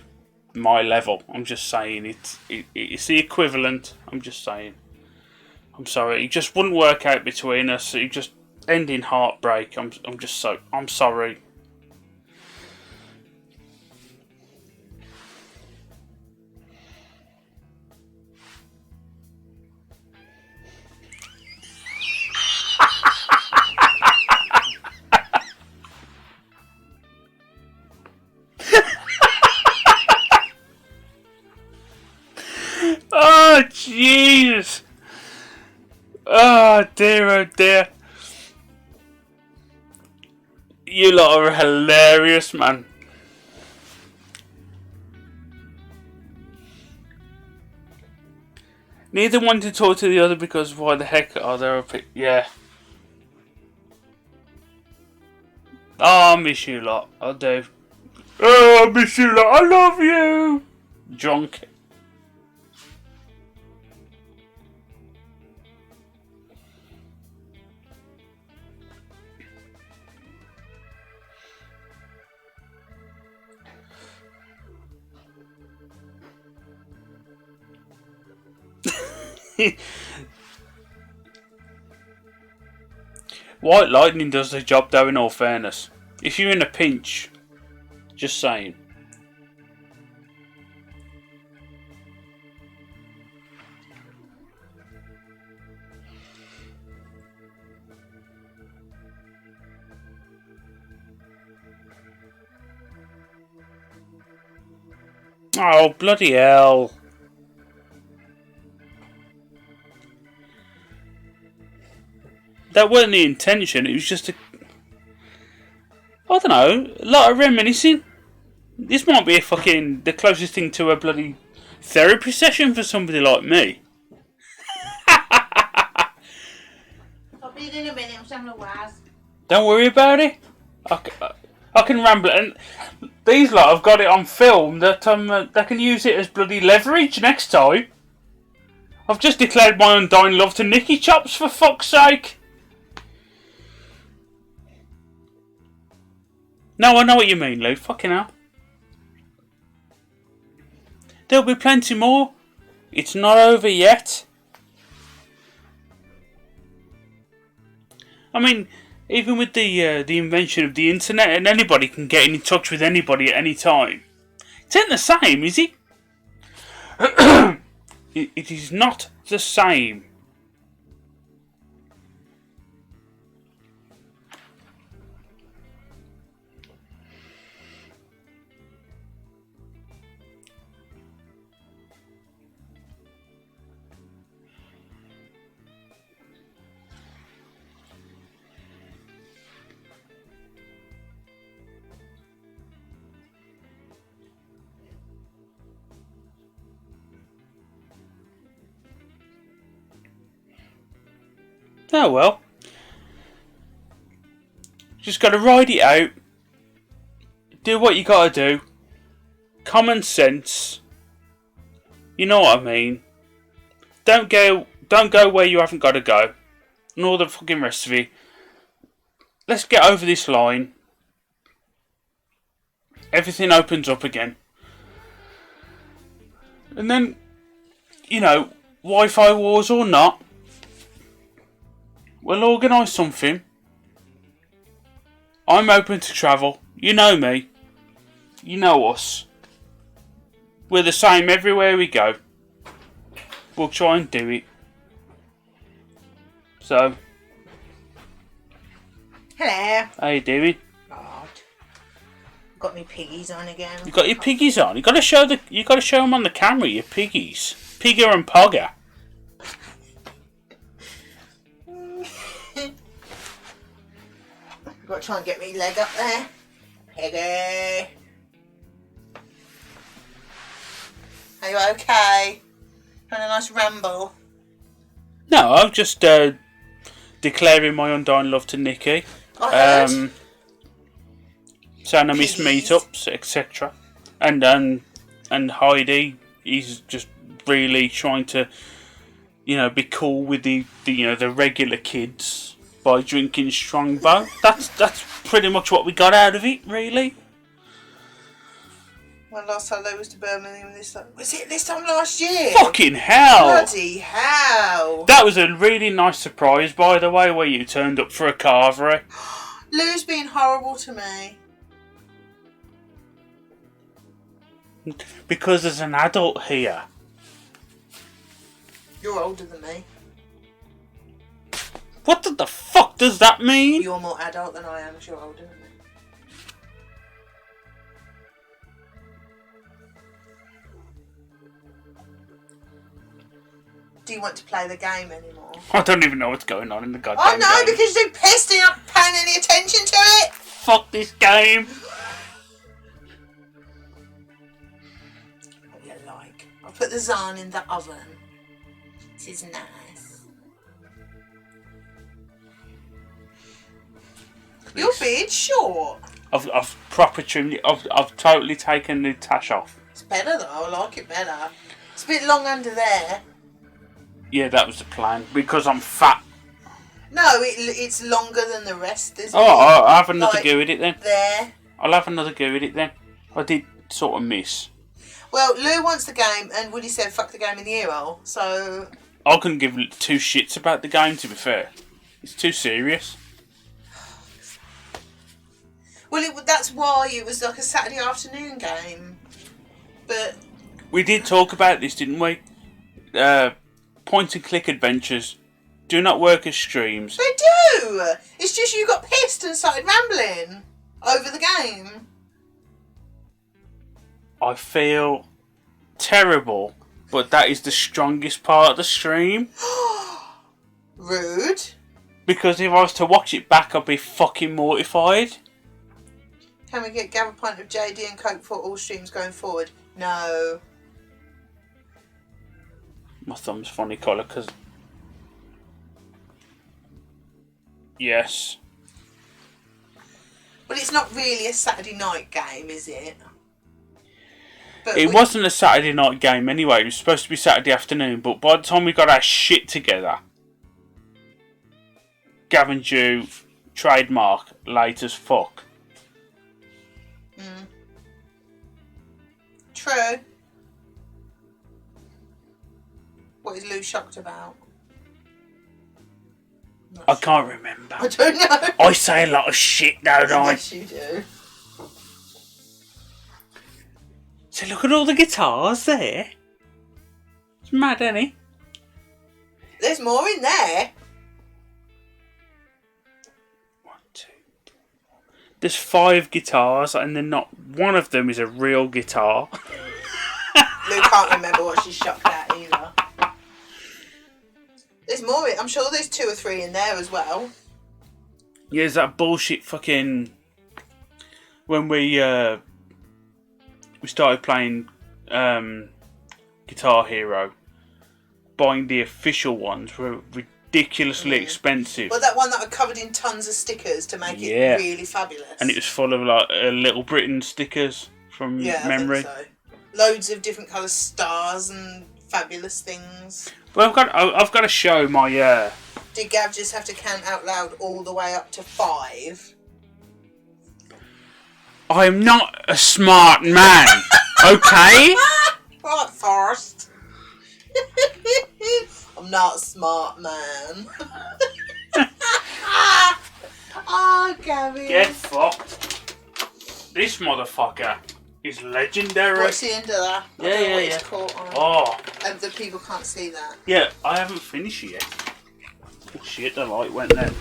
my level. I'm just saying it's the equivalent. I'm just saying. I'm sorry, it just wouldn't work out between us. It just end in heartbreak. I'm sorry. Oh, jeez. Oh, dear, oh, dear. You lot are hilarious, man. Neither wanted to talk to the other because why the heck are they up? Yeah. Oh, I miss you lot. I do. Oh, I miss you lot. I love you. Drunk. White Lightning does the job though, in all fairness. If you're in a pinch, just saying. Oh, bloody hell. That wasn't the intention, it was just I don't know, a lot of reminiscing. This might be the closest thing to a bloody therapy session for somebody like me. I'll be in a minute, I'm having a waz. Don't worry about it. I can ramble, and these lot have got it on film that they can use it as bloody leverage next time. I've just declared my undying love to Nicky Chops, for fuck's sake. No, I know what you mean, Lou. Fucking hell. There'll be plenty more. It's not over yet. I mean, even with the invention of the internet, and anybody can get in touch with anybody at any time, it ain't the same, is it? It is not the same. Oh well. Just gotta ride it out. Do what you gotta do. Common sense. You know what I mean? Don't go where you haven't got to go. And all the fucking rest of it. Let's get over this line. Everything opens up again. And then, you know, Wi-Fi wars or not, we'll organise something. I'm open to travel. You know me. You know us. We're the same everywhere we go. We'll try and do it. So. Hello. How you doing? Got my piggies on again. You got your piggies on. You got to show them on the camera. Your piggies, Pigger and Pogger. Got to try and get my leg up there. Piggy. Are you okay? Having a nice ramble? No, I'm just declaring my undying love to Nikki. Saying I miss meetups, etc. And Heidi, he's just really trying to, you know, be cool with the regular kids by drinking Strongbow. That's pretty much what we got out of it, really. Well, last time they was to Birmingham, was it this time last year? Fucking hell! Bloody hell! That was a really nice surprise, by the way, where you turned up for a carvery. Lou's being horrible to me. Because there's an adult here. You're older than me. What the fuck does that mean? You're more adult than I am because you're older than me. Do you want to play the game anymore? I don't even know what's going on in the goddamn game. Oh no, because you're pissed and you're not paying any attention to it! Fuck this game! What you like? I'll put the Zahn in the oven. This is nice. Your beard's short. I've proper trimmed it. I've totally taken the tash off. It's better though, I like it better. It's a bit long under there. Yeah, that was the plan. Because I'm fat. No, it's longer than the rest, isn't it? I'll have another go at it then. There. I'll have another go at it then. I did sort of miss. Well, Lou wants the game, and Woody said fuck the game in the ear hole, so... I couldn't give two shits about the game, to be fair. It's too serious. Well, that's why it was like a Saturday afternoon game. But... We did talk about this, didn't we? Point-and-click adventures do not work as streams. They do! It's just you got pissed and started rambling over the game. I feel terrible, but that is the strongest part of the stream. Rude. Because if I was to watch it back, I'd be fucking mortified. Can we gather a pint of JD and Coke for all streams going forward? No. My thumb's funny colour because... Yes. Well, it's not really a Saturday night game, is it? But it wasn't a Saturday night game anyway. It was supposed to be Saturday afternoon, but by the time we got our shit together, Gavin Jew, trademark, late as fuck. True. What is Lou shocked about? I can't remember. I don't know. I say a lot of shit, don't I? Yes, you do. So look at all the guitars there. It's mad, ain't it? There's more in there. There's 5 guitars, and then not one of them is a real guitar. Lou can't remember what she's shocked at either. There's more. I'm sure there's 2 or 3 in there as well. Yeah, there's that bullshit fucking... When we started playing Guitar Hero, buying the official ones were ridiculously expensive. Well, that one that were covered in tons of stickers to make it really fabulous. And it was full of like Little Britain stickers from memory. I think so. loads of different colour stars and fabulous things. Well, I've got to show my. Did Gav just have to count out loud all the way up to 5? I am not a smart man, okay? Right, Forrest. I'm not a smart man. Oh, Gabby. Get fucked. This motherfucker is legendary. What's the end of that? I don't know what it's caught on. Oh. And the people can't see that. Yeah, I haven't finished it yet. Oh shit, the light went there.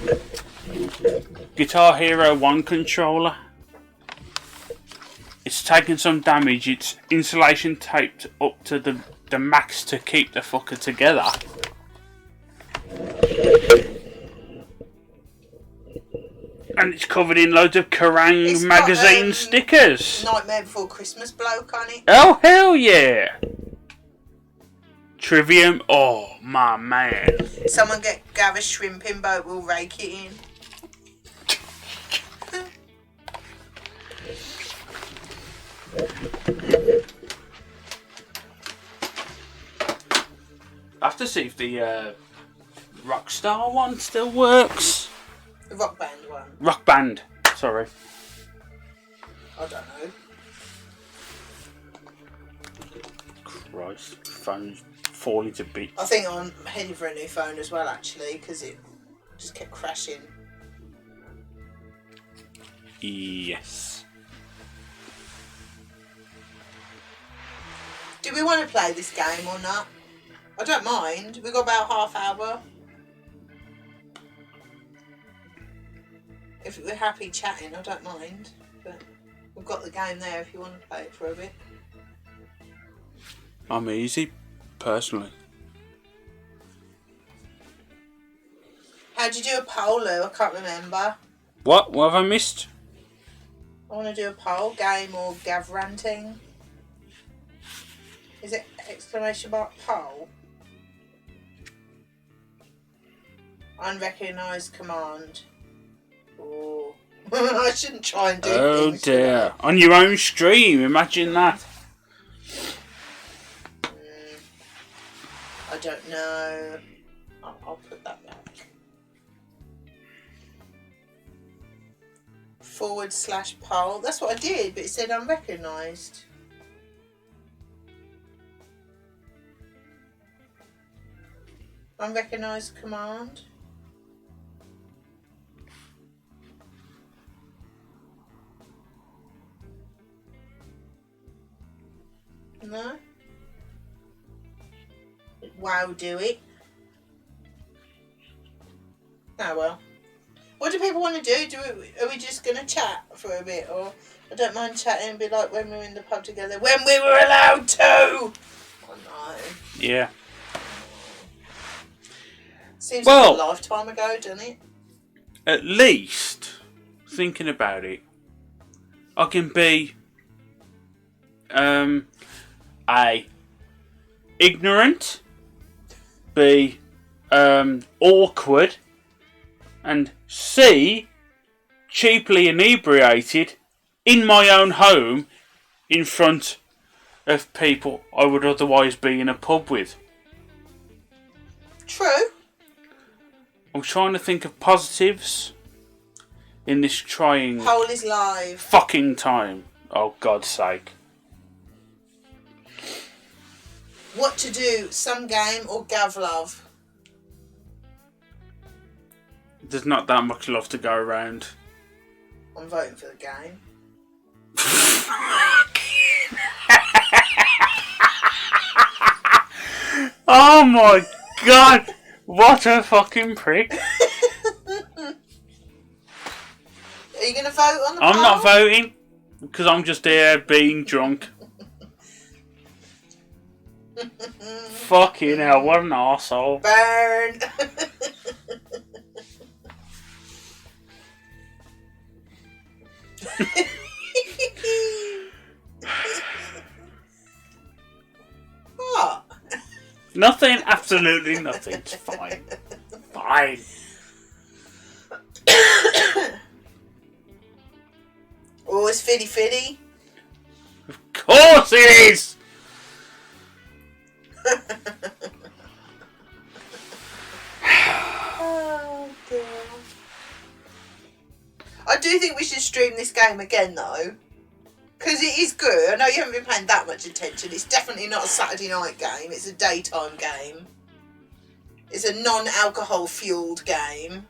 Guitar Hero 1 controller. It's taken some damage. It's insulation taped up to the max to keep the fucker together. And it's covered in loads of Kerrang magazine stickers. Nightmare Before Christmas bloke on it. Oh, hell yeah! Trivium, oh my man. Someone get Gav a shrimping boat, we'll rake it in. I have to see if the Rockstar one still works. The Rock Band one. Rock Band, sorry. I don't know. Christ, phone's falling to bits. I think I'm heading for a new phone as well, actually, because it just kept crashing. Yes. Do we want to play this game or not? I don't mind. We've got about half hour. If we're happy chatting, I don't mind. But we've got the game there if you want to play it for a bit. I'm easy, personally. How'd you do a poll, Lou? I can't remember. What? What have I missed? I want to do a poll. Game or Gav ranting? Is it exclamation mark poll? Unrecognised command. Oh. I shouldn't try and do things. Oh dear. On your own stream, imagine that. I don't know. I'll put that back. /poll. That's what I did, but it said unrecognised. Unrecognised command. No? Wow, do it. Oh well. What do people want to do? Are we just going to chat for a bit? Or I don't mind chatting and be like when we were in the pub together. When we were allowed to! Oh no. Yeah. Seems like a lifetime ago, doesn't it? At least, thinking about it, I can be A, ignorant, B, awkward, and C, cheaply inebriated in my own home in front of people I would otherwise be in a pub with. True. I'm trying to think of positives in this trying Poll is live. fucking time. Oh, God's sake. What to do? Some game or Gav love? There's not that much love to go around. I'm voting for the game. Oh my God! What a fucking prick! Are you going to vote on the I'm poll? not voting because I'm just here being drunk. Fucking hell! What an arsehole. Burn. What? Nothing. Absolutely nothing. It's fine. Fine. Oh, it's fitty. Of course it is. Oh dear. I do think we should stream this game again though. Because it is good. I know you haven't been paying that much attention. It's definitely not a Saturday night game. It's a daytime game. It's a non-alcohol fueled game.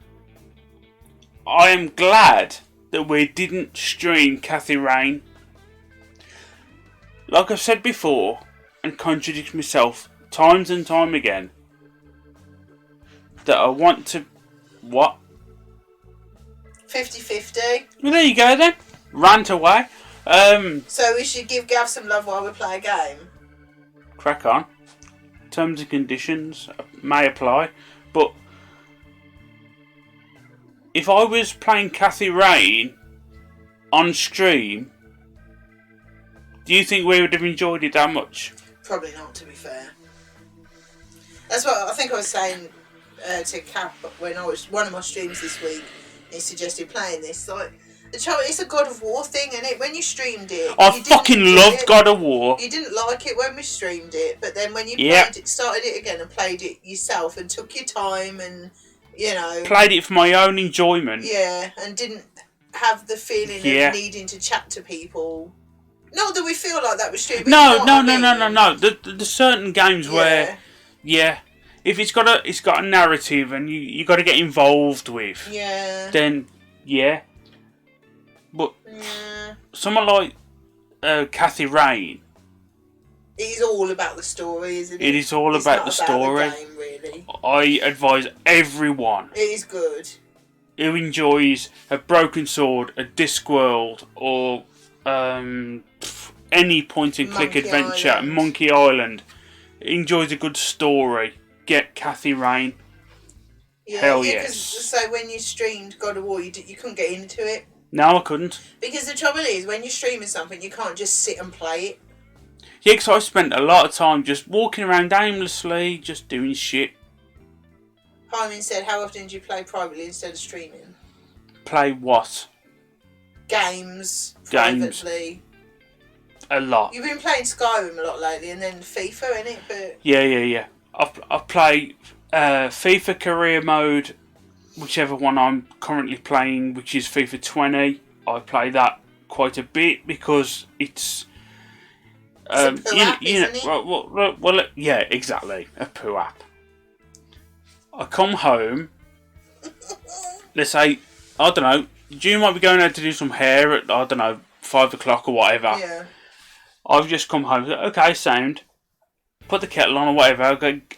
I am glad that we didn't stream Kathy Rain. Like I've said before, and contradict myself times and time again, that I want to... What? 50-50. Well, there you go then. Rant away. So we should give Gav some love while we play a game. Crack on. Terms and conditions may apply, but if I was playing Kathy Rain on stream, do you think we would have enjoyed it that much? Probably not, to be fair. That's what I think I was saying to Cap when I was one of my streams this week. He suggested playing this. Like, it's a God of War thing, isn't it? When you streamed it, I fucking loved God of War. You didn't like it when we streamed it, but then when you started it again and played it yourself and took your time and, you know... Played it for my own enjoyment. Yeah, and didn't have the feeling of needing to chat to people. Not that we feel like that with streaming. No. The certain games where, if it's got a narrative and you got to get involved with, then but someone like Kathy Rain, it is all about the story, isn't it? It is all about the story. The game, really. I advise everyone. It is good. Who enjoys a Broken Sword, a Discworld, or any point-and-click adventure, Monkey Island, enjoys a good story, get Kathy Rain. Hell yes. So when you streamed God of War, you couldn't get into it. No, I couldn't. Because the trouble is, when you're streaming something, you can't just sit and play it. Yeah, because I spent a lot of time just walking around aimlessly, just doing shit. Hyman said, how often do you play privately instead of streaming? Play what? Games. Privately. A lot. You've been playing Skyrim a lot lately, and then FIFA, innit? But Yeah. I play FIFA Career Mode, whichever one I'm currently playing, which is FIFA 20. I play that quite a bit because it's a poo app, isn't it? Well, yeah, exactly, a poo app. I come home, let's say, I don't know, June might be going out to do some hair at, I don't know, 5 o'clock or whatever. Yeah. I've just come home, okay, sound. Put the kettle on or whatever,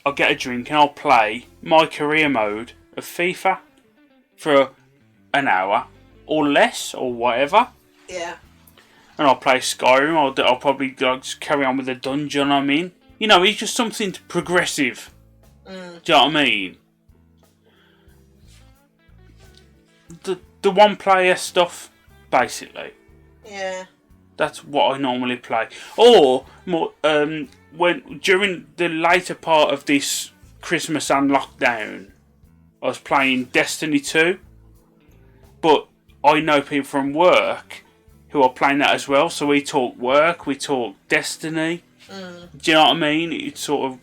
I'll get a drink and I'll play my career mode of FIFA for an hour or less or whatever. Yeah. And I'll play Skyrim. I'll probably just carry on with the dungeon I'm in. You know, it's just something progressive. Do you know what I mean? The one player stuff, basically. Yeah. That's what I normally play. Or more when during the later part of this Christmas and lockdown, I was playing Destiny 2. But I know people from work who are playing that as well. So we talk work, we talk Destiny. Do you know what I mean? It's sort of...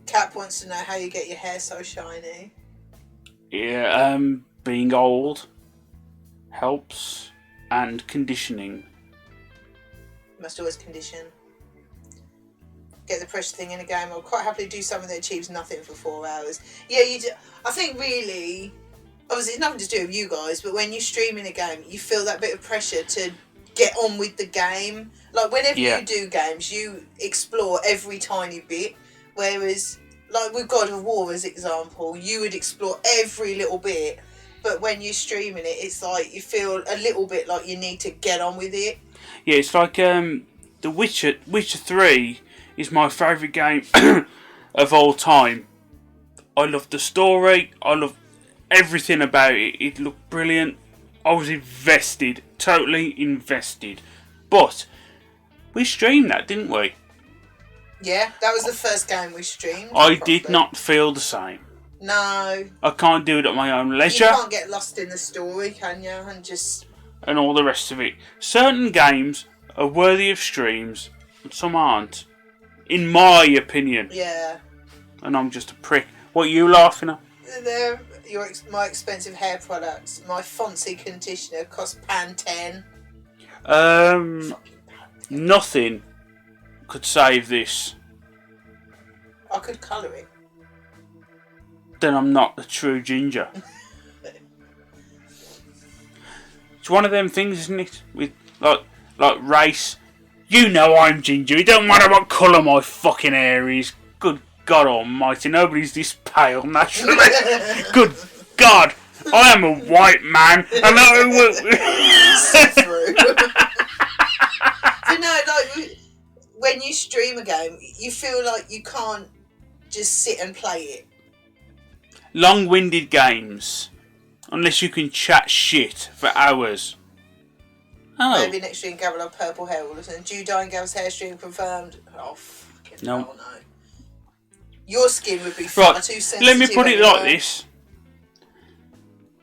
Cap wants to know how you get your hair so shiny. Yeah, being old helps, and conditioning. Must always condition. Get the pressure thing in a game. I'll quite happily do something that achieves nothing for 4 hours. Yeah, you do. I think really, obviously it's nothing to do with you guys, but when you're streaming a game, you feel that bit of pressure to get on with the game. Like whenever you do games, you explore every tiny bit. Whereas, like with God of War as example, you would explore every little bit. But when you're streaming it, it's like you feel a little bit like you need to get on with it. Yeah, it's like The Witcher 3 is my favourite game of all time. I love the story. I love everything about it. It looked brilliant. I was invested, totally invested. But we streamed that, didn't we? Yeah, that was the first game we streamed. I did not feel the same. No. I can't do it at my own leisure. You can't get lost in the story, can you? And all the rest of it. Certain games are worthy of streams, and some aren't. In my opinion. Yeah. and I'm just a prick. What are you laughing at? They're my expensive hair products. My Fonzie conditioner cost £10. Nothing could save this. I could colour it. Then I'm not the true ginger. It's one of them things, isn't it? With like race. You know I'm ginger. It don't matter what colour my fucking hair is. Good God Almighty, nobody's this pale naturally. Good God, I am a white man, and But no, like when you stream a game, you feel like you can't just sit and play it. Long-winded games, unless you can chat shit for hours. Oh. Maybe next stream Gav will have purple hair all of a sudden. Do you die in Gav's hair stream confirmed? Oh, fucking no. hell no. Your skin would be far too sensitive. Let me put it like this.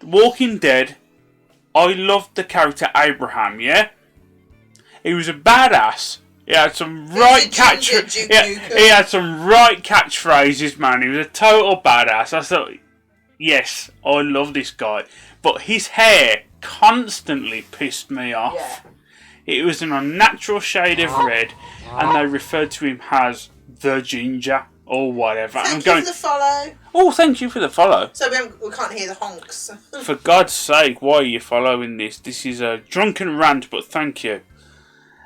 Walking Dead, I loved the character Abraham, yeah? He was a badass. He had some right he had some right catchphrases, man. He was a total badass. I thought, yes, I love this guy. But his hair constantly pissed me off. Yeah. It was an unnatural shade of red, and they referred to him as the Ginger or whatever. Thank you for the follow. Oh, thank you for the follow. So we can't hear the honks. For God's sake, why are you following this? This is a drunken rant, but thank you.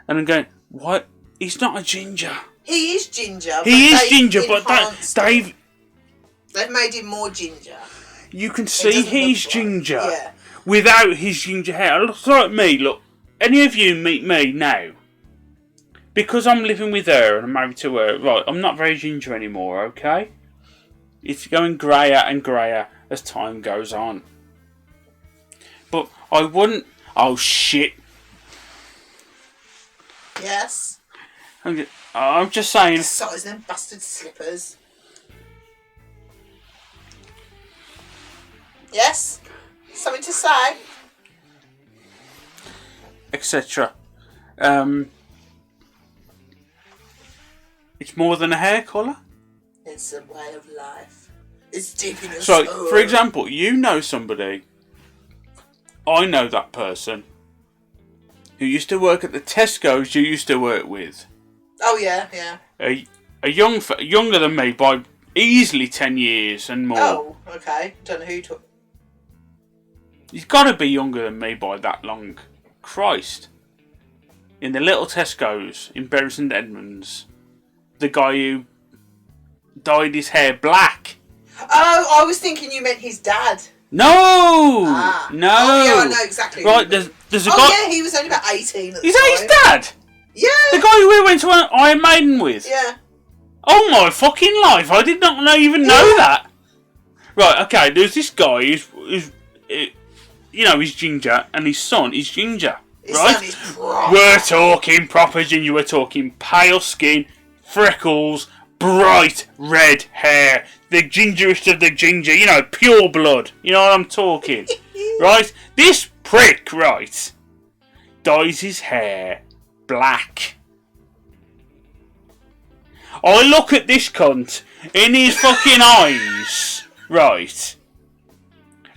And I'm going, what? He's not a ginger. He is ginger. He is ginger, but they've made him more ginger. You can see he's ginger without his ginger hair. It looks like me. Look, any of you meet me now, because I'm living with her and I'm married to her. Right, I'm not very ginger anymore. Okay, it's going greyer and greyer as time goes on. But I wouldn't. Oh shit. Yes. I'm just saying. The size of them bastard slippers. Yes? Something to say? Etc. It's more than a hair colour. It's a way of life. It's deep in your So, soul. for example, you know somebody. I know that person who used to work at the Tesco's you used to work with. Oh yeah, yeah. Younger than me by easily 10 years and more. Oh, okay. Don't know who took. He's got to be younger than me by that long. Christ. In the little Tesco's in Bury St Edmunds, the guy who dyed his hair black. Oh, I was thinking you meant his dad. No! No! Oh yeah, I know exactly. Right, there's a guy... yeah, he was only about 18 at the Is time. that his dad? Yeah! The guy who we went to Iron Maiden with? Yeah. Oh my fucking life, I did not even know that. Right, okay, there's this guy who's you know, he's ginger, and his son is ginger, right? We're talking proper ginger, we're talking pale skin, freckles, bright red hair, the gingerest of the ginger, you know, pure blood, you know what I'm talking, right? This prick, right, dyes his hair black. I look at this cunt in his fucking eyes, right?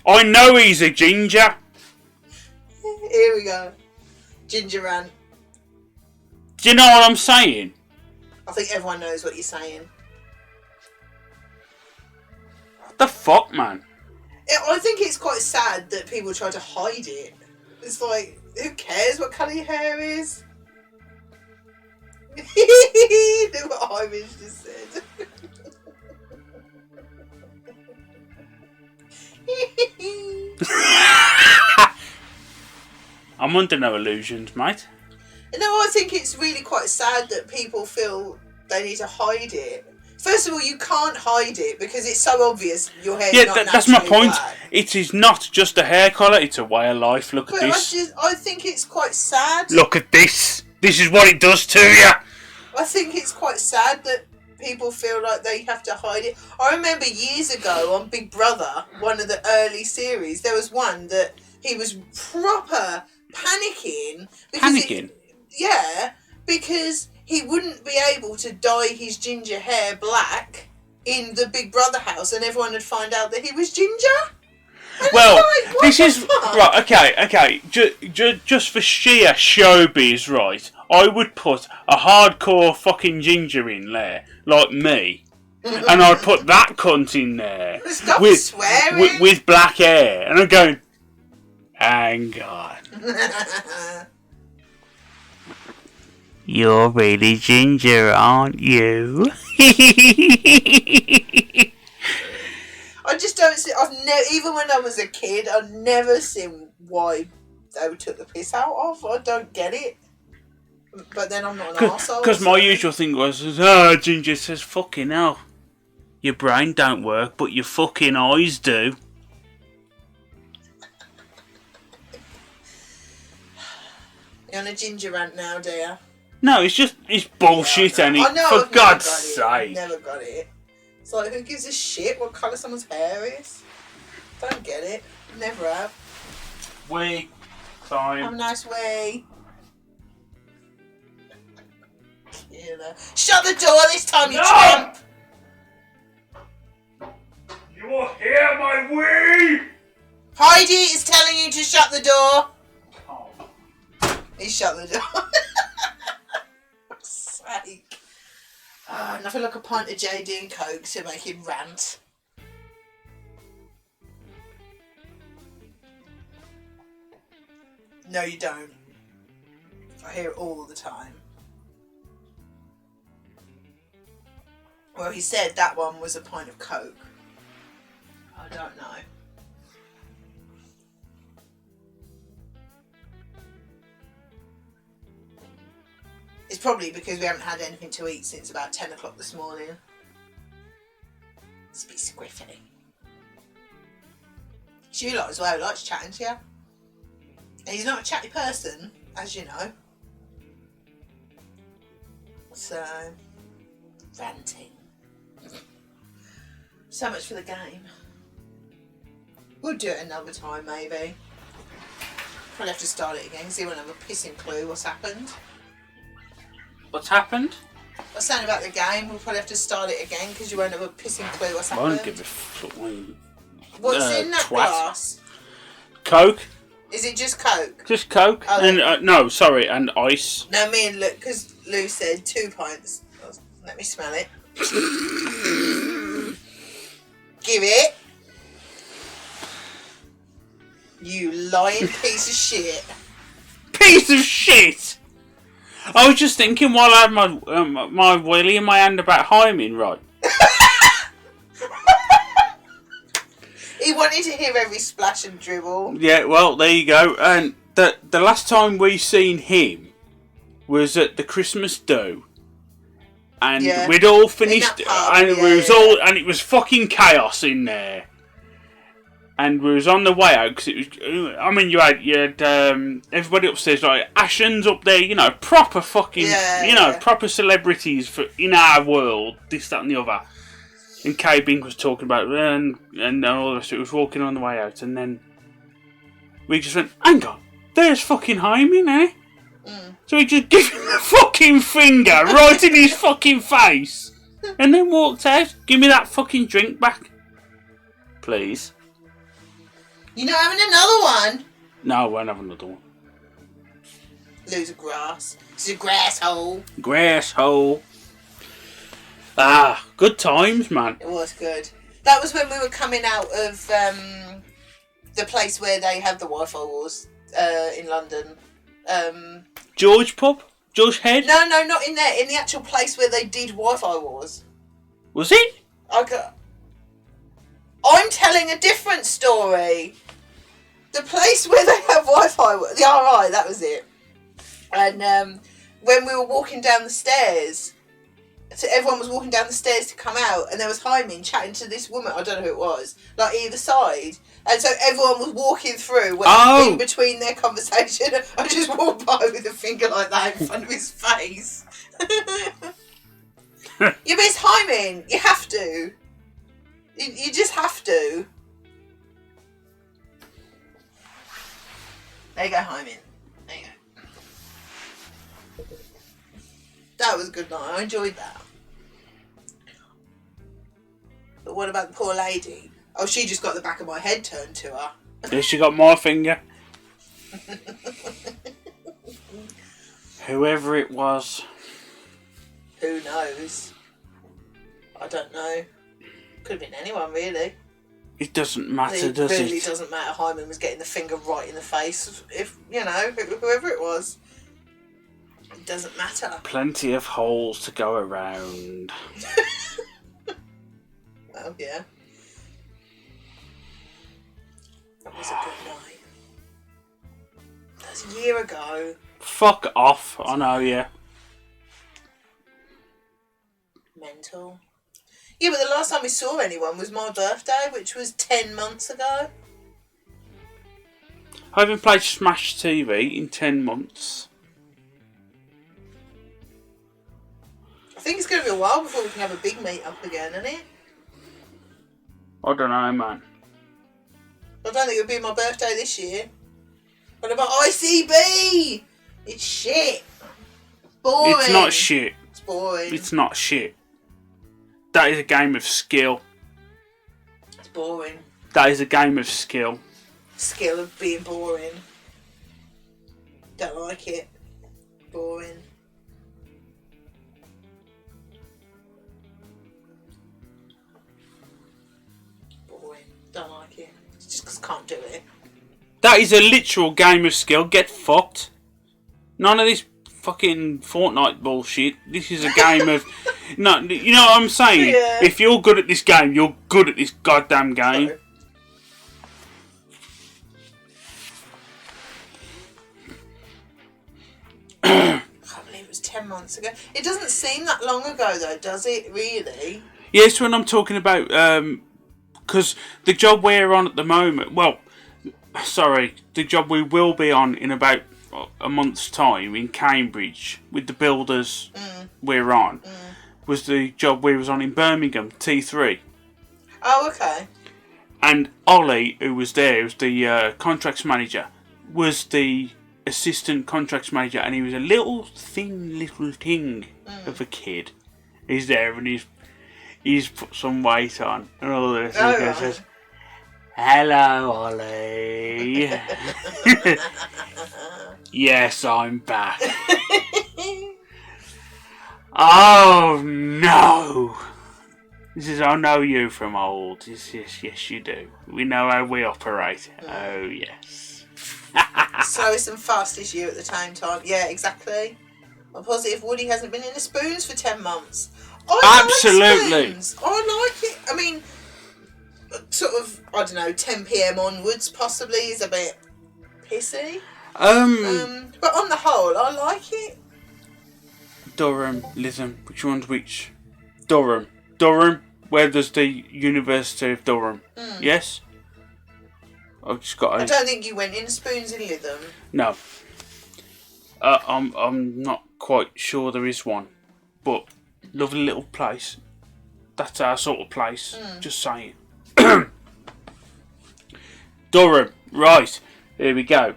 I know he's a ginger. Here we go. Ginger rant. Do you know what I'm saying? I think everyone knows what you're saying. What the fuck, man? I think it's quite sad that people try to hide it. It's like, who cares what colour your hair is? Look what Irish just said. I'm under no illusions, mate. No, I think it's really quite sad that people feel they need to hide it. First of all, you can't hide it because it's so obvious your hair's not naturally that's my point. black. It is not just a hair colour, it's a way of life. Look at this. I think it's quite sad. Look at this. This is what it does to you. I think it's quite sad that people feel like they have to hide it. I remember years ago on Big Brother, one of the early series, there was one that he was proper panicking. Panicking? Because he wouldn't be able to dye his ginger hair black in the Big Brother house and everyone would find out that he was ginger? Well, like, this is right. Okay. Just for sheer showbiz, right? I would put a hardcore fucking ginger in there, like me, and I'd put that cunt in there with black hair, and I'm going, hang on, you're really ginger, aren't you? I just don't see. Even when I was a kid, I've never seen why they took the piss out of. I don't get it. But then I'm not an arsehole. Because my usual thing was, Ginger says, fucking hell. Your brain don't work, but your fucking eyes do. You're on a ginger rant now, dear. No, it's bullshit, ain't it? For God's sake. I've never got it. It's like, who gives a shit what colour someone's hair is? Don't get it. Never have. Wee. Fine. Have a nice wee. Shut the door this time, you tramp! You will hear my wee! Heidi is telling you to shut the door. Oh. He shut the door. For sake. Nothing like a pint of JD and Coke to make him rant. No, you don't. I hear it all the time. Well, he said that one was a pint of Coke. I don't know. It's probably because we haven't had anything to eat since about 10 o'clock this morning. It's a bit squiffy. She as well likes chatting to you. And he's not a chatty person, as you know. So, ranting. So much for the game. We'll do it another time, maybe. Probably have to start it again because he won't have a pissing clue what's happened. What's happened? I was saying about the game, we'll probably have to start it again because you won't have a pissing clue what's I happened. don't give a fuck. What's in that glass? Coke. Is it just Coke? Just Coke. Oh, and no, sorry, and ice. No, me and Luke, because Lou said 2 pints. Let me smell it. Give it. You lying piece of shit. Piece of shit! I was just thinking while I had my my wheelie in my hand about Hyman, right? He wanted to hear every splash and dribble. Yeah, well, there you go. And the last time we seen him was at the Christmas do. And we'd all finished, and it was fucking chaos in there. And we was on the way out because it was. I mean, you had everybody upstairs, like Ashens up there, you know, proper fucking, proper celebrities for in our world, this, that, and the other. And Kay Bing was talking about it, and all the rest of it was walking on the way out, and then we just went, hang on, there's fucking Hyman, eh? So he just gave him the fucking finger right in his fucking face, and then walked out. Give me that fucking drink back, please. You're not having another one? No, I won't have another one. Lose a grass. It's a grass hole. Grass hole. Ah, good times, man. It was good. That was when we were coming out of the place where they have the Wi-Fi wars in London. George Pub? George Head? No, not in there. In the actual place where they did Wi-Fi wars. Was it? I'm telling a different story. The place where they have Wi-Fi, the RI, that was it. And when we were walking down the stairs, so everyone was walking down the stairs to come out, and there was Hyman chatting to this woman, I don't know who it was, like either side. And so everyone was walking through, in between their conversation, I just walked by with a finger like that in front of his face. Yeah, but it's Hyman. You have to. You just have to. There you go, Hyman. There you go. That was a good night. I enjoyed that. But what about the poor lady? Oh, she just got the back of my head turned to her. Yeah, she got my finger. Whoever it was. Who knows? I don't know. Could have been anyone, really. It doesn't matter, does it? It really doesn't matter. Hyman was getting the finger right in the face. If, you know, whoever it was. It doesn't matter. Plenty of holes to go around. Well, yeah. That was a good night. That was a year ago. Fuck off. I know, yeah. Mental. Yeah, but the last time we saw anyone was my birthday, which was 10 months ago. I haven't played Smash TV in 10 months. I think it's going to be a while before we can have a big meet up again, isn't it? I don't know, man. I don't think it'll be my birthday this year. What about ICB? It's shit. Boring. It's not shit. It's boring. It's not shit. That is a game of skill. It's boring. That is a game of skill. Skill of being boring. Don't like it. Boring. Boring. Don't like it. It's just because I can't do it. That is a literal game of skill. Get fucked. None of this fucking Fortnite bullshit. This is a game of... No, you know what I'm saying? Yeah. If you're good at this game, you're good at this goddamn game. Sorry. I can't believe it was 10 months ago. It doesn't seem that long ago though, does it, really? Yes, when I'm talking about... Because the job we're on at the moment... Well, sorry. The job we will be on in about a month's time in Cambridge with the builders we're on was the job we was on in Birmingham, T3. Oh, okay. And Ollie, who was there, who was the contracts manager, was the assistant contracts manager, and he was a little thing of a kid. He's there and he's put some weight on and all this. Oh, and he right. says, "Hello, Ollie." Yes, I'm back. Oh no! This is, I know you from old. Yes, you do. We know how we operate. Oh yes. Slowest and fastest you at the same time. Yeah, exactly. I'm positive Woody hasn't been in the spoons for 10 months. Absolutely. Like spoons. I like it. I mean, sort of, I don't know, 10 PM onwards possibly is a bit pissy. But on the whole, I like it. Durham, Lytham, which one's which? Durham. Where does the University of Durham? Yes? I've just got I don't think you went in spoons in Lytham. No. I'm not quite sure there is one. But lovely little place. That's our sort of place. Just saying. Durham. Right. Here we go.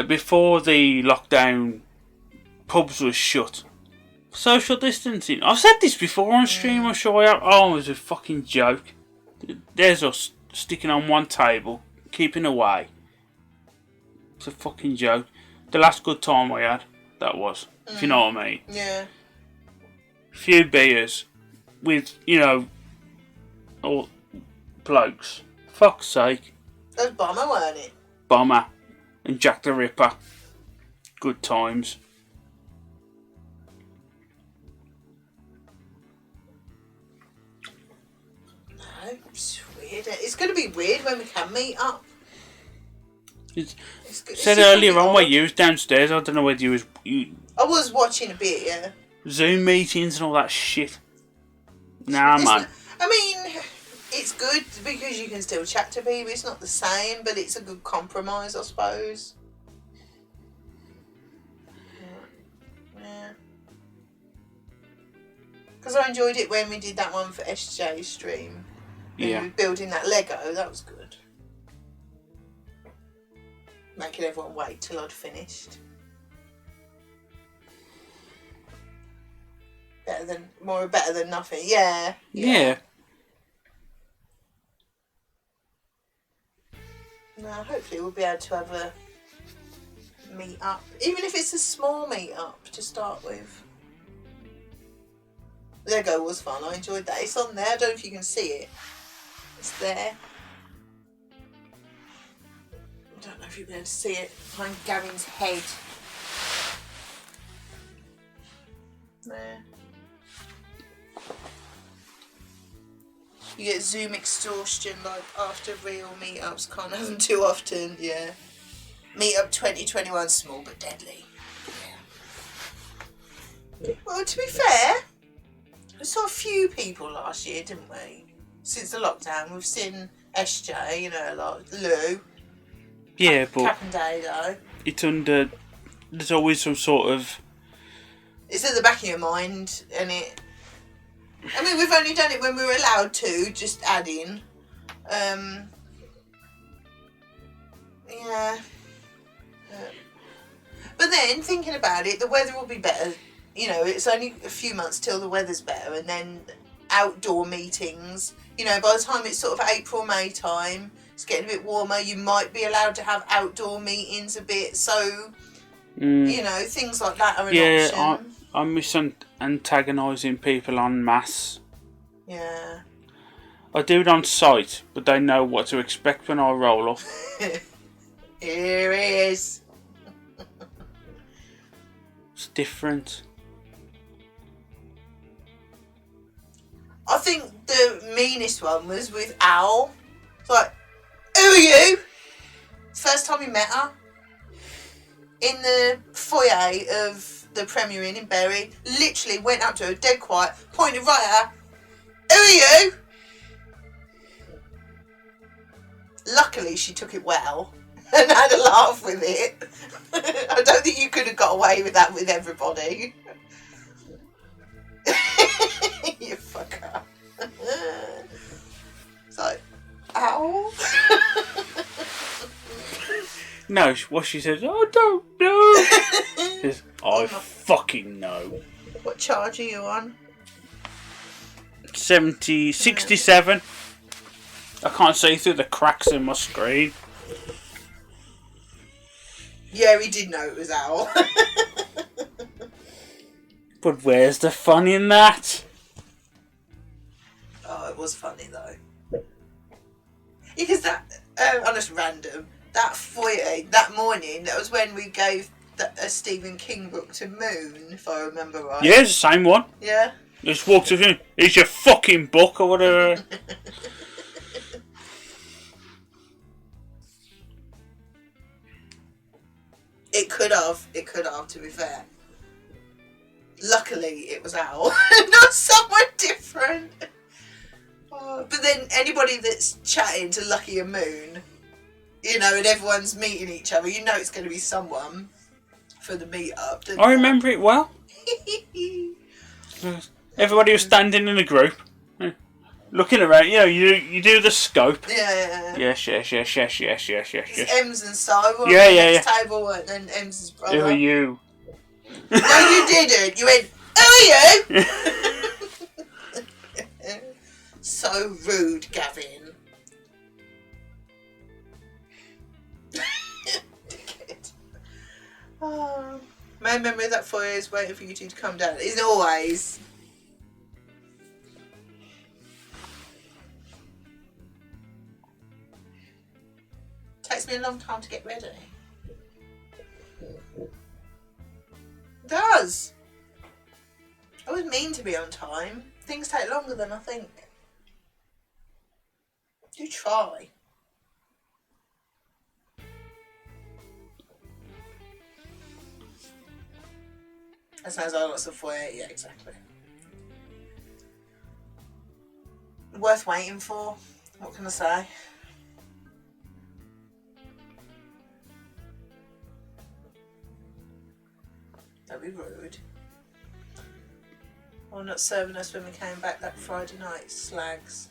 Before the lockdown, pubs were shut. Social distancing. I've said this before on stream, I'm sure I have. Oh, it was a fucking joke. There's us sticking on one table, keeping away. It's a fucking joke. The last good time I had, that was. If you know what I mean. Yeah. Few beers with, you know, all blokes. Fuck's sake. That was Bomber, weren't it? Bomber and Jack the Ripper. Good times. No, it's weird. It's going to be weird when we can meet up. Said earlier on where you was downstairs. I don't know whether you I was watching a bit, yeah. Zoom meetings and all that shit. Nah, man. I mean, it's good because you can still chat to people. It's not the same, but it's a good compromise, I suppose. Yeah. Because I enjoyed it when we did that one for SJ's stream. Yeah. We were building that Lego. That was good. Making everyone wait till I'd finished. Better than nothing. Yeah. Yeah. No, hopefully we'll be able to have a meet up, even if it's a small meet up to start with. Lego was fun. I enjoyed that. It's on there. I don't know if you can see it. It's there. I don't know if you'll be able to see it behind Gavin's head. There. You get Zoom extortion like after real meetups. Can't have them too often. Yeah. Meetup 2021, small but deadly. Yeah. Well, to be fair, we saw a few people last year, didn't we? Since the lockdown, we've seen SJ, you know, a lot. Lou. Yeah, but Cap and Dado. It's under. There's always some sort of. It's at the back of your mind, and it. I mean, we've only done it when we were allowed to, just add in. Yeah. But then, thinking about it, the weather will be better. You know, it's only a few months till the weather's better, and then outdoor meetings. You know, by the time it's sort of April, May time, it's getting a bit warmer, you might be allowed to have outdoor meetings a bit, so, you know, things like that are an option. I'm antagonising people en masse. Yeah. I do it on site, but they know what to expect when I roll up. Here he is. It's different. I think the meanest one was with Owl. It's like, who are you? First time we met her. In the foyer of the Premier Inn in Bury. Literally went up to her, dead quiet, pointed right at her. Who are you? Luckily, she took it well and had a laugh with it. I don't think you could have got away with that with everybody. You fucker. It's like, ow. No, what she says, I don't know. She says, I fucking know. What charge are you on? 67. I can't see through the cracks in my screen. Yeah, he did know it was Owl. But where's the fun in that? Oh, it was funny though. Because that, I'm just random. That foyer, that morning, that was when we gave a Stephen King book to Moon, if I remember right. Yeah, it's the same one. Yeah. Just walked up in, it's your fucking book or whatever. It could have, to be fair. Luckily, it was Owl, not someone different. But then anybody that's chatting to Lucky and Moon, you know, and everyone's meeting each other, you know it's going to be someone for the meet-up. I remember it well. Everybody was standing in a group, looking around. You know, you do the scope. Yeah. Yes. It's Ems and Si were yeah, on the next table, and then Ems' brother. Who are you? No, you didn't. You went, who are you? So rude, Gavin. Dickhead. Oh, my memory of that foyer is waiting for you two to come down. Isn't it always? Takes me a long time to get ready. It does. I was mean to be on time. Things take longer than I think. Do try. That sounds like lots of foyer. Yeah, exactly. Worth waiting for. What can I say? That'd be rude. Or not serving us when we came back that Friday night, slags.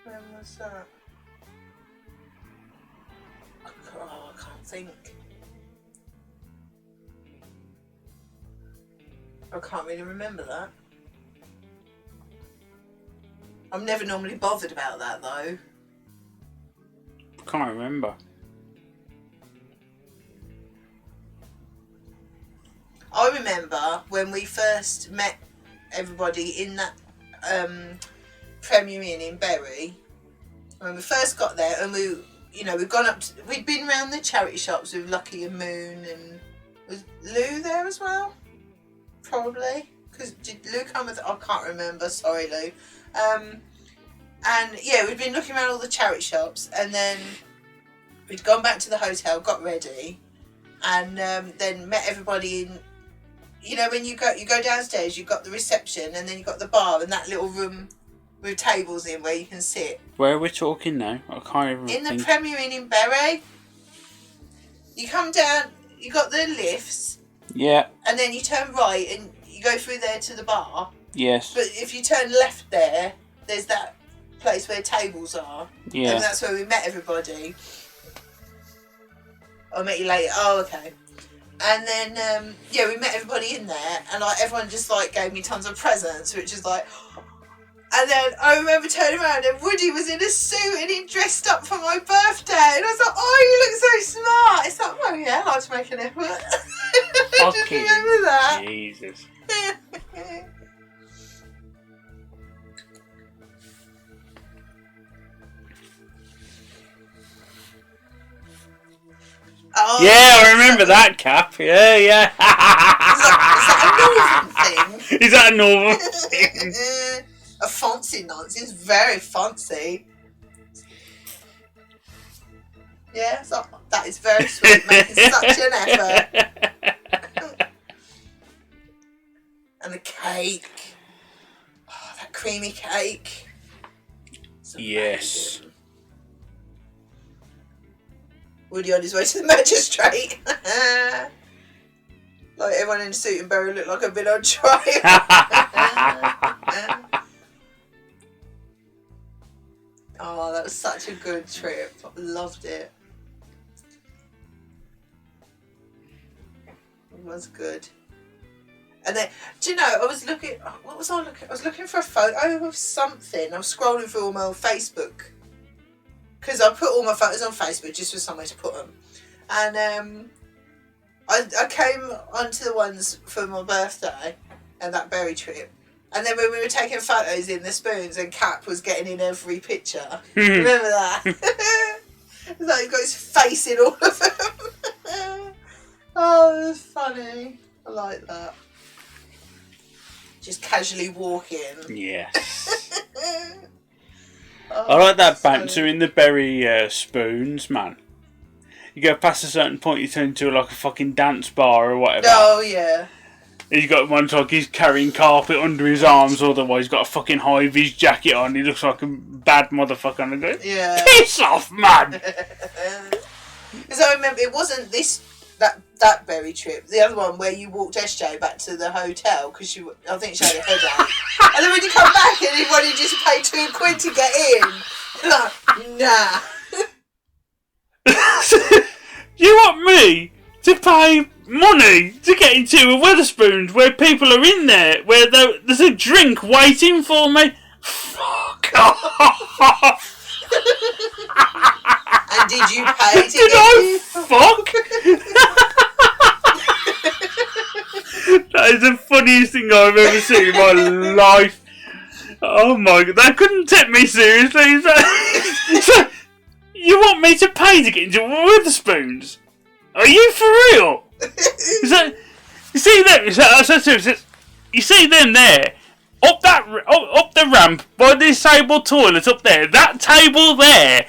When was that? Oh, I can't think. I can't really remember that. I'm never normally bothered about that though. can't remember. I remember when we first met everybody in that Premier Inn in Bury. When we first got there, and we'd gone up. We'd been around the charity shops with Lucky and Moon, and was Lou there as well? Probably, because did Lou come with? I can't remember. Sorry, Lou. And yeah, we'd been looking around all the charity shops, and then we'd gone back to the hotel, got ready, and then met everybody in. You know, when you go downstairs, you've got the reception, and then you've got the bar and that little room with tables in where you can sit. Where are we talking now? I can't even In think. the Premier Inn in Bury. You come down, you got the lifts. Yeah. And then you turn right and you go through there to the bar. Yes. But if you turn left there, there's that place where tables are. Yeah. And that's where we met everybody. I'll meet you later. Oh, okay. And then, we met everybody in there, and like everyone just like gave me tons of presents, which is like. And then I remember turning around, and Woody was in a suit, and he dressed up for my birthday, and I was like, "Oh, you look so smart!" It's like, "Oh yeah, I like to make an effort." I just remember that. Jesus. Oh, yeah, I remember that Cap. Yeah. Is that a northern thing? Is that a northern thing? A fancy nonsense. Very fancy. Yeah, so that is very sweet, making such an effort. And the cake. Oh, that creamy cake. Yes. Woody on his way to the magistrate. Like everyone in a suit and Barry looked like I've been on trial. Oh, that was such a good trip. I loved it. It was good. And then, do you know, I was looking, what was I looking? I was looking for a photo of something. I was scrolling through all my old Facebook. Because I put all my photos on Facebook just for somewhere to put them. And I came onto the ones for my birthday and that berry trip. And then when we were taking photos in the spoons and Cap was getting in every picture. Remember that? It's like he's got his face in all of them. Oh, it was funny. I like that. Just casually walking. Yes. I like that bouncer in the berry spoons, man. You go past a certain point, you turn into like a fucking dance bar or whatever. Oh, yeah. He's got one like he's carrying carpet under his arms, otherwise he's got a fucking high-vis jacket on. He looks like a bad motherfucker. And I go, yeah. Piss off, man! Because I remember it wasn't that berry trip. The other one where you walked SJ back to the hotel because I think she had a headache. And then when you come back and he wanted you to pay £2 to get in, like, nah. You want me to pay money to get into a Wetherspoons where people are in there, where there's a drink waiting for me? Fuck off! And did you pay to Did get I fuck? That is the funniest thing I've ever seen in my life. Oh my god, that couldn't take me seriously. So, you want me to pay to get into Wetherspoons? Are you for real? You see them? You see them there? Up the ramp by the disabled toilet up there. That table there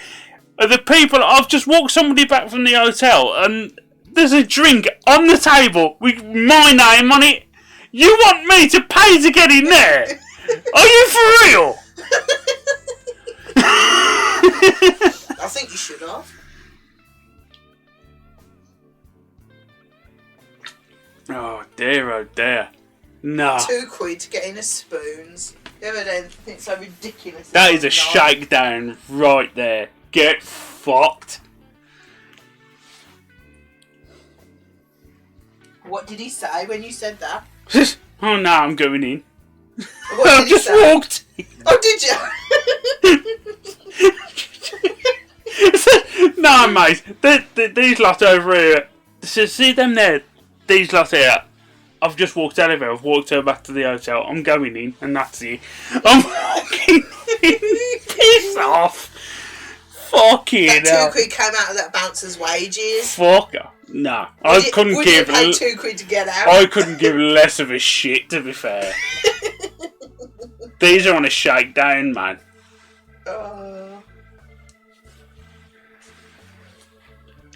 are the people. I've just walked somebody back from the hotel, and there's a drink on the table with my name on it. You want me to pay to get in there? Are you for real? I think you should have. Oh dear. No. £2 to get in a spoons. The other day, it's so ridiculous. That is a shakedown right there. Get fucked. What did he say when you said that? Oh no, I'm going in. What did I just say? walked. Oh, did you? No, mate. These lot over here. See them there? These lot here. I've just walked out of here. I've walked her back to the hotel. I'm going in, and that's it. I'm walking in. Piss off. Fucking hell. That £2 came out of that bouncer's wages. Fuck her. Nah. I couldn't give... Would you pay £2 to get out? I couldn't give less of a shit, to be fair. These are on a shakedown, man.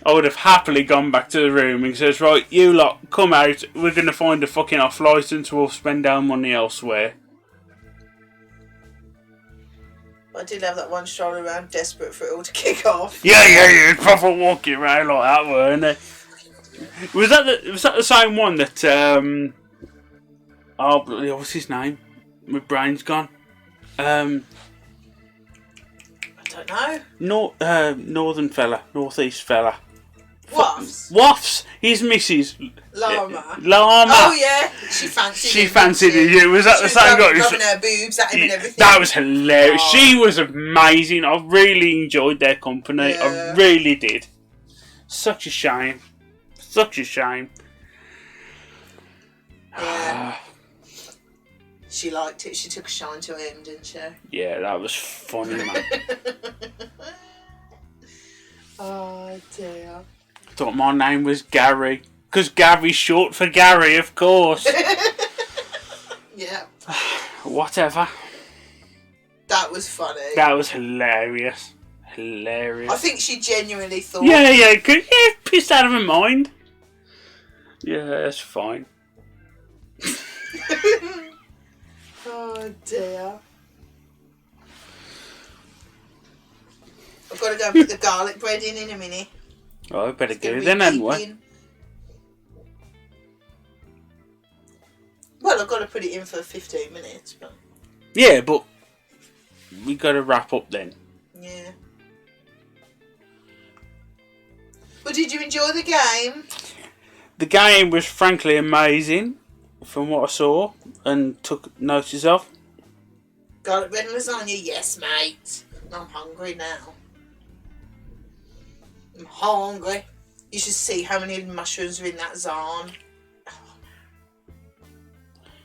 I would have happily gone back to the room and says, right, you lot, come out. We're going to find a fucking off licence. We'll spend our money elsewhere. I did have that one stroll around, desperate for it all to kick off. Yeah. Proper walking around like that, weren't they? Was that the same one that, oh, bloody, what's his name? My brain's gone. I don't know. Northern fella, northeast fella. Waffs. Waffs. His missus. Llama. Llama. Oh yeah, she fancied it. Yeah, was that the same guy? Rubbing her boobs at him and everything. That was hilarious. Oh. She was amazing. I really enjoyed their company. Yeah. I really did. Such a shame. Such a shame. Yeah. She liked it. She took a shine to him, didn't she? Yeah, that was funny, man. Oh dear. Thought my name was Gary. Because Gary's short for Gary, of course. Yeah. Whatever. That was funny. That was hilarious. Hilarious. I think she genuinely thought... Yeah, pissed out of her mind. Yeah, that's fine. Oh dear. I've got to go and put the garlic bread in a minute. Oh, I better go then, hadn't we? Well, I've got to put it in for 15 minutes, but... Yeah, but we got to wrap up then. Yeah. Well, did you enjoy the game? The game was frankly amazing, from what I saw and took notice of. Garlic bread and lasagna? Yes, mate. I'm hungry now. I'm hungry. You should see how many mushrooms are in that zaan.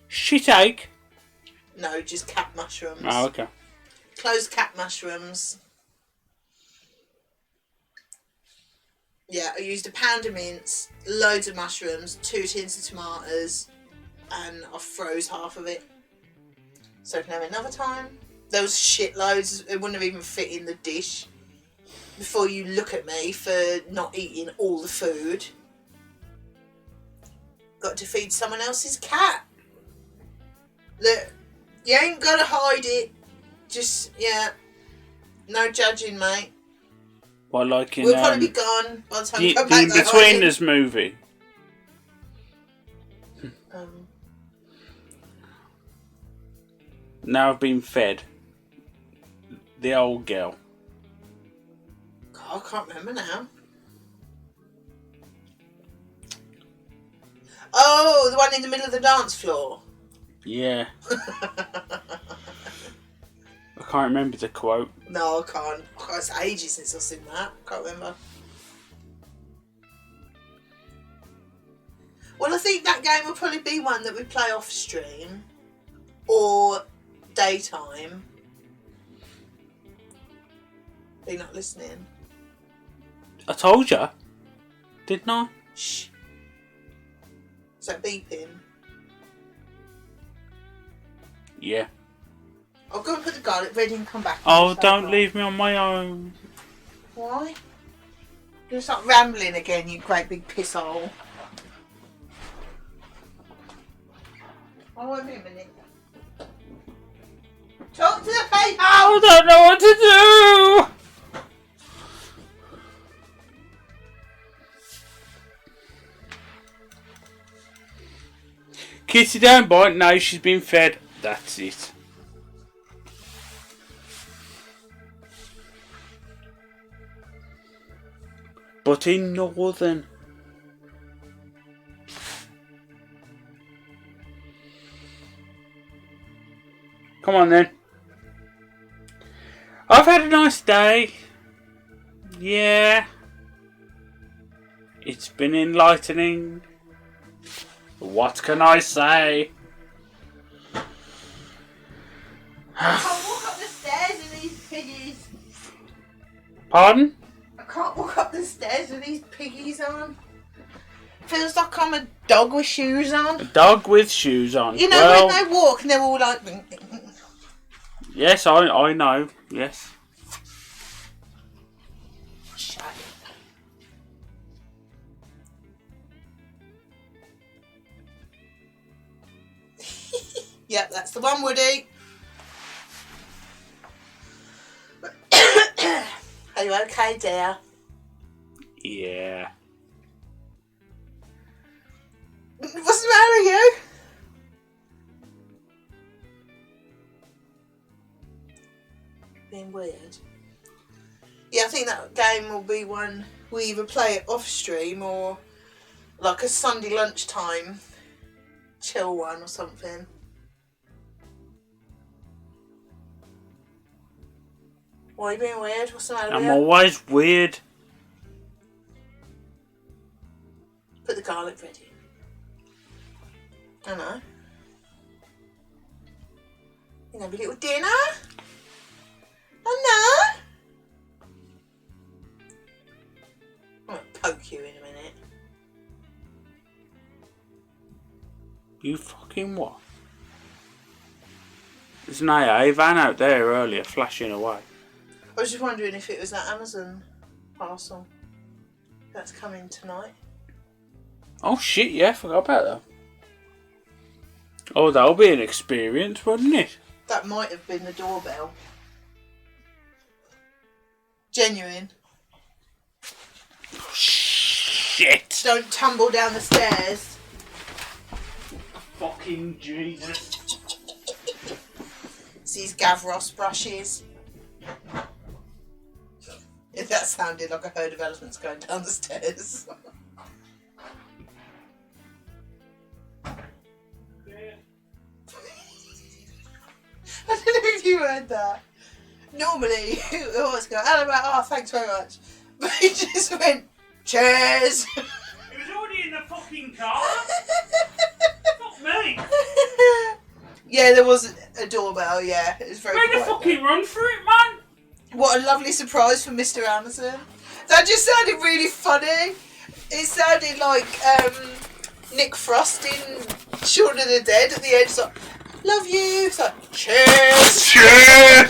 Shit egg? No, just cat mushrooms. Oh, okay. Closed cat mushrooms. Yeah, I used a pound of mince, loads of mushrooms, 2 tins of tomatoes, and I froze half of it. So I can have another time. There was shitloads. It wouldn't have even fit in the dish. Before you look at me for not eating all the food. Got to feed someone else's cat. Look, you ain't got to hide it. Just, yeah. No judging, mate. Well, like in, we'll probably be gone by the time we come the back. Betweeners movie. Now I've been fed. The old girl. God, I can't remember now. Oh, the one in the middle of the dance floor. Yeah. I can't remember the quote. No, I can't. Oh, it's ages since I've seen that. I can't remember. Well, I think that game will probably be one that we play off stream or daytime. Are you not listening? I told you, didn't I? Shh. Is that beeping? Yeah. I'll go and put the garlic bread in and come back. Oh, don't leave me on my own. Why? You're going to start rambling again, you great big pisshole. Oh, wait a minute. Talk to the paper! I don't know what to do! Kitty don't bite, now she's been fed. That's it. But in Northern. Come on then. I've had a nice day. Yeah. It's been enlightening. What can I say? I can't walk up the stairs with these piggies. Pardon? I can't walk up the stairs with these piggies on. Feels like I'm a dog with shoes on. A dog with shoes on. You know when they walk and they're all like... Yes, I know. Yes. Shut it. Yep, that's the one, Woody. Are you okay, dear? Yeah. What's the matter with you? Being weird. Yeah, I think that game will be one we either play it off stream or like a Sunday lunchtime chill one or something. Why are you being weird? What's the matter with I'm you? always weird. Put the garlic bread in. I know. You know, have a little dinner? I know. I'm going to poke you in a minute. You fucking what? There's an AA van out there earlier flashing away. I was just wondering if it was that Amazon parcel that's coming tonight. Oh shit, yeah, forgot about that. Oh, that'll be an experience, wouldn't it? That might have been the doorbell. Genuine. Shit! Don't tumble down the stairs. Fucking Jesus. It's these Gavros brushes. If that sounded like I heard of elephants going down the stairs. I don't know if you heard that. Normally, we always go, oh, thanks very much. But he just went, cheers. It was already in the fucking car. Fuck me. Yeah, there was a doorbell, yeah. It was very Made a fucking run for it, man. What a lovely surprise from Mr. Amazon. That just sounded really funny. It sounded like Nick Frost in Shaun of the Dead at the end. It's like, love you. It's like, cheers. Cheers.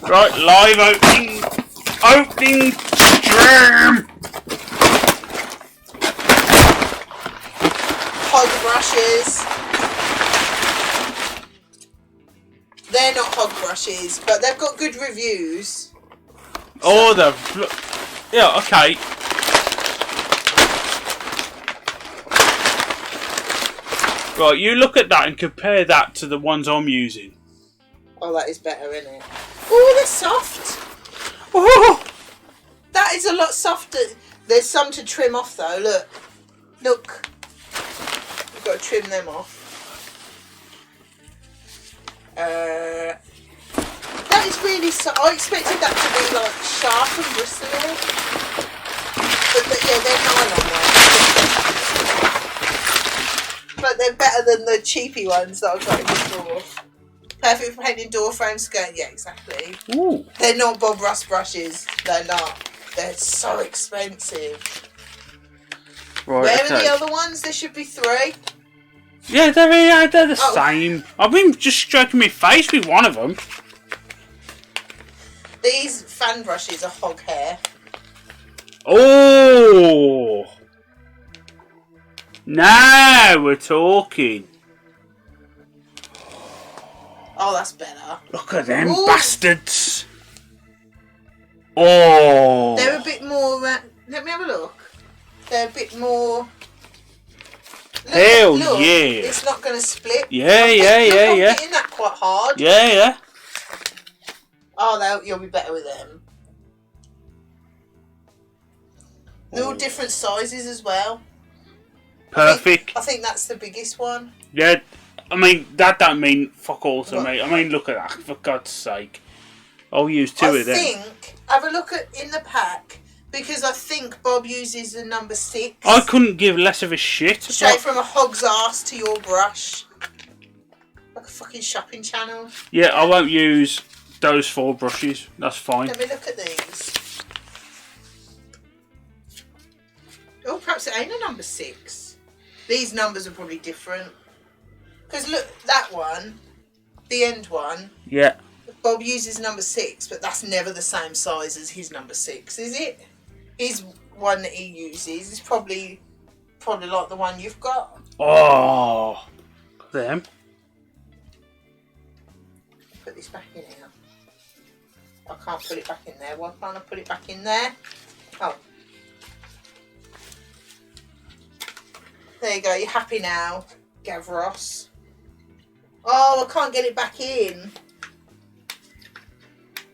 Right, live opening stream. Hog brushes. They're not hog brushes, but they've got good reviews. Oh, yeah, okay. Right, you look at that and compare that to the ones I'm using. Oh, that is better, isn't it? Oh, they're soft. Oh, that is a lot softer. There's some to trim off though. Look, look. We've got to trim them off. That is really soft. I expected that to be like sharp and bristly. But yeah, they're nylon ones. But they're better than the cheapy ones that I've got in the store. Perfect for painting door frames, skirt. Yeah, exactly. Ooh. They're not Bob Ross brushes. They're not. They're so expensive. Right, Where okay. are the other ones? There should be 3. Yeah, they're the same. I've been just stroking my face with one of them. These fan brushes are hog hair. Oh! Now we're talking. Oh, that's better. Look at them Ooh. bastards. Oh! They're a bit more... let me have a look. They're a bit more... Hell look, yeah. It's not going to split. Yeah, I'm hitting that quite hard. Yeah. Oh, you'll be better with them. They're all different sizes as well. Perfect. I think that's the biggest one. Yeah, I mean, that don't mean fuck all to me. I mean, look at that, for God's sake. I'll use 2 of them. Have a look in the pack, because I think Bob uses the number 6. I couldn't give less of a shit. Straight from a hog's arse to your brush. Like a fucking shopping channel. Yeah, I won't use those 4 brushes. That's fine. Let me look at these. Oh, perhaps it ain't a number 6. These numbers are probably different. Because look, that one, the end one. Yeah. Bob uses number 6, but that's never the same size as his number 6, is it? His one that he uses is probably like the one you've got. Oh, them. Put this back in here. I can't put it back in there. Why can't I put it back in there? Oh. There you go. You're happy now, Gavros. Oh, I can't get it back in.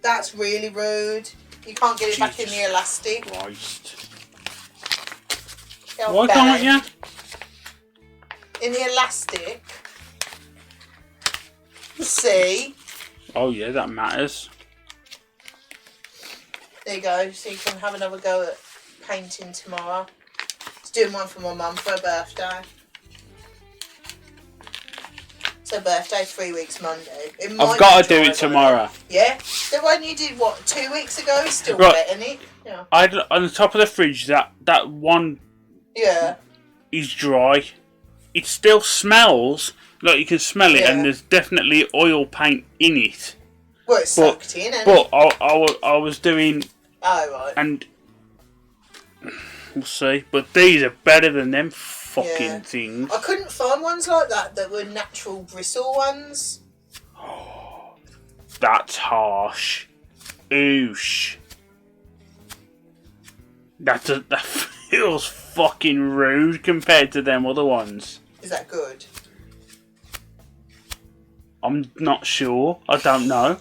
That's really rude. You can't get it back in the elastic. Christ. Oh, why can't you? In the elastic. See? Oh yeah, that matters. There you go. So you can have another go at painting tomorrow. It's doing one for my mum for her birthday. It's her birthday 3 weeks Monday. I've got to do it tomorrow. Yeah? The one you did, what, 2 weeks ago is still Right. wet, isn't it? Yeah. I had on the top of the fridge that one Yeah. is dry. It still smells like you can smell it, and there's definitely oil paint in it. Well, it's sucked in, isn't but it? I was doing. Oh, right. And we'll see. But these are better than them fucking things. I couldn't find ones like that were natural bristle ones. That's harsh. Oosh. That feels fucking rude compared to them other ones. Is that good? I'm not sure. I don't know.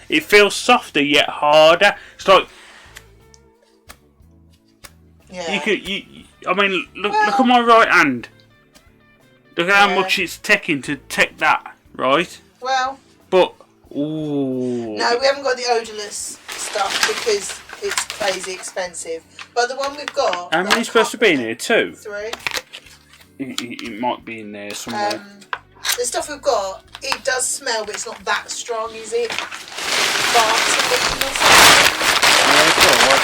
It feels softer yet harder. It's like you could. I mean, look at my right hand. Look at how much it's taking to take that, right? Well. But ooh. No, we haven't got the odorless stuff because it's crazy expensive. But the one we've got. How many supposed to be in here? 2. 3. It might be in there somewhere. The stuff we've got, it does smell, but it's not that strong, is it? Bartolene or something? Yeah, it's alright.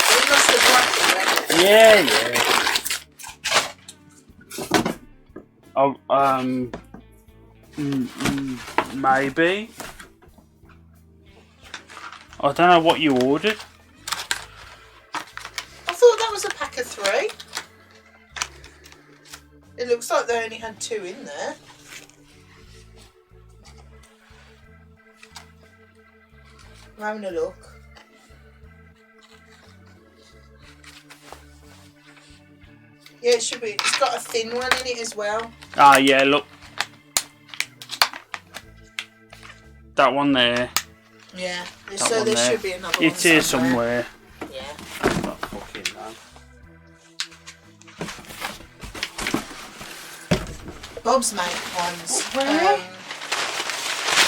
We must have brought it, yeah. Maybe. I don't know what you ordered. I thought that was a pack of 3. It looks like they only had 2 in there. I'm having a look. Yeah, it should be. It's got a thin one in it as well. Ah, yeah, look. That one there. Yeah, That so one there there. should be another one. It's here somewhere. Yeah. Not fucking no. Bob's mate ones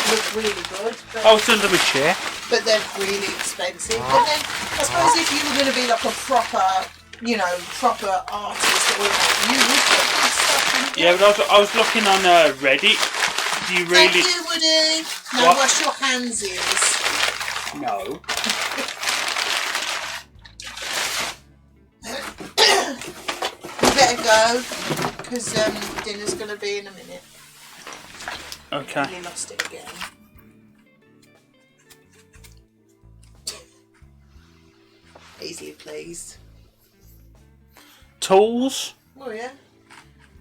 look really good. But, Oh, it's under my chair. but they're really expensive. But then, I suppose if you were going to be like a proper, proper artist or whatever, you would get this stuff. Wouldn't you? Yeah, but I was looking on Reddit. Do you really? Thank you, Woody. No, What? wash your hands, is. No. You better go, because dinner's going to be in a minute. Okay. You lost it again. Easy, please. Tools? Oh, yeah.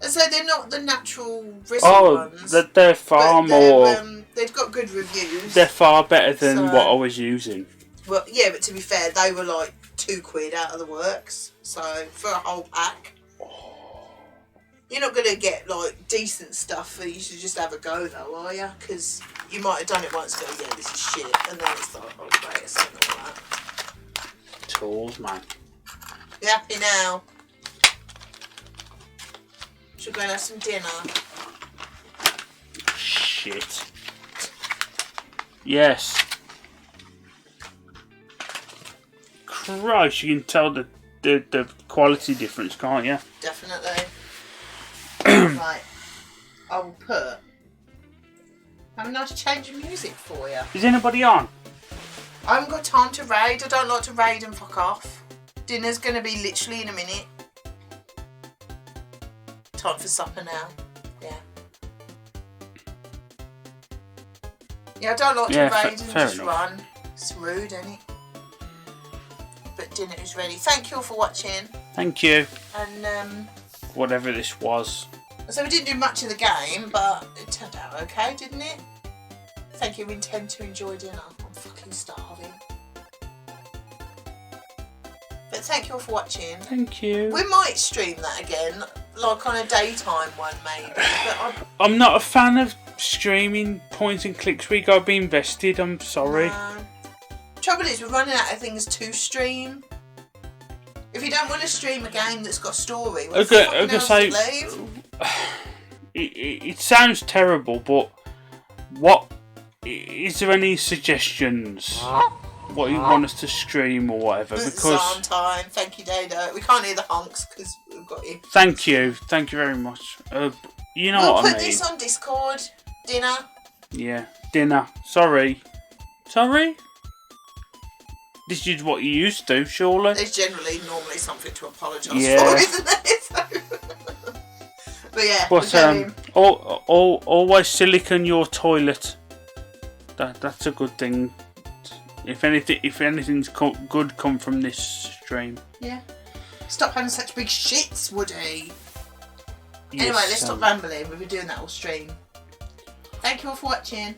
So they're not the natural bristle ones. They're far but more. They've got good reviews. They're far better than So- what I was using. Well, yeah, but to be fair, they were like £2 out of the works. So for a whole pack, you're not gonna get like decent stuff. You should just have a go, though, are you? Because you might have done it once and go, yeah, this is shit, and then it's like, oh great, it's not all that. Tools, man. You happy now? Should we go and have some dinner? Shit. Yes. Christ, you can tell the quality difference, can't you? Definitely. Right. I will put... I'm going to change the music for you. Is anybody on? I haven't got time to raid. I don't like to raid and fuck off. Dinner's going to be literally in a minute. Time for supper now. Yeah. Yeah, I don't like to raid and just run. It's rude, isn't it? But dinner is ready. Thank you all for watching. Thank you. And whatever this was. so we didn't do much of the game, but it turned out okay, didn't it? Thank you. We intend to enjoy dinner. I'm fucking starving. But thank you all for watching. Thank you. We might stream that again, like on a daytime one maybe. But I'm not a fan of streaming point and clicks where you gotta be invested. I'm sorry. Trouble is, we're running out of things to stream. If you don't want to stream a game that's got a story, what the fuck else to leave? It sounds terrible, but what is there any suggestions? What you want us to stream or whatever? Because time. Thank you, Dado. We can't hear the honks because we've got you. Thank you very much. You know we'll what I mean. We'll put this on Discord. Dinner. Yeah, dinner. Sorry. This is what you used to, surely. There's normally something to apologise for, isn't there? But yeah. But always silicone your toilet. That's a good thing. If anything's good come from this stream. Yeah. Stop having such big shits, Woody. Yes, anyway, let's stop rambling. We've been doing that all stream. Thank you all for watching,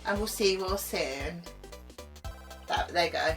and we'll see you all soon. There you go.